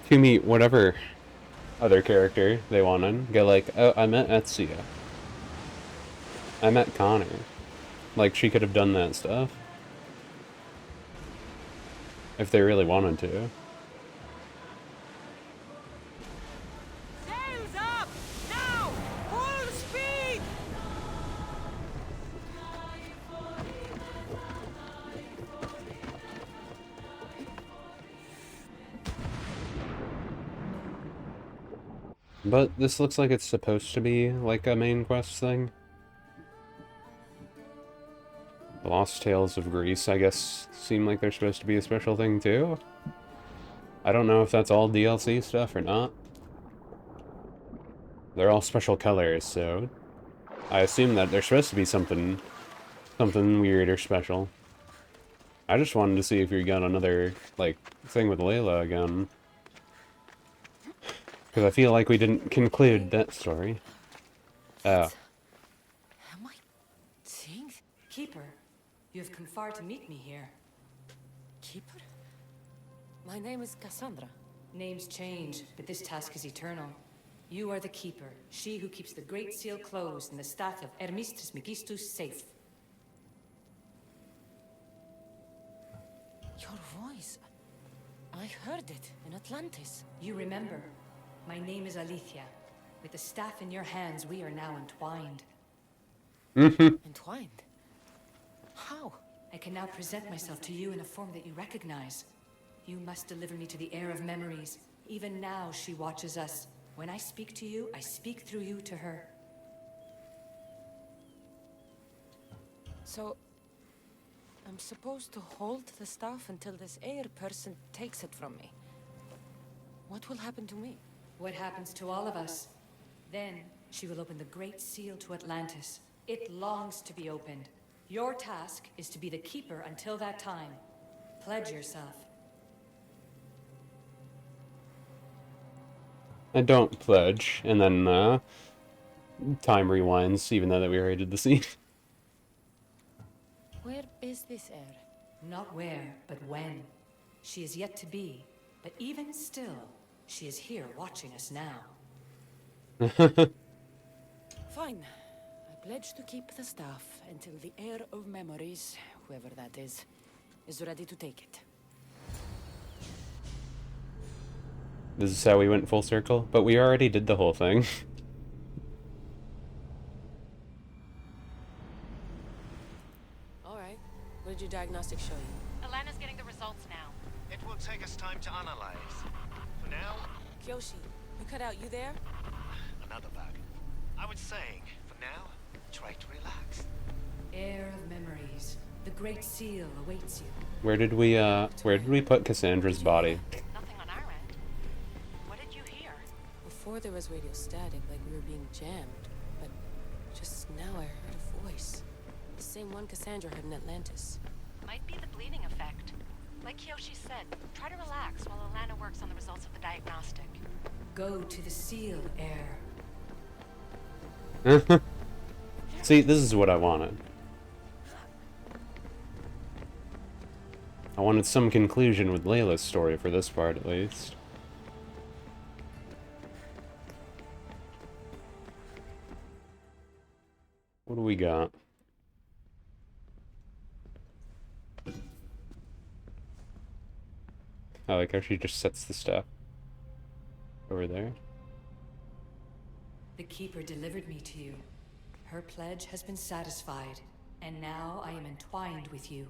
to meet whatever other character they wanted. Go like, oh, I met Etsia. I met Connor. Like, she could have done that stuff. If they really wanted to. Sails up! Now! Full speed! But this looks like it's supposed to be like a main quest thing. The Lost Tales of Greece, I guess, seem like they're supposed to be a special thing too. I don't know if that's all DLC stuff or not. They're all special colors, so I assume that they're supposed to be something weird or special. I just wanted to see if you got another, like, thing with Layla again. Because I feel like we didn't conclude that story. Oh. Am I seeing? Keeper, you have come far to meet me here. Keeper? My name is Cassandra. Names change, but this task is eternal. You are the Keeper, she who keeps the Great Seal closed and the staff of Hermes Trismegistus safe. Your voice. I heard it in Atlantis. You remember. My name is Alethea. With the staff in your hands, we are now entwined. Entwined? How? I can now present myself to you in a form that you recognize. You must deliver me to the heir of memories. Even now, she watches us. When I speak to you, I speak through you to her. So, I'm supposed to hold the staff until this heir person takes it from me. What will happen to me? What happens to all of us? Then, she will open the Great Seal to Atlantis. It longs to be opened. Your task is to be the Keeper until that time. Pledge yourself. I don't pledge, and then, time rewinds, even though that we already did the scene. Where is this heir? Not where, but when. She is yet to be, but even still, she is here watching us now. Fine. I pledge to keep the staff until the heir of memories, whoever that is ready to take it. This is how we went full circle, but we already did the whole thing. Alright. What did your diagnostic show you? Alana's getting the results now. It will take us time to analyze. For now... Kyoshi, you cut out. You there? Another bug. I was saying, for now, try to relax. Heir of memories. The Great Seal awaits you. Where did we put Cassandra's body? Nothing on our end. What did you hear? Before there was radio static, like we were being jammed. But just now I heard a voice. The same one Cassandra heard in Atlantis. Might be the bleeding effect. Like Kyoshi said, try to relax while Alana works on the results of the diagnostic. Go to the Seal, Heir. See, this is what I wanted. I wanted some conclusion with Layla's story for this part, at least. What do we got? I like how she just sets the stuff over there. The Keeper delivered me to you. Her pledge has been satisfied, and now I am entwined with you.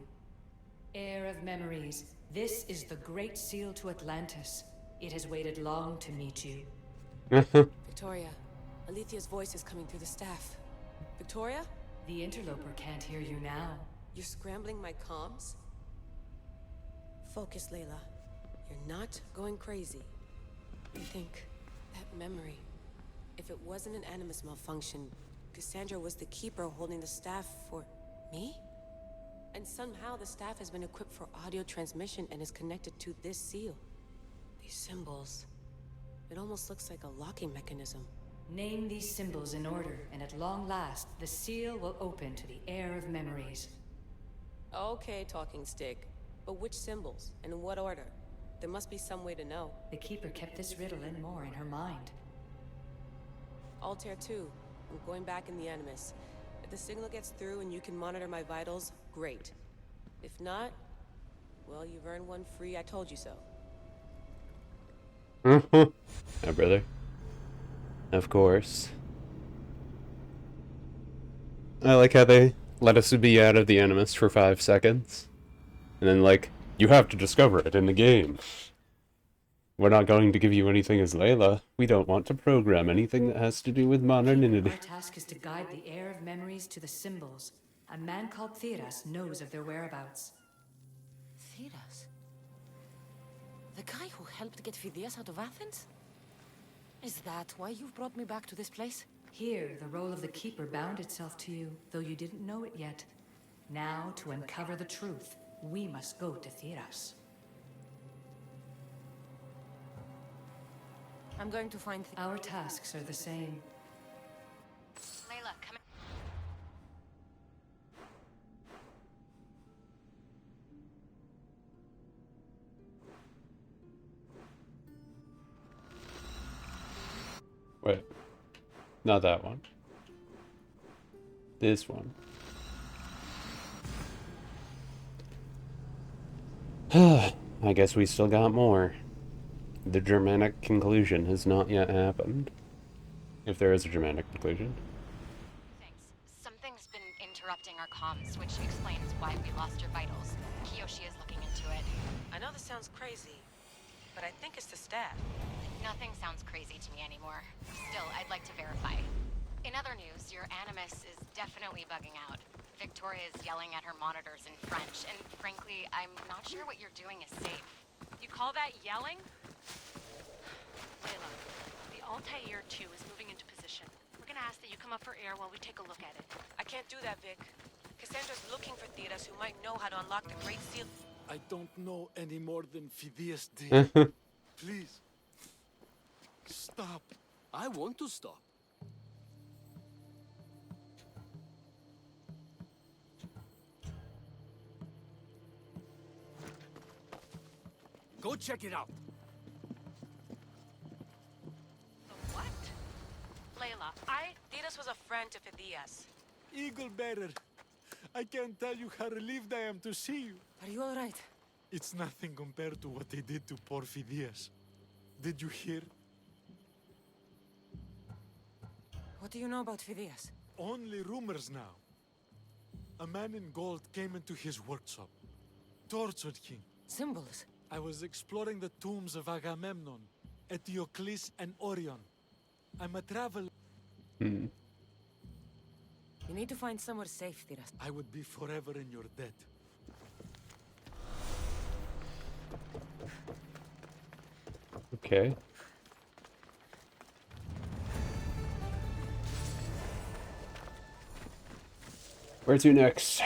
Heir of memories, this is the Great Seal to Atlantis. It has waited long to meet you. Victoria, Alethea's voice is coming through the staff. Victoria? The interloper can't hear you now. You're scrambling my comms? Focus, Layla. You're not going crazy. I think that memory. If it wasn't an Animus malfunction, Cassandra was the Keeper holding the staff for me? And somehow the staff has been equipped for audio transmission and is connected to this seal. These symbols. It almost looks like a locking mechanism. Name these symbols in order, and at long last, the seal will open to the Heir of memories. Okay, talking stick. But which symbols, and in what order? There must be some way to know. The Keeper kept this riddle and more in her mind. Altair 2. I'm going back in the Animus. If the signal gets through and you can monitor my vitals, great. If not, well, you've earned one free I told you so. My brother. Of course. I like how they let us be out of the Animus for 5 seconds. And then, like, you have to discover it in the game. We're not going to give you anything as Layla. We don't want to program anything that has to do with modernity. Our task is to guide the heir of memories to the symbols. A man called Theras knows of their whereabouts. Theras? The guy who helped get Phidias out of Athens? Is that why you've brought me back to this place? Here, the role of the Keeper bound itself to you, though you didn't know it yet. Now, to uncover the truth, we must go to Theras. I'm going to find... Our tasks are the same. Layla, come in. Wait. Not that one. This one. I guess we still got more. The Germanic conclusion has not yet happened. If there is a Germanic conclusion. Something's been interrupting our comms, which explains why we lost your vitals. Kiyoshi is looking into it. I know this sounds crazy, but I think it's the staff. Nothing sounds crazy to me anymore. Still, I'd like to verify. In other news, your Animus is definitely bugging out. Victoria is yelling at her monitors in French, and frankly, I'm not sure what you're doing is safe. You call that yelling? Layla, the Altair 2 is moving into position. We're gonna ask that you come up for air while we take a look at it. I can't do that, Vic. Cassandra's looking for Theras who might know how to unlock the Great Seal. I don't know any more than Phidias did. Please. Stop. I want to stop. Go check it out. What? Layla, Theras was a friend to Phidias. Eagle bearer. I can't tell you how relieved I am to see you. Are you all right? It's nothing compared to what they did to poor Phidias. Did you hear? What do you know about Phidias? Only rumors now. A man in gold came into his workshop, tortured him. Symbols? I was exploring the tombs of Agamemnon, Eteocles, and Orion. I'm a traveler. You need to find somewhere safe, Theras. I would be forever in your debt. Okay. Where to next?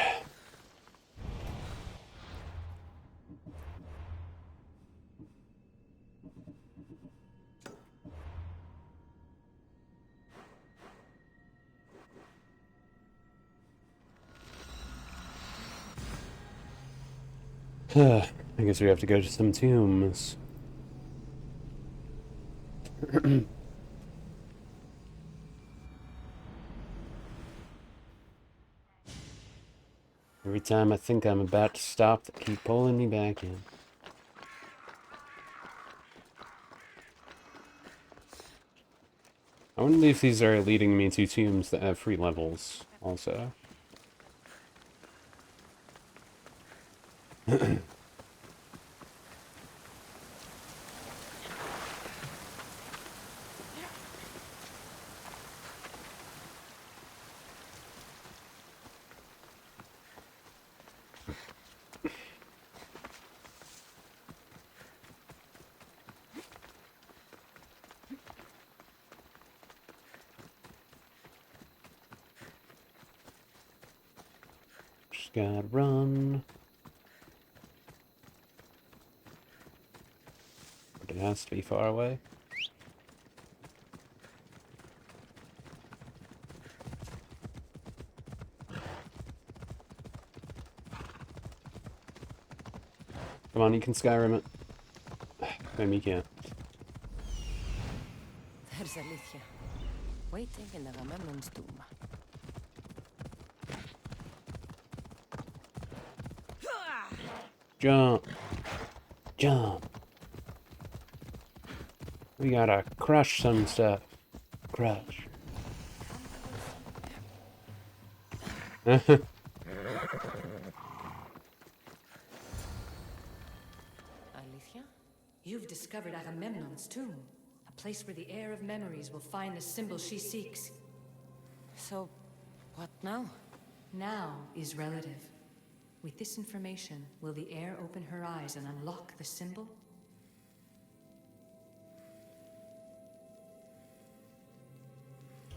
I guess we have to go to some tombs. Every time I think I'm about to stop, they keep pulling me back in. I wonder if these are leading me to tombs that have free levels, also. Just gotta run. But it has to be far away. Come on, you can Skyrim it. Maybe you can't. There's Alethea, waiting in Agamemnon's tomb. Jump! Jump! We gotta crush some stuff. Crush. Alethea, you've discovered Agamemnon's tomb, a place where the heir of memories will find the symbol she seeks. So, what now? Now is relative. With this information, will the heir open her eyes and unlock the symbol?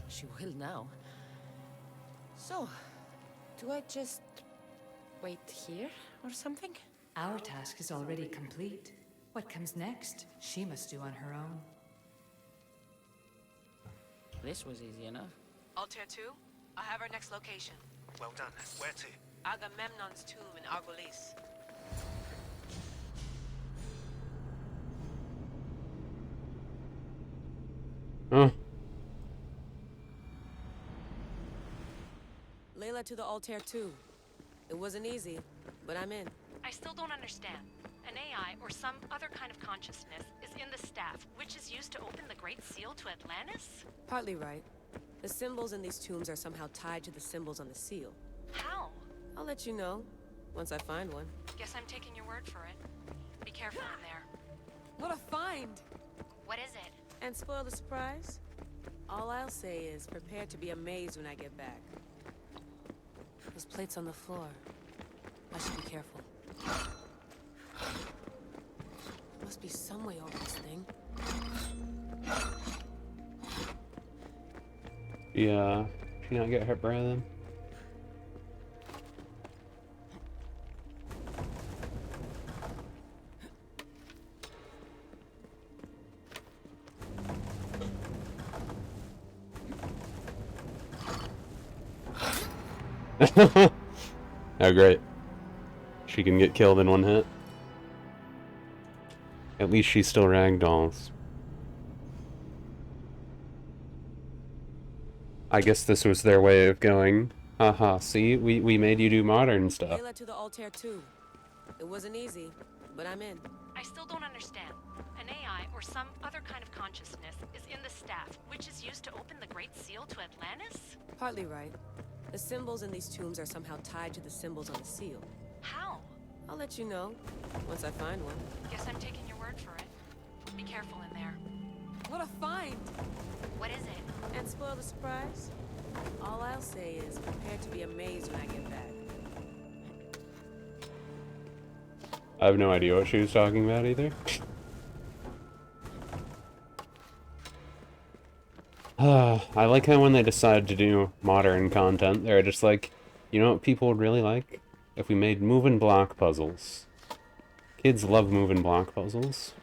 She will now. So, do I just wait here or something? Our task is already complete. What comes next, she must do on her own. This was easy enough. Altair 2, I have our next location. Well done. Where to? Agamemnon's tomb in Argolis. Huh. Layla to the Altair 2. It wasn't easy, but I'm in. I still don't understand. An AI or some other kind of consciousness is in the staff, which is used to open the Great Seal to Atlantis? Partly right. The symbols in these tombs are somehow tied to the symbols on the seal. How? I'll let you know, once I find one. Guess I'm taking your word for it. Be careful in there. What a find! What is it? And spoil the surprise? All I'll say is, prepare to be amazed when I get back. There's plates on the floor. I should be careful. There must be some way over this thing. Yeah. Should you not get hit by them? Oh, great. She can get killed in one hit. At least she still ragdolls. I guess this was their way of going, haha, see, we made you do modern stuff. Layla to the Altair 2. It wasn't easy, but I'm in. I still don't understand. An AI or some other kind of consciousness is in the staff, which is used to open the Great Seal to Atlantis? Partly right. The symbols in these tombs are somehow tied to the symbols on the seal. How? I'll let you know, once I find one. Guess I'm taking your word for it. Be careful in there. What a find! What is it? And spoil the surprise? All I'll say is, prepare to be amazed when I get back. I have no idea what she was talking about either. I like how when they decide to do modern content, they're just like, you know what people would really like? If we made moving block puzzles. Kids love moving block puzzles.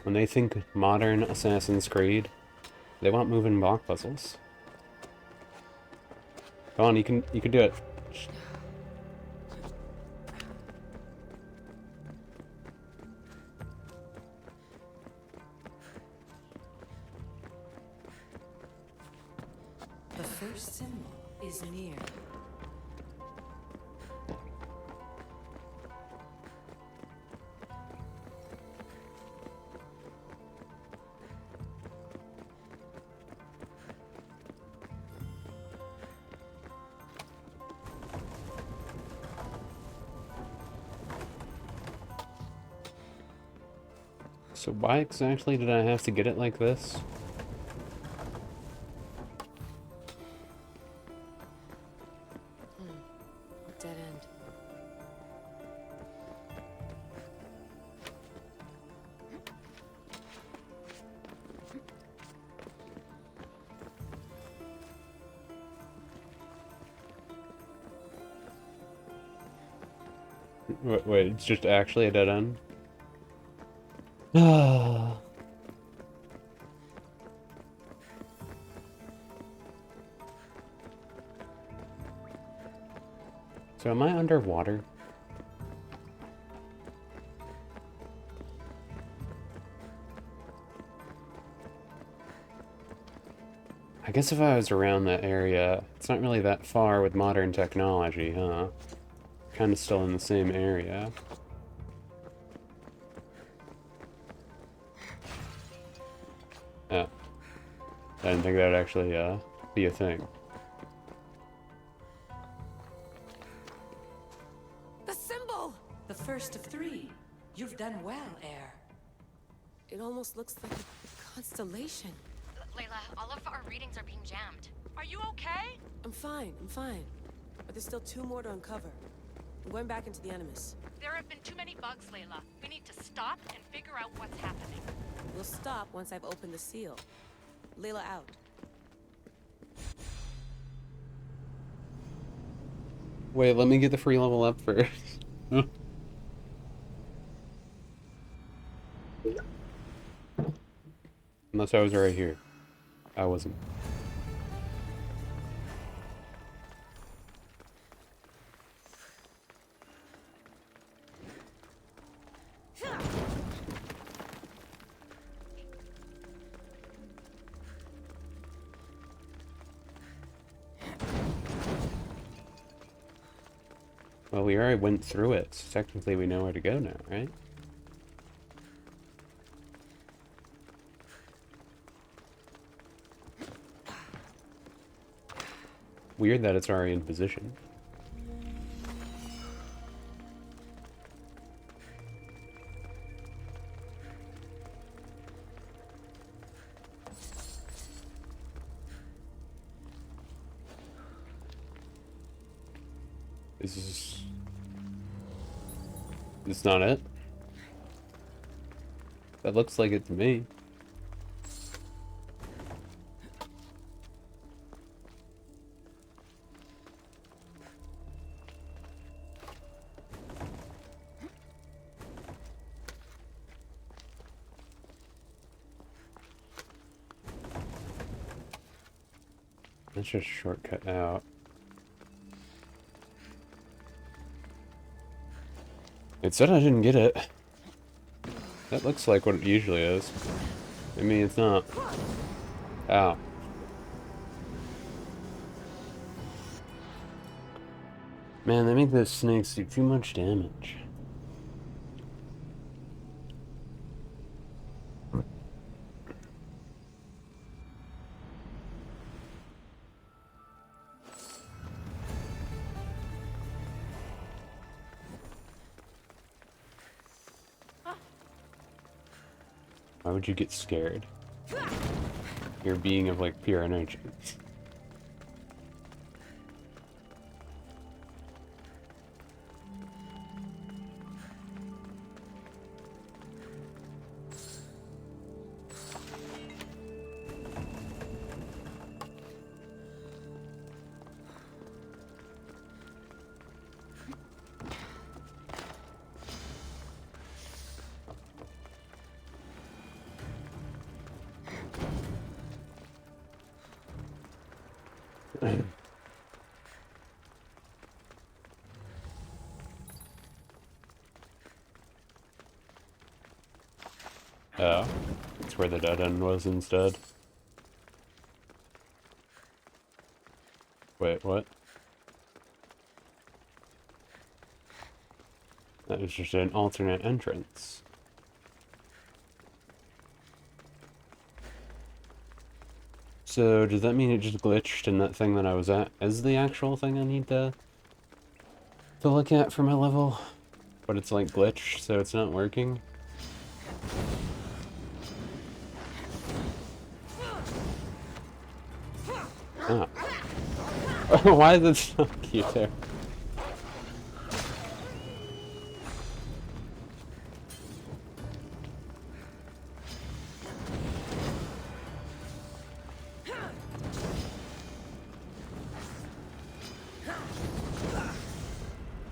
When they think modern Assassin's Creed, they want moving block puzzles. Come on, you can do it. The first symbol is near. So why exactly did I have to get it like this? Dead end. Wait, it's just actually a dead end? Ah. So am I underwater? I guess if I was around that area, it's not really that far with modern technology, huh? Kind of still in the same area. Yeah. I didn't think that'd actually, be a thing. The symbol! The first of 3. You've done well, Air. It almost looks like a constellation. Layla, all of our readings are being jammed. Are you okay? I'm fine. But there's still 2 more to uncover. I'm going back into the Animus. There have been too many bugs, Layla. We need to stop and figure out what's happening. We'll stop once I've opened the seal. Layla out. Wait, let me get the free level up first. Unless I was right here. I wasn't. Well, we already went through it, so technically we know where to go now, right? Weird that it's already in position. Is this not it? That looks like it to me. That's just a shortcut out. It said I didn't get it. That looks like what it usually is. I mean, it's not. Ow. Man, they make those snakes do too much damage. Why would you get scared? You're a being of, like, pure energy. Oh, that's where the dead end was instead. Wait, what? That was just an alternate entrance. So, does that mean it just glitched and that thing that I was at is the actual thing I need to look at for my level? But it's like glitched, so it's not working? Ah. Why is it so cute there?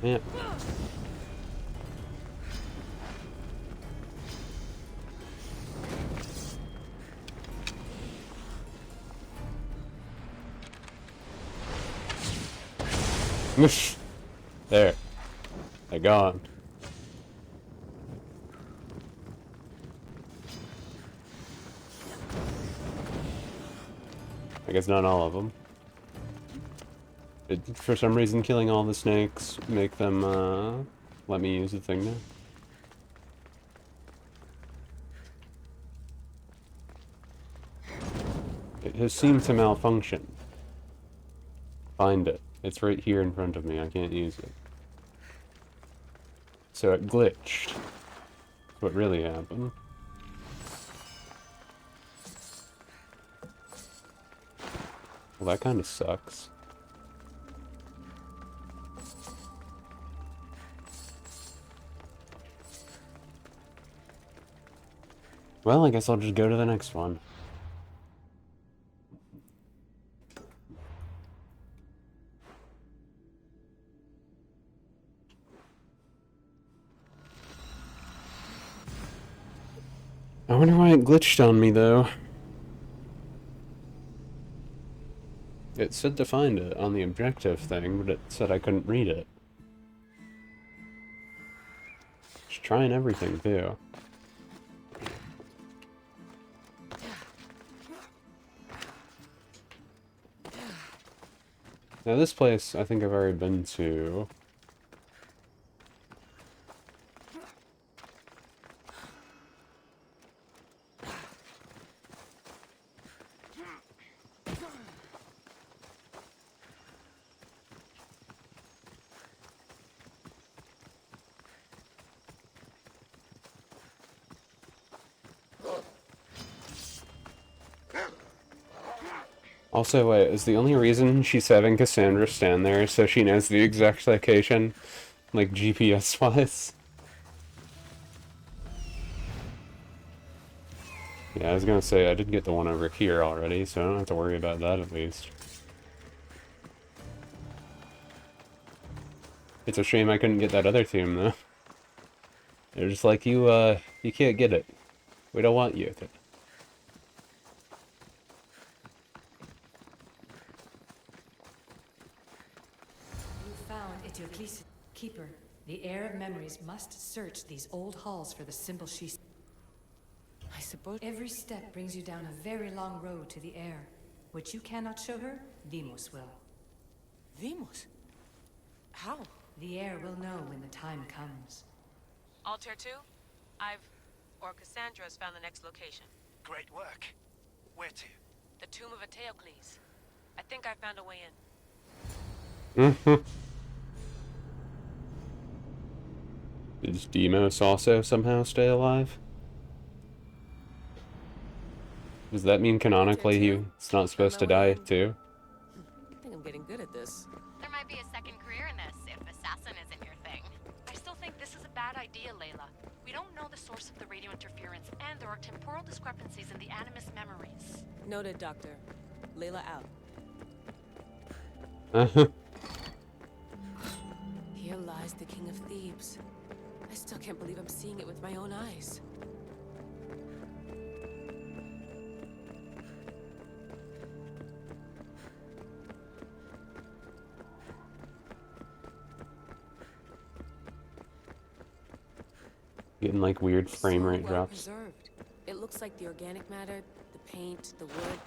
Yeah. There. They're gone. I guess not all of them. For some reason, killing all the snakes make them, let me use the thing now. It has seemed to malfunction. Find it. It's right here in front of me. I can't use it. So it glitched. That's what really happened. Well, that kind of sucks. Well, I guess I'll just go to the next one. I wonder why it glitched on me, though. It said to find it on the objective thing, but it said I couldn't read it. Just trying everything, too. Now this place, I think I've already been to. Also, wait, is the only reason she's having Cassandra stand there so she knows the exact location? Like, GPS-wise? Yeah, I was gonna say, I did get the one over here already, so I don't have to worry about that at least. It's a shame I couldn't get that other tomb, though. They're just like, you can't get it. We don't want you to. Keeper, the heir of memories must search these old halls for the symbol she... I suppose... Every step brings you down a very long road to the heir. Which you cannot show her, Demos will. Demos? How? The heir will know when the time comes. Altair 2, or Cassandra has found the next location. Great work. Where to? The tomb of Eteocles. I think I found a way in. Mm-hmm. Does Demos also somehow stay alive? Does that mean canonically he's not supposed to die too? I think I'm getting good at this. There might be a second career in this if assassin isn't your thing. I still think this is a bad idea, Layla. We don't know the source of the radio interference, and there are temporal discrepancies in the Animus memories. Noted, Doctor. Layla out. Uh-huh. Here lies the King of Thebes. I still can't believe I'm seeing it with my own eyes. Getting like weird frame rate well drops. Preserved. It looks like the organic matter, the paint, the wood,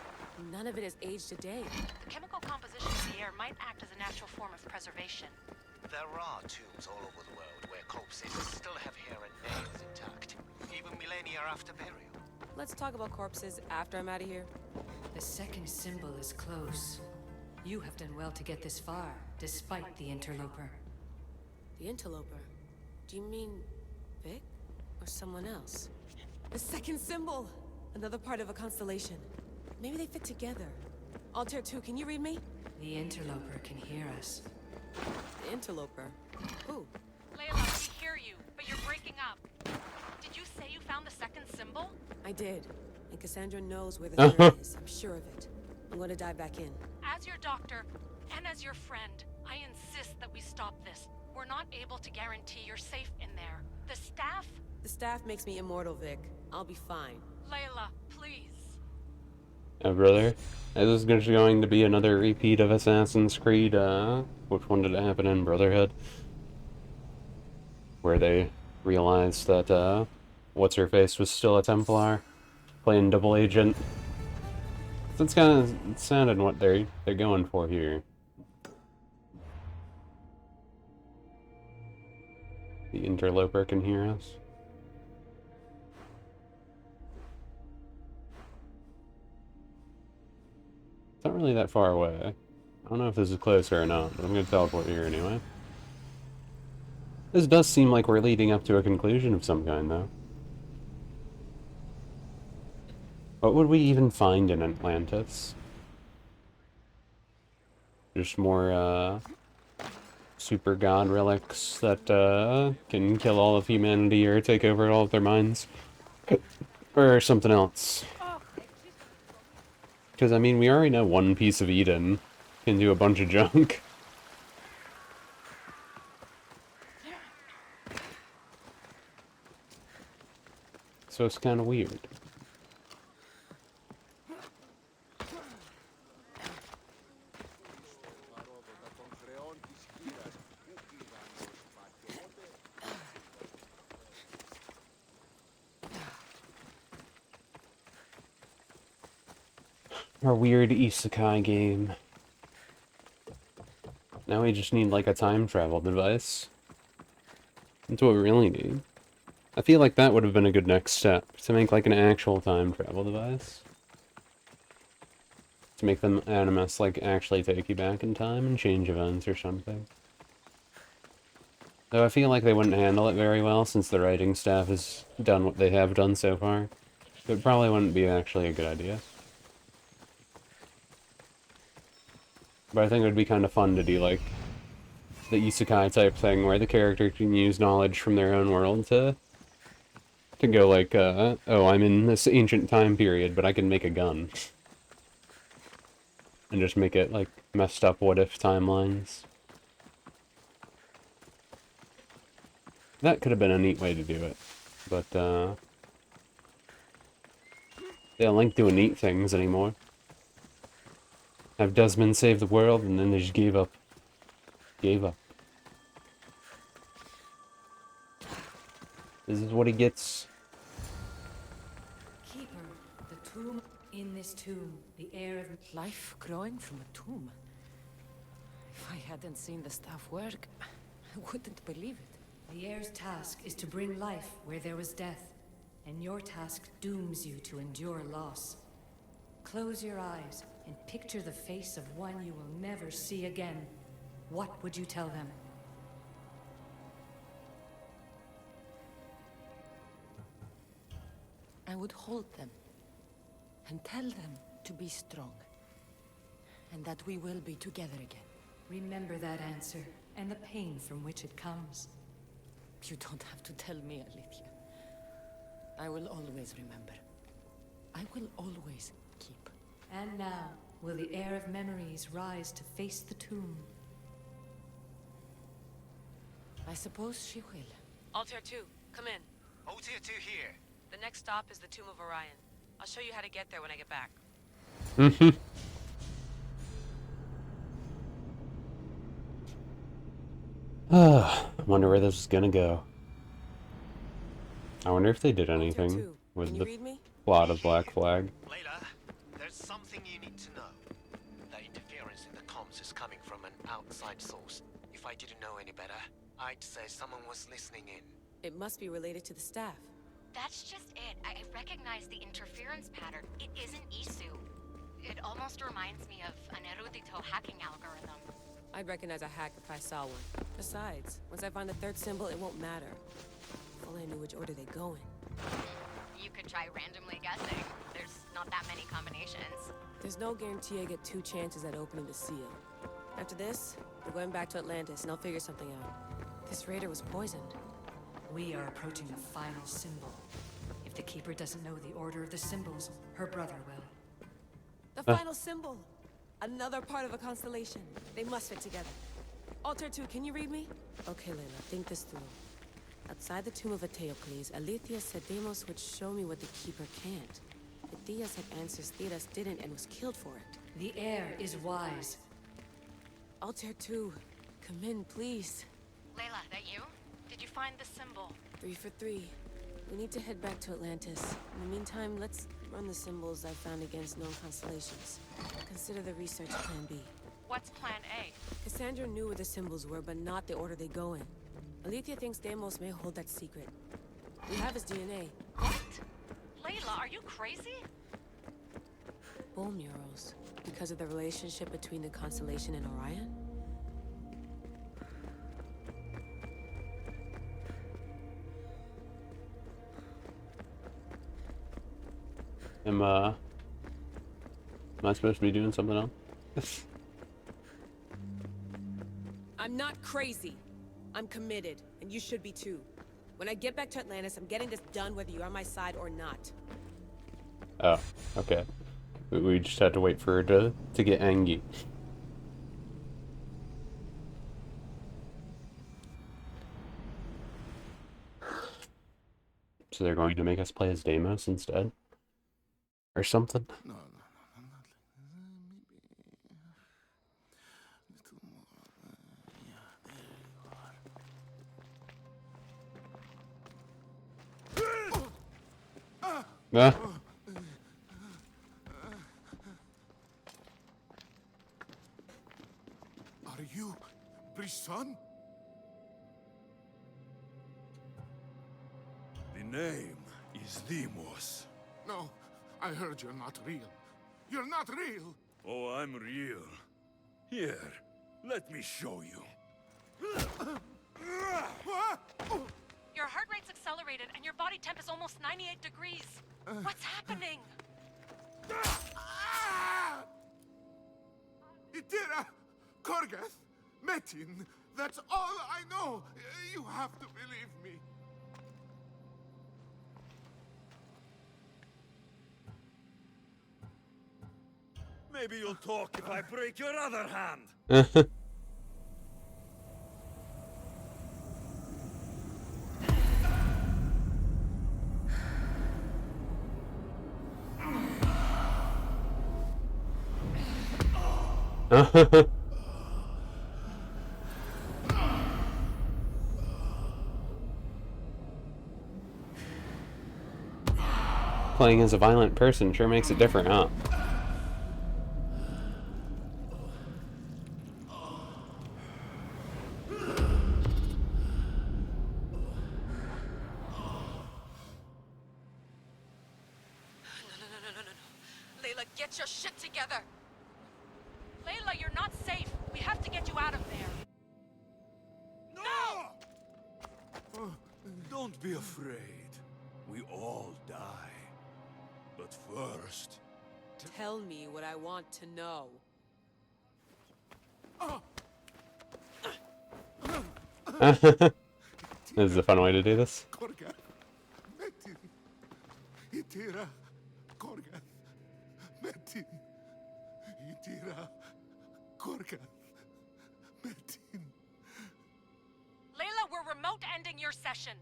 none of it has aged a day. The chemical composition of the air might act as a natural form of preservation. There are tombs all over the world where corpses still have hair and nails intact, even millennia after burial. Let's talk about corpses after I'm out of here. The second symbol is close. You have done well to get this far, despite the interloper. The interloper? Do you mean Vic? Or someone else? The second symbol! Another part of a constellation. Maybe they fit together. Altair 2, can you read me? The interloper can hear us. The interloper? Who? Layla, we hear you, but you're breaking up. Did you say you found the second symbol? I did. And Cassandra knows where the third is. I'm sure of it. I'm going to dive back in. As your doctor, and as your friend, I insist that we stop this. We're not able to guarantee you're safe in there. The staff... The staff makes me immortal, Vic. I'll be fine. Layla, please. Brother, is this going to be another repeat of Assassin's Creed? Which one did it happen in? Brotherhood? where they realized that, what's-her-face was still a Templar, playing double agent. So it's kind of sounded what they're going for here. The interloper can hear us. It's not really that far away. I don't know if this is closer or not, but I'm gonna teleport here anyway. This does seem like we're leading up to a conclusion of some kind, though. What would we even find in Atlantis? Just more, super god relics that, can kill all of humanity or take over all of their minds? Or something else? Because, I mean, we already know one piece of Eden can do a bunch of junk. So it's kind of weird. Our weird isekai game. Now we just need, like, a time travel device. That's what we really need. I feel like that would have been a good next step, to make, like, an actual time travel device. To make them Animus, like, actually take you back in time and change events or something. Though I feel like they wouldn't handle it very well, since the writing staff has done what they have done so far. It probably wouldn't be actually a good idea. But I think it would be kind of fun to do, like, the isekai type thing, where the character can use knowledge from their own world to go like, oh, I'm in this ancient time period, but I can make a gun. And just make it, like, messed up what-if timelines. That could have been a neat way to do it. But, they don't like doing neat things anymore. Have Desmond save the world, and then they just gave up. Gave up. This is what he gets. Keeper, the tomb. In this tomb, the air of life growing from a tomb. If I hadn't seen the staff work, I wouldn't believe it. The heir's task is to bring life where there was death, and your task dooms you to endure loss. Close your eyes and picture the face of one you will never see again. What would you tell them? I would hold them and tell them to be strong, and that we will be together again. Remember that answer, and the pain from which it comes. You don't have to tell me, Alethea. I will always remember. I will always keep. And now, will the heir of memories rise to face the tomb? I suppose she will. Altair 2, come in. Altair 2 here. The next stop is the Tomb of Orion. I'll show you how to get there when I get back. I wonder where this is gonna go. I wonder if they did anything with the plot of Black Flag. Layla, there's something you need to know. The interference in the comms is coming from an outside source. If I didn't know any better, I'd say someone was listening in. It must be related to the staff. That's just it. I recognize the interference pattern. It isn't Isu. It almost reminds me of an erudito hacking algorithm. I'd recognize a hack if I saw one. Besides, once I find the third symbol, it won't matter. If only I knew which order they go in. You could try randomly guessing. There's not that many combinations. There's no guarantee I get 2 chances at opening the seal. After this, we're going back to Atlantis, and I'll figure something out. This raider was poisoned. We are approaching the final symbol. If the Keeper doesn't know the order of the symbols, her brother will. The final symbol! Another part of a constellation. They must fit together. Altair 2, can you read me? Okay, Layla, think this through. Outside the tomb of Eteocles, Alethea said Deimos would show me what the Keeper can't. Aetheas had answers Thedas didn't and was killed for it. The heir is wise. Altair 2, come in, please. Layla, that you? Did you find the symbol? 3 for 3. We need to head back to Atlantis. In the meantime, let's run the symbols I found against known constellations. Consider the research plan B. What's plan A? Cassandra knew where the symbols were, but not the order they go in. Alethea thinks Deimos may hold that secret. We have his DNA. What? Layla, are you crazy? Bone murals. Because of the relationship between the constellation and Orion? Am I supposed to be doing something else? I'm not crazy. I'm committed, and you should be too. When I get back to Atlantis, I'm getting this done whether you're on my side or not. Oh, okay. We just had to wait for her to get angry. So they're going to make us play as Deimos instead? Or something? No. Ah. Are you Brisson? The name is Deimos. No, I heard you're not real. You're not real! Oh, I'm real. Here, let me show you. Your heart rate's accelerated and your body temp is almost 98 degrees. What's happening? Itira! Korgath! Metin! That's all I know! You have to believe me. Maybe you'll talk if I break your other hand. Playing as a violent person sure makes it different, huh? Layla, get your shit together! Layla, you're not safe. We have to get you out of there. No! Don't be afraid. We all die. But first... Tell me what I want to know. This is a fun way to do this. Korgath! Metin! Itira! Korgath! Metin! Itira! Korgath! Metin! Layla, we're remote ending your session.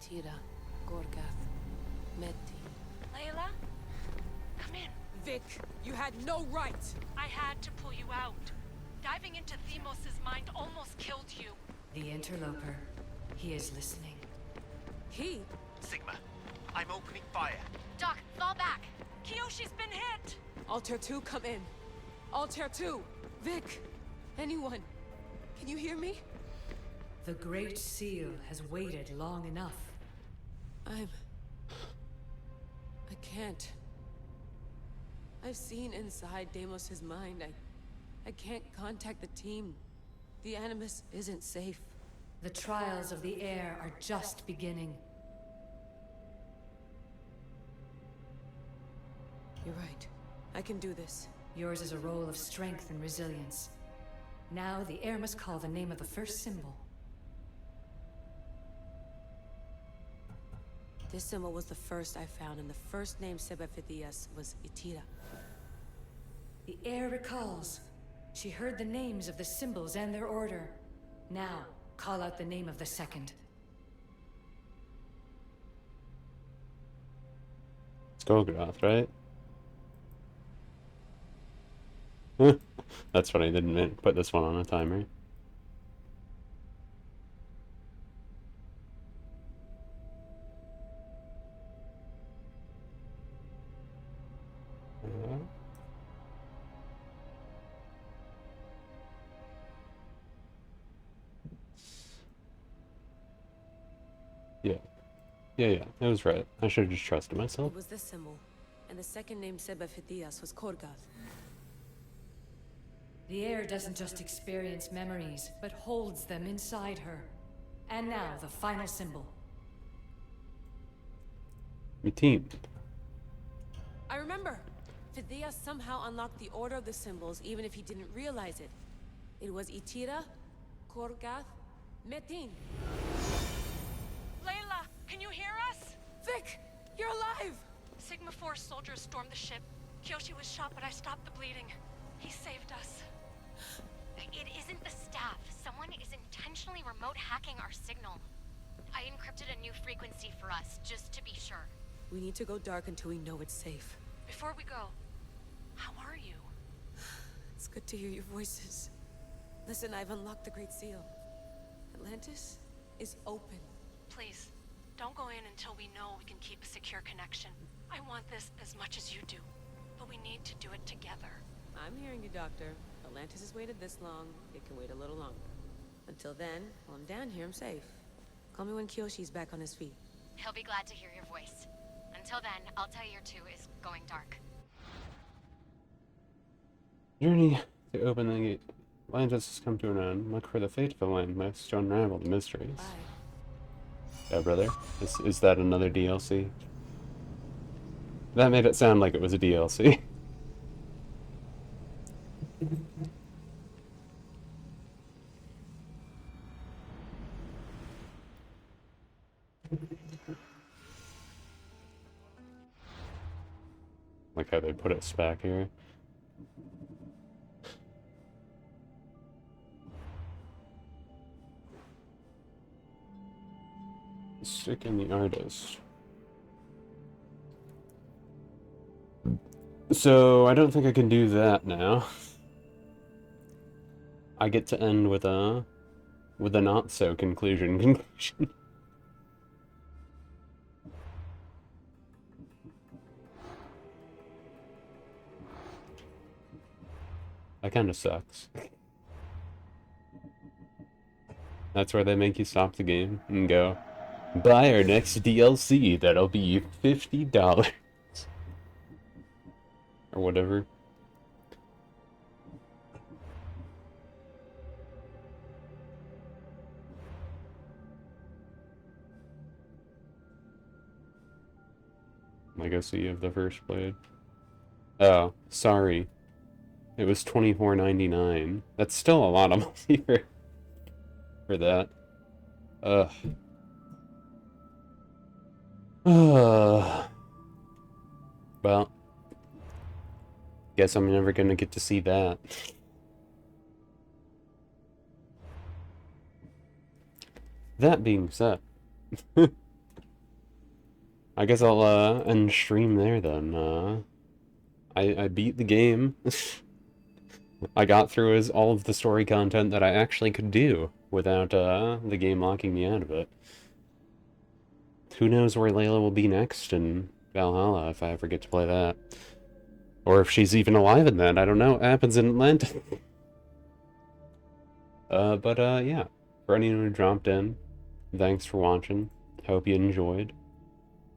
Itira, Gorgath, Metin. Layla? Come in. Vic, you had no right! I had to pull you out. Diving into Deimos' mind almost killed you. The interloper. He is listening. He? Sigma, I'm opening fire. Doc, fall back. Kiyoshi's been hit! Altair 2, come in. Altair 2! Vic! Anyone! Can you hear me? The Great Seal has waited long enough. I can't. I've seen inside Deimos' mind. I can't contact the team. The Animus isn't safe. The trials of the air are just beginning. You're right. I can do this. Yours is a role of strength and resilience. Now the air must call the name of the first symbol. This symbol was the first I found, and the first name Sebefithias was Itira. The air recalls. She heard the names of the symbols and their order. Now, call out the name of the second. It's Golgoth, right? That's funny, I didn't put this one on a timer. Yeah, it was right. I should have just trusted myself. It was this symbol, and the second name said by Phidias was Korgath. The heir doesn't just experience memories, but holds them inside her. And now, the final symbol. We teamed. I remember! Phidias somehow unlocked the order of the symbols, even if he didn't realize it. It was Itira, Korgath, Metin. Layla, can you hear us? Vic! You're alive! Sigma 4 soldiers stormed the ship. Kyoshi was shot, but I stopped the bleeding. He saved us. It isn't the staff. Someone is intentionally remote hacking our signal. I encrypted a new frequency for us, just to be sure. We need to go dark until we know it's safe. Before we go, how are you? It's good to hear your voices. Listen, I've unlocked the Great Seal. Atlantis is open. Please, don't go in until we know we can keep a secure connection. I want this as much as you do, but we need to do it together. I'm hearing you, Doctor. Atlantis has waited this long. It can wait a little longer. Until then, while I'm down here, I'm safe. Call me when Kyoshi's back on his feet. He'll be glad to hear your voice. Until then, I'll tell you two is going dark. Journey to open the gate. Atlantis has come to an end. Look for the fate of the land must unravel the mysteries. Bye. Yeah, brother. Is that another DLC? That made it sound like it was a DLC. Like how they put us back here. Stick in the artist. So I don't think I can do that now. I get to end with a not so conclusion. That kind of sucks. That's where they make you stop the game and go, buy our next DLC, that'll be $50. Or whatever. Legacy of the First Blade. Oh, sorry. It was $24.99. That's still a lot of money for that. Ugh. Well, guess I'm never gonna get to see that. That being said, I guess I'll end stream there then. I beat the game. I got through all of the story content that I actually could do without the game locking me out of it. Who knows where Layla will be next in Valhalla if I ever get to play that. Or if she's even alive in that, I don't know. It happens in Atlanta. Yeah. For anyone who dropped in, thanks for watching. Hope you enjoyed.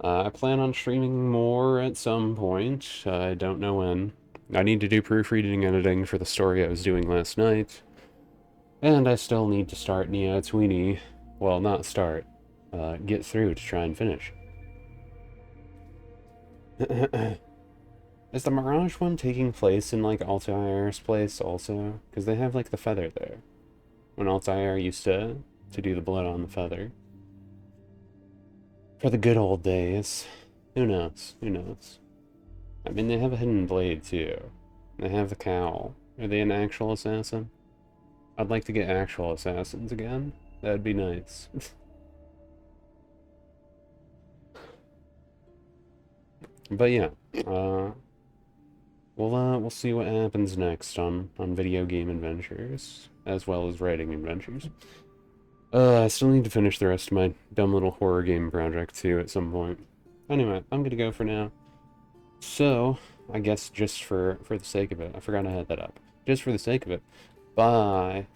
I plan on streaming more at some point. I don't know when. I need to do proofreading and editing for the story I was doing last night. And I still need to start Neo Tweenie. Well, not start. Get through to try and finish. Is the Mirage one taking place in, like, Altair's place also? Because they have, like, the feather there. When Altair used to do the blood on the feather. For the good old days. Who knows? Who knows? I mean, they have a hidden blade, too. They have the cowl. Are they an actual assassin? I'd like to get actual assassins again. That'd be nice. But yeah, we'll see what happens next on video game adventures, as well as writing adventures. I still need to finish the rest of my dumb little horror game project too at some point. Anyway, I'm gonna go for now. So, I guess just for the sake of it, I forgot I had that up. Just for the sake of it, bye.